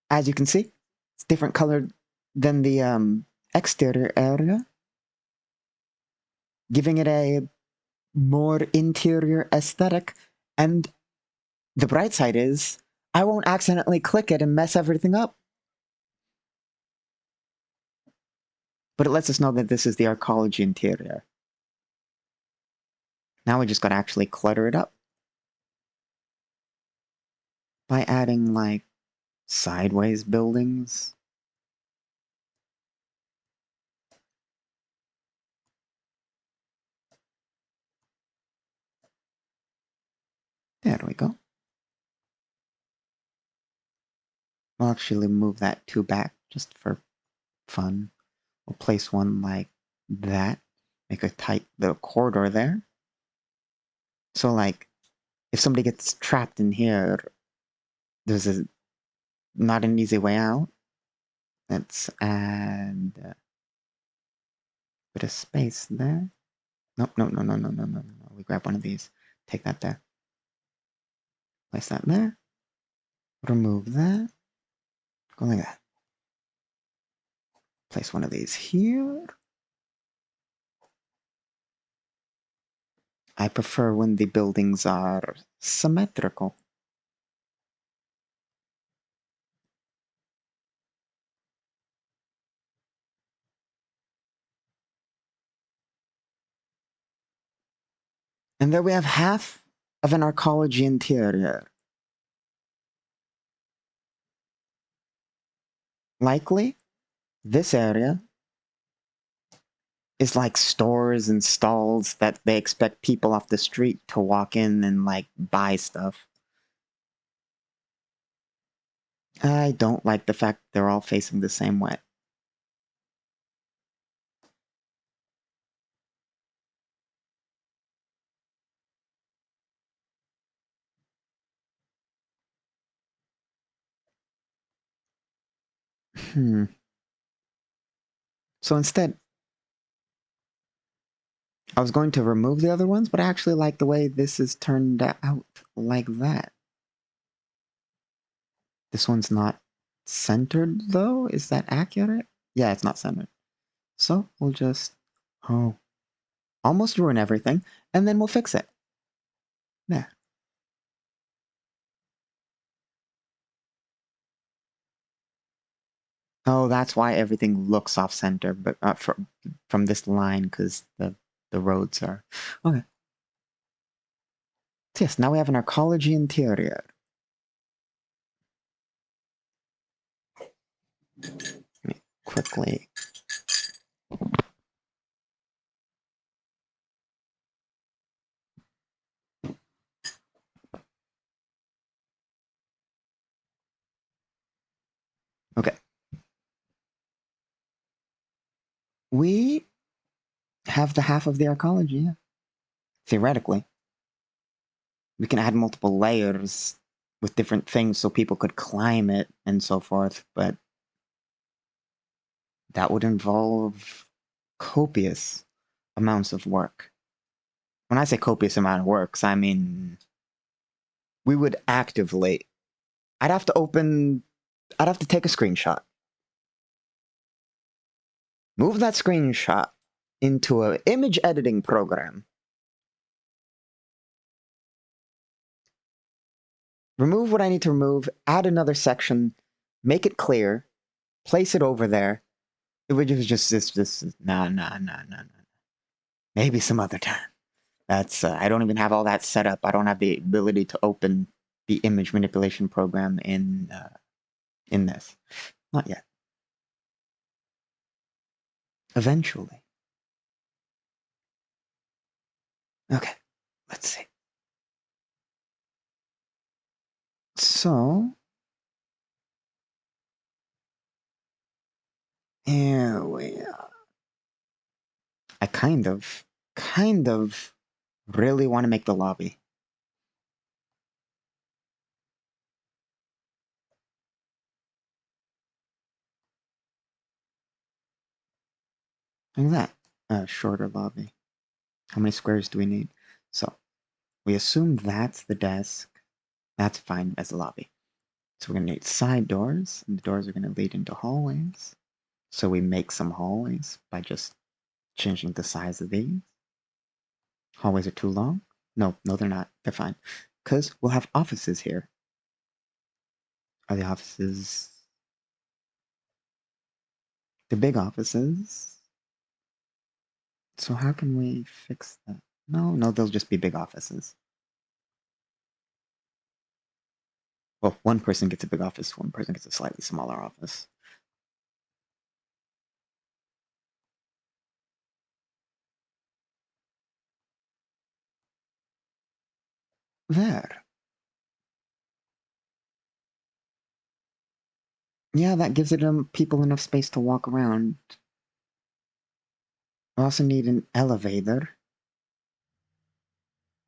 as you can see, it's different colored than the exterior area, giving it a more interior aesthetic. And the bright side is, I won't accidentally click it and mess everything up. But it lets us know that this is the arcology interior. Now we just gotta actually clutter it up by adding, like, sideways buildings. There we go. We'll actually move that 2 back just for fun. We'll place one like that. Make a tight little corridor there. So, like, if somebody gets trapped in here, there's not an easy way out. Let's add a bit of space there. Nope, no, no, no, no, no, no, no. We grab one of these. Take that there. Place that there. Remove that. Go like that. Place one of these here. I prefer when the buildings are symmetrical. And there we have half of an arcology interior. Likely, this area is like stores and stalls that they expect people off the street to walk in and, like, buy stuff. I don't like the fact they're all facing the same way. So instead, I was going to remove the other ones, but I actually like the way this is turned out like that. This one's not centered, though? Is that accurate? Yeah, it's not centered. So we'll just, oh, almost ruin everything, and then we'll fix it. There. Oh, that's why everything looks off-center, but from this line, because the roads are... Okay. So yes, now we have an arcology interior. Let me quickly... Okay. We have the half of the arcology, yeah. Theoretically. We can add multiple layers with different things so people could climb it and so forth, but that would involve copious amounts of work. When I say copious amount of works, I mean we would actively... I'd have to take a screenshot. Move that screenshot into an image editing program. Remove what I need to remove, add another section, make it clear, place it over there. It would just nah. Maybe some other time. That's I don't even have all that set up. I don't have the ability to open the image manipulation program in this. Not yet. Eventually. Okay, let's see. So, here we are. I kind of really want to make the lobby. Look at that. A shorter lobby. How many squares do we need? So, we assume that's the desk. That's fine as a lobby. So we're going to need side doors, and the doors are going to lead into hallways. So we make some hallways by just changing the size of these. Hallways are too long? No, they're not. They're fine. Because we'll have offices here. Are the offices the big offices? So how can we fix that? No, they'll just be big offices. Well, one person gets a big office, one person gets a slightly smaller office. There. Yeah, that gives it people enough space to walk around. We also need an elevator.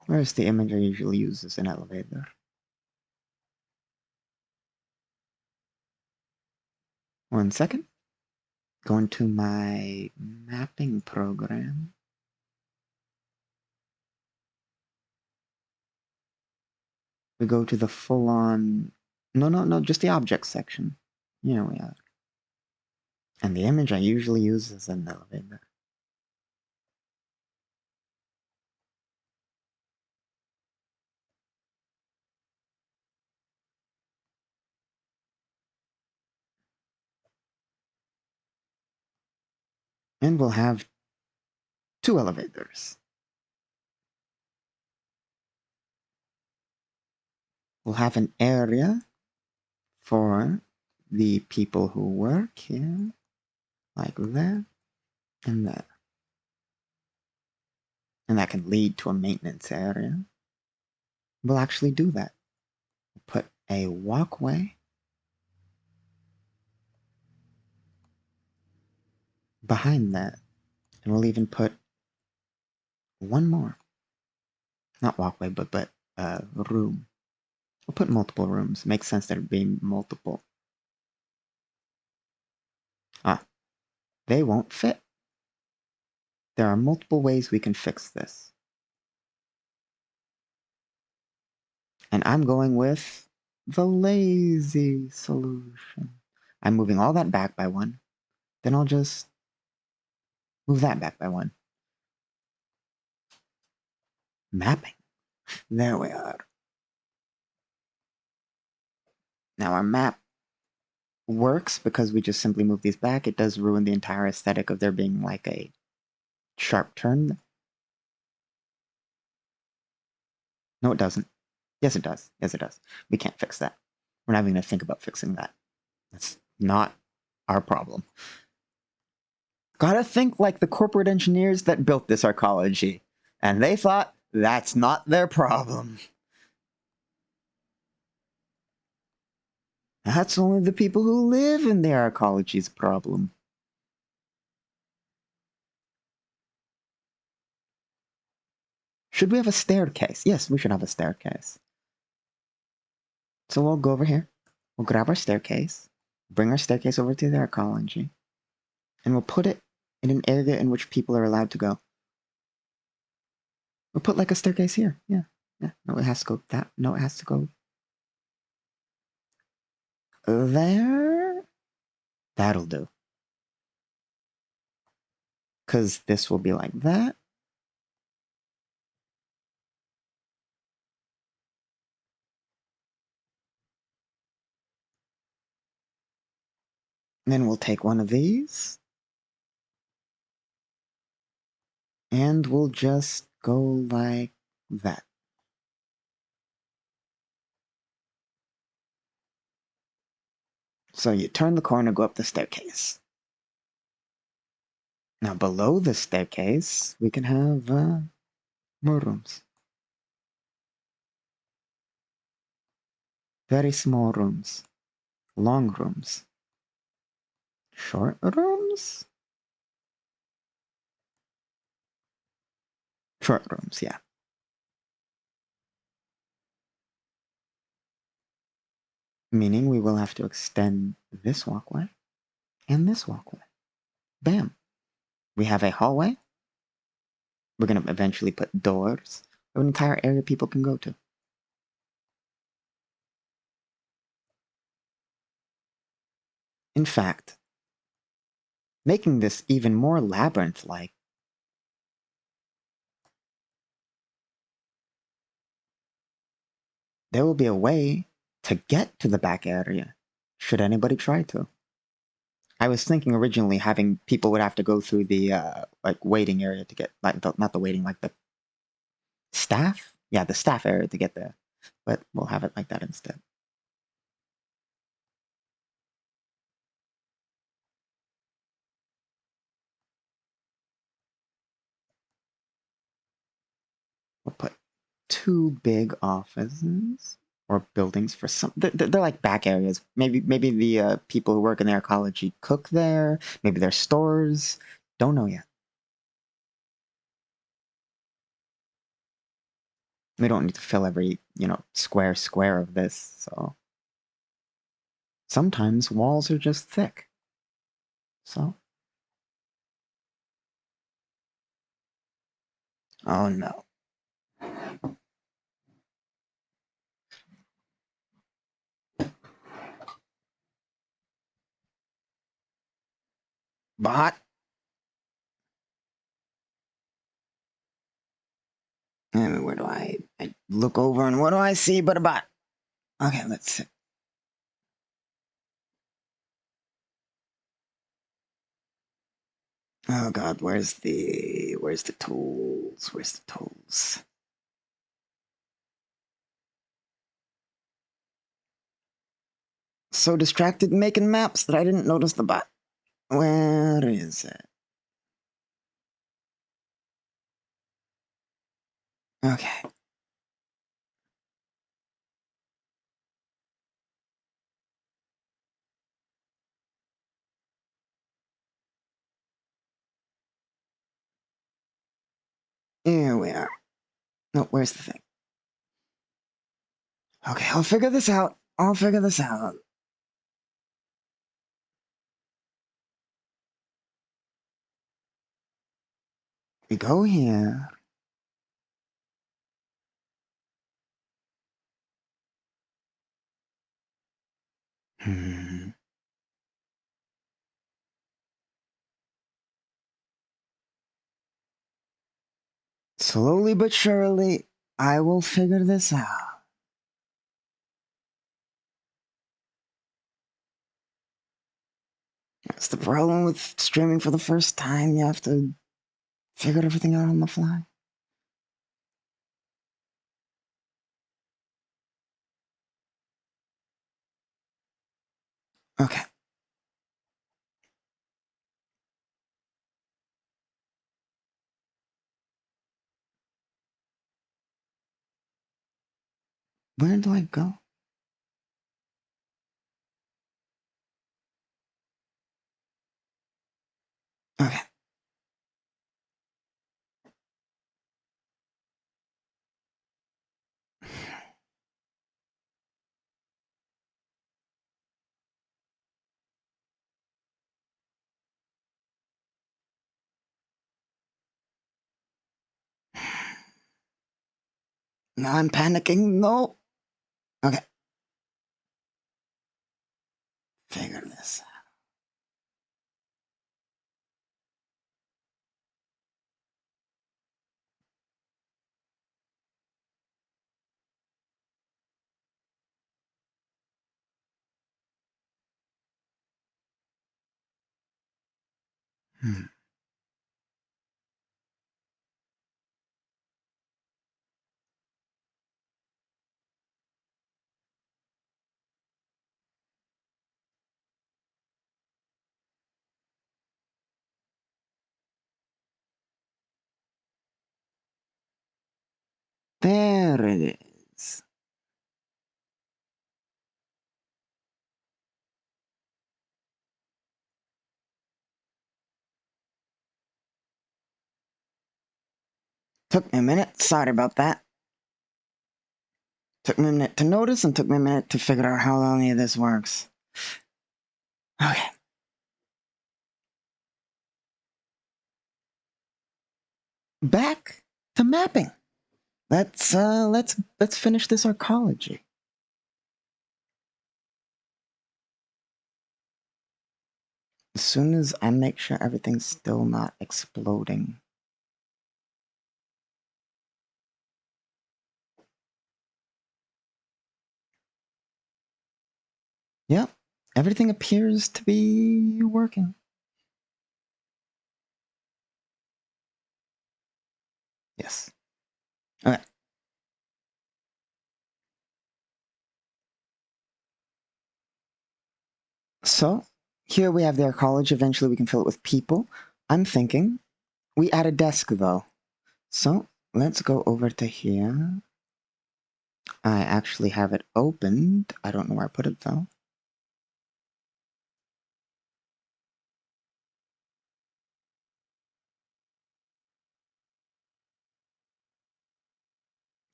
Where's the image I usually use as an elevator? One second. Go into my mapping program. We go to the full-on... No, just the object section. Here we are. And the image I usually use is an elevator. And we'll have 2 elevators. We'll have an area for the people who work here, like there and there. And that can lead to a maintenance area. We'll actually do that. We'll put a walkway behind that. And we'll even put one more. Not walkway, but room. We'll put multiple rooms. Makes sense that it'd be multiple. They won't fit. There are multiple ways we can fix this. And I'm going with the lazy solution. I'm moving all that back by 1. Then I'll just move that back by 1. Mapping. There we are. Now our map works because we just simply move these back. It does ruin the entire aesthetic of there being like a sharp turn. No, it doesn't. Yes, it does. Yes, it does. We can't fix that. We're not even going to think about fixing that. That's not our problem. Gotta think like the corporate engineers that built this arcology. And they thought that's not their problem. That's only the people who live in the arcology's problem. Should we have a staircase? Yes, we should have a staircase. So we'll go over here. We'll grab our staircase. Bring our staircase over to the arcology. And we'll put it in an area in which people are allowed to go. We'll put like a staircase here. Yeah. No, it has to go that. No, it has to go there. That'll do. Because this will be like that. And then we'll take one of these. And we'll just go like that. So you turn the corner, go up the staircase. Now below the staircase, we can have more rooms. Very small rooms. Long rooms. Short rooms? Short rooms, yeah. Meaning we will have to extend this walkway and this walkway. Bam. We have a hallway. We're going to eventually put doors. An entire area people can go to. In fact, making this even more labyrinth-like, there will be a way to get to the back area, should anybody try to. I was thinking originally having people would have to go through the like waiting area to get not the waiting, like the staff? Yeah, the staff area to get there. But we'll have it like that instead. We'll put 2 big offices or buildings for some. They're like back areas. Maybe the people who work in their ecology cook there. Maybe their stores. Don't know yet. We don't need to fill every square of this. So sometimes walls are just thick. So oh no. Bot. Where do I look over and what do I see but a bot? Okay, let's see. Oh god, where's the tools? Where's the tools? So distracted making maps that I didn't notice the bot. Where is it? Okay. Here we are. No, where's the thing? Okay, I'll figure this out. We go here. Hmm. Slowly but surely, I will figure this out. That's the problem with streaming for the first time. You have to figure everything out on the fly. Okay. Where do I go? Okay. Now I'm panicking. No. Okay. Figure this out. Hmm. There it is. Took me a minute. Sorry about that. Took me a minute to notice and took me a minute to figure out how any of this works. Okay. Back to mapping. Let's finish this arcology. As soon as I make sure everything's still not exploding. Yep, everything appears to be working. Yes. Okay. So, here we have their college. Eventually we can fill it with people. I'm thinking we add a desk though. So, let's go over to here. I actually have it opened. I don't know where I put it though.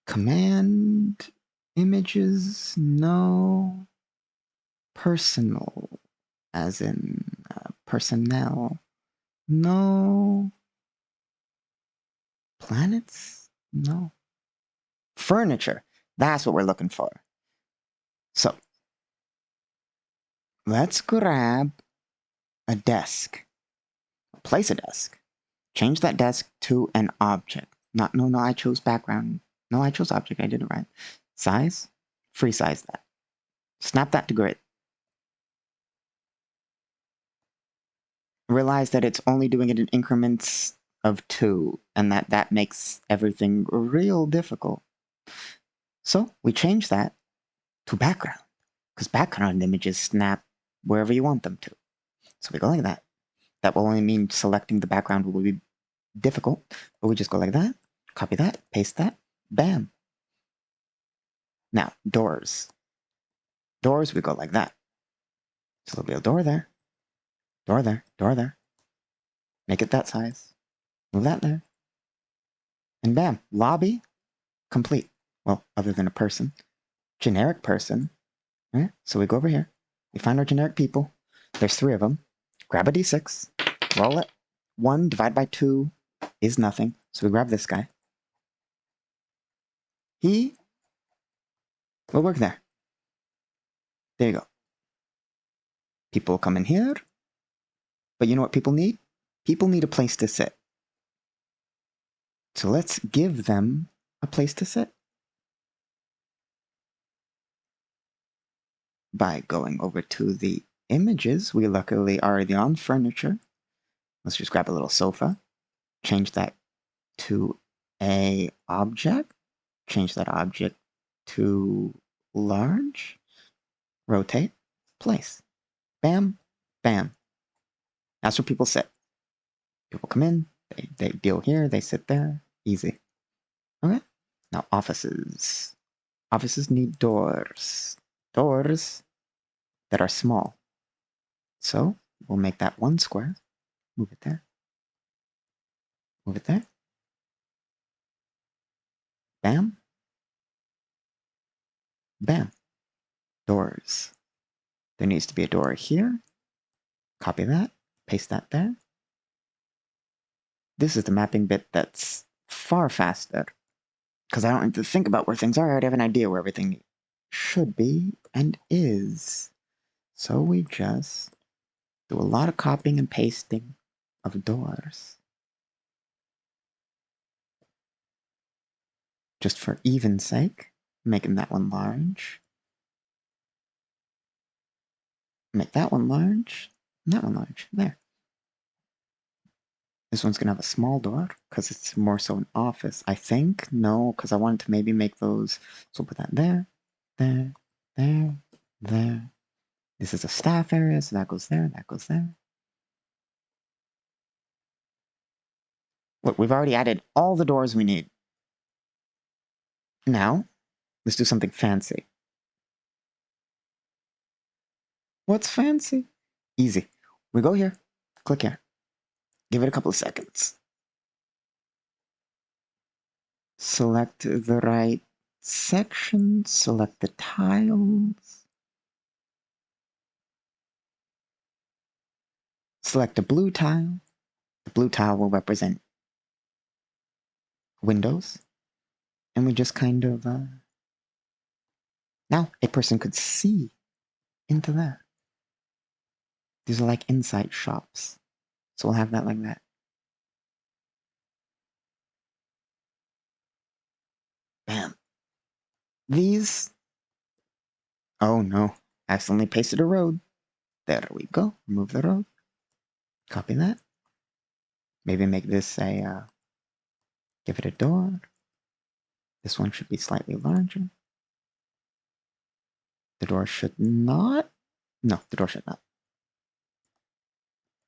Command images, no. Personal, as in personnel, no. Planets, no. Furniture, that's what we're looking for. So let's grab a desk, place a desk, change that desk to an object. No, I chose background. No, I chose object, I did it right. Size, free size that. Snap that to grid. Realize that it's only doing it in increments of 2, and that makes everything real difficult. So we change that to background, because background images snap wherever you want them to. So we go like that. That will only mean selecting the background will be difficult, but we just go like that, copy that, paste that, bam. Now, doors. Doors, we go like that. So there'll be a door there, door there, door there. Make it that size. Move that there. And bam, lobby, complete. Well, other than a person. Generic person. Right? So we go over here. We find our generic people. There's 3 of them. Grab a d6. Roll it. 1 divided by 2 is nothing. So we grab this guy. He will work there. There you go. People come in here. But you know what people need? People need a place to sit. So let's give them a place to sit. By going over to the images, we luckily are already on furniture. Let's just grab a little sofa. Change that to a object. Change that object to large. Rotate. Place. Bam. Bam. That's where people sit. People come in. They deal here. They sit there. Easy. Okay. Now offices. Offices need doors. Doors that are small. So we'll make that 1 square. Move it there. Move it there. Bam. Bam. Doors. There needs to be a door here. Copy that. Paste that there. This is the mapping bit that's far faster. Because I don't need to think about where things are. I already have an idea where everything should be and is. So we just do a lot of copying and pasting of doors. Just for even's sake, making that one large. Make that one large, and that one large. There. This one's gonna have a small door, because it's more so an office. I think? No, because I wanted to maybe make those. So we'll put that there, there, there, there. This is a staff area, so that goes there, that goes there. Look, we've already added all the doors we need. Now, let's do something fancy. What's fancy? Easy. We go here, click here. Give it a couple of seconds. Select the right section, select the tiles, select a blue tile. The blue tile will represent windows, and we just kind of, now a person could see into that. These are like inside shops, so we'll have that like that. Bam. These, oh no, accidentally pasted a road. There we go, remove the road. Copy that. Maybe make this a, give it a door. This one should be slightly larger. The door should not. No, the door should not.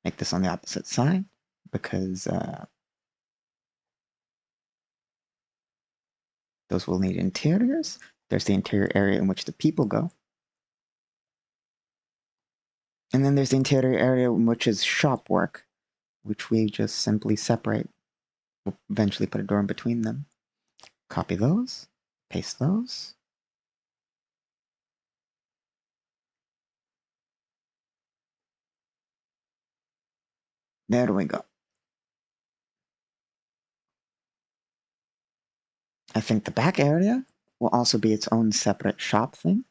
Make this on the opposite side because those will need interiors. There's the interior area in which the people go. And then there's the interior area which is shop work, which we just simply separate. We'll eventually put a door in between them. Copy those, paste those. There we go. I think the back area will also be its own separate shop thing.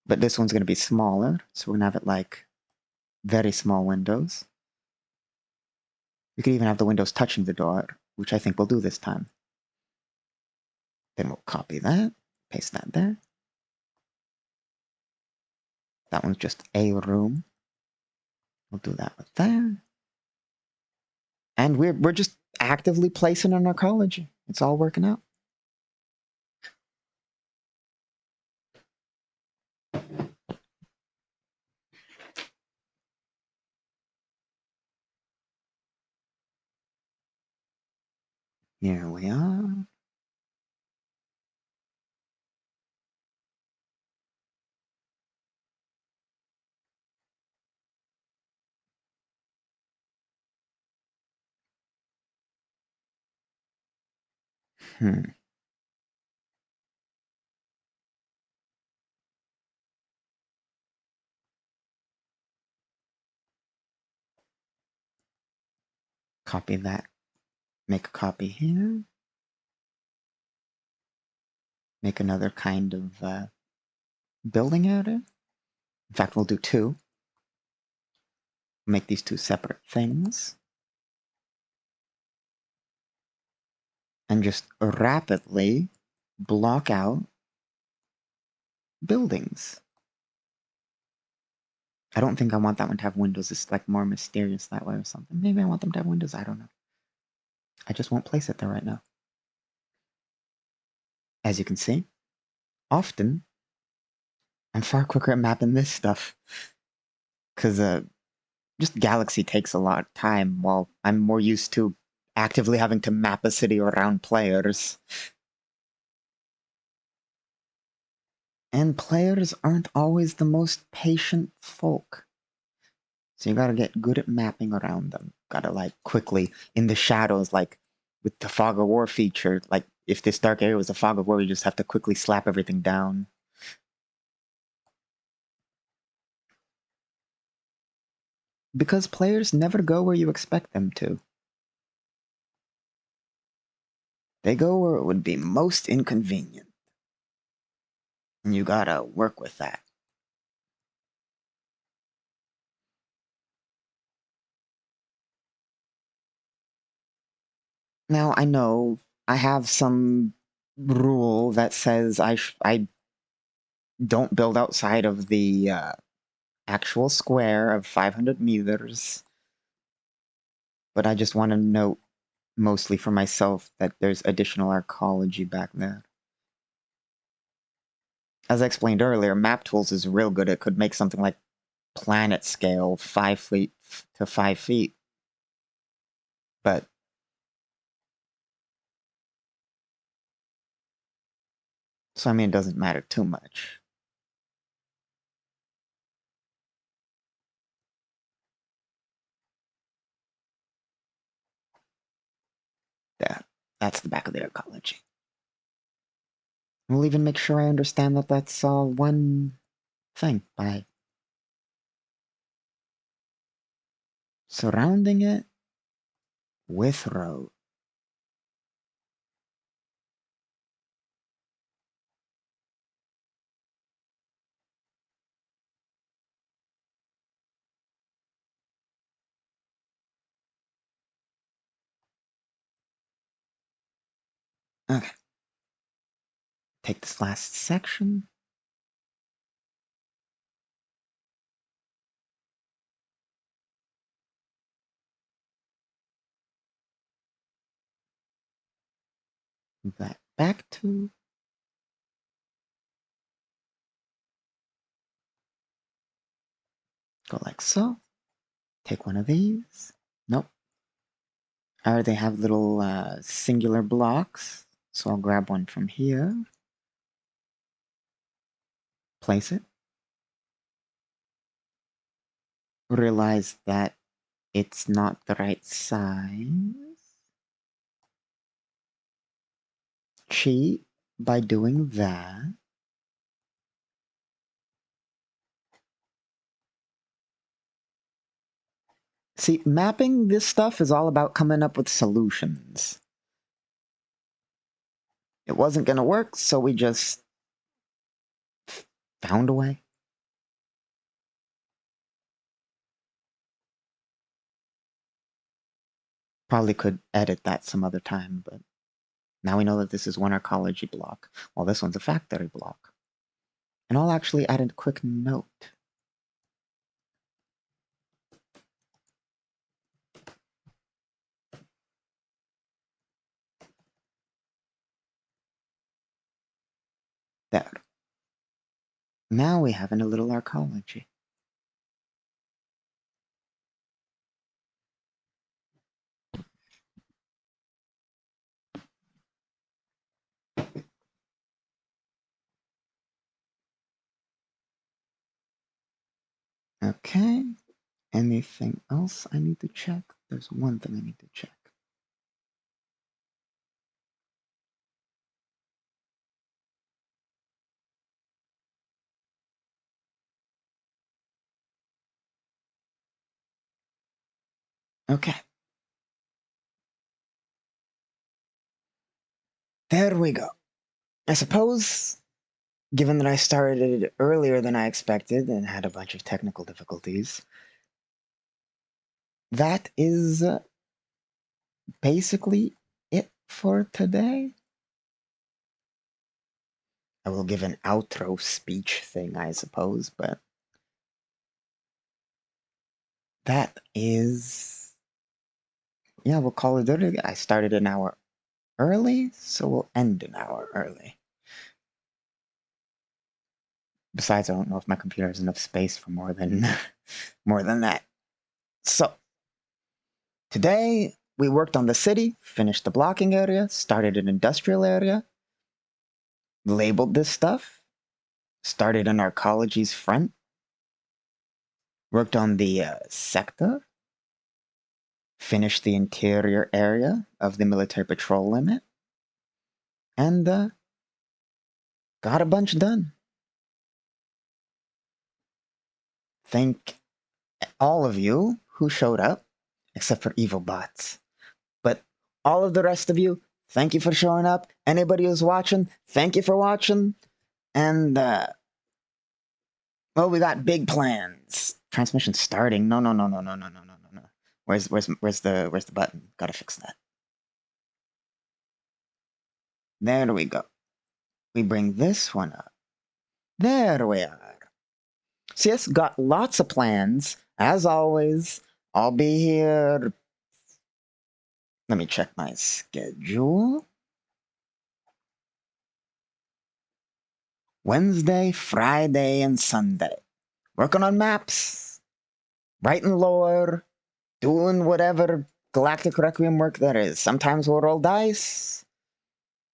But this one's going to be smaller, so we're going to have it like very small windows. We could even have the windows touching the door, which I think we'll do this time. Then we'll copy that, paste that there. That one's just a room. We'll do that with there. And we're just actively placing an arcology. It's all working out. Here we are. Copy that. Make a copy here. Make another kind of building area. In fact, we'll do two. Make these two separate things. And just rapidly block out buildings. I don't think I want that one to have windows. It's like more mysterious that way or something. Maybe I want them to have windows. I don't know. I just won't place it there right now. As you can see, often I'm far quicker at mapping this stuff. Because just Galaxy takes a lot of time while I'm more used to actively having to map a city around players. And players aren't always the most patient folk. So you gotta get good at mapping around them. Gotta like quickly, in the shadows, like with the Fog of War feature, like if this dark area was a Fog of War, you just have to quickly slap everything down. Because players never go where you expect them to. They go where it would be most inconvenient. And you gotta work with that. Now, I know I have some rule that says I don't build outside of the actual square of 500 meters, but I just want to note, mostly for myself, that there's additional arcology back there. As I explained earlier, Map Tools is real good. It could make something like planet scale, 5 feet to 5 feet. But so I mean, it doesn't matter too much. Yeah. That's the back of the ecology. We'll even make sure I understand that that's all one thing by surrounding it with road. Okay. Take this last section. Move that back to. Go like so. Take one of these. Nope. I already have little singular blocks. So I'll grab one from here. Place it. Realize that it's not the right size. Cheat by doing that. See, mapping this stuff is all about coming up with solutions. It wasn't going to work, so we just found a way. Probably could edit that some other time, but now we know that this is one arcology block, while this one's a factory block. And I'll actually add a quick note. There. Now we have a little arcology. Okay. Anything else I need to check? There's one thing I need to check. Okay. There we go. I suppose, given that I started earlier than I expected and had a bunch of technical difficulties, that is basically it for today. I will give an outro speech thing, I suppose, but that is, yeah, we'll call it early. I started an hour early, so we'll end an hour early. Besides, I don't know if my computer has enough space for more than more than that. So today we worked on the city, finished the blocking area, started an industrial area, labeled this stuff, started an arcology's front, worked on the sector, finished the interior area of the military patrol limit, and got a bunch done. Thank all of you who showed up, except for evil bots. But all of the rest of you, thank you for showing up. Anybody who's watching, thank you for watching. And, well, we got big plans. Transmission starting. No. Where's the button? Gotta fix that. There we go. We bring this one up. There we are. So yes, got lots of plans. As always, I'll be here. Let me check my schedule. Wednesday, Friday, and Sunday. Working on maps, writing lore, doing whatever Galactic Requiem work there is. Sometimes we'll roll dice.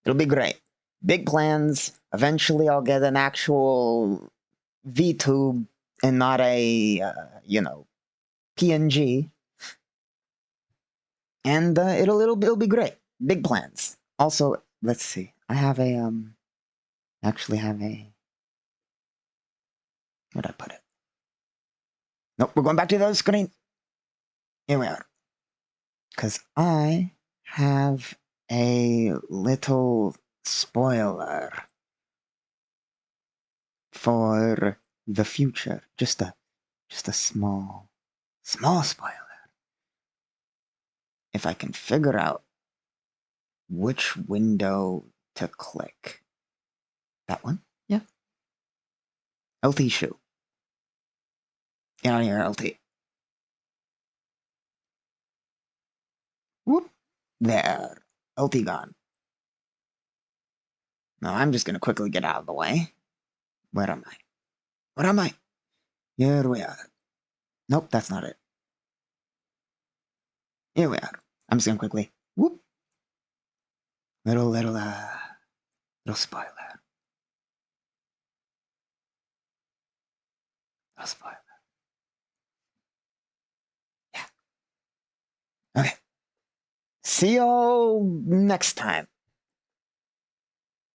It'll be great. Big plans. Eventually I'll get an actual VTube and not a, PNG. And it'll be great. Big plans. Also, let's see. I have a, actually have a, where'd I put it? Nope, we're going back to the screen. Here we are. Because I have a little spoiler for the future. Just a small spoiler. If I can figure out which window to click. That one? Yeah. LT shoe. Get out of here, LT. Whoop. There. LT gone. Now I'm just gonna quickly get out of the way. Where am I? Where am I? Here we are. Nope, that's not it. Here we are. I'm just gonna quickly. Whoop. Little spoiler. Little spoiler. Yeah. Okay. See y'all next time.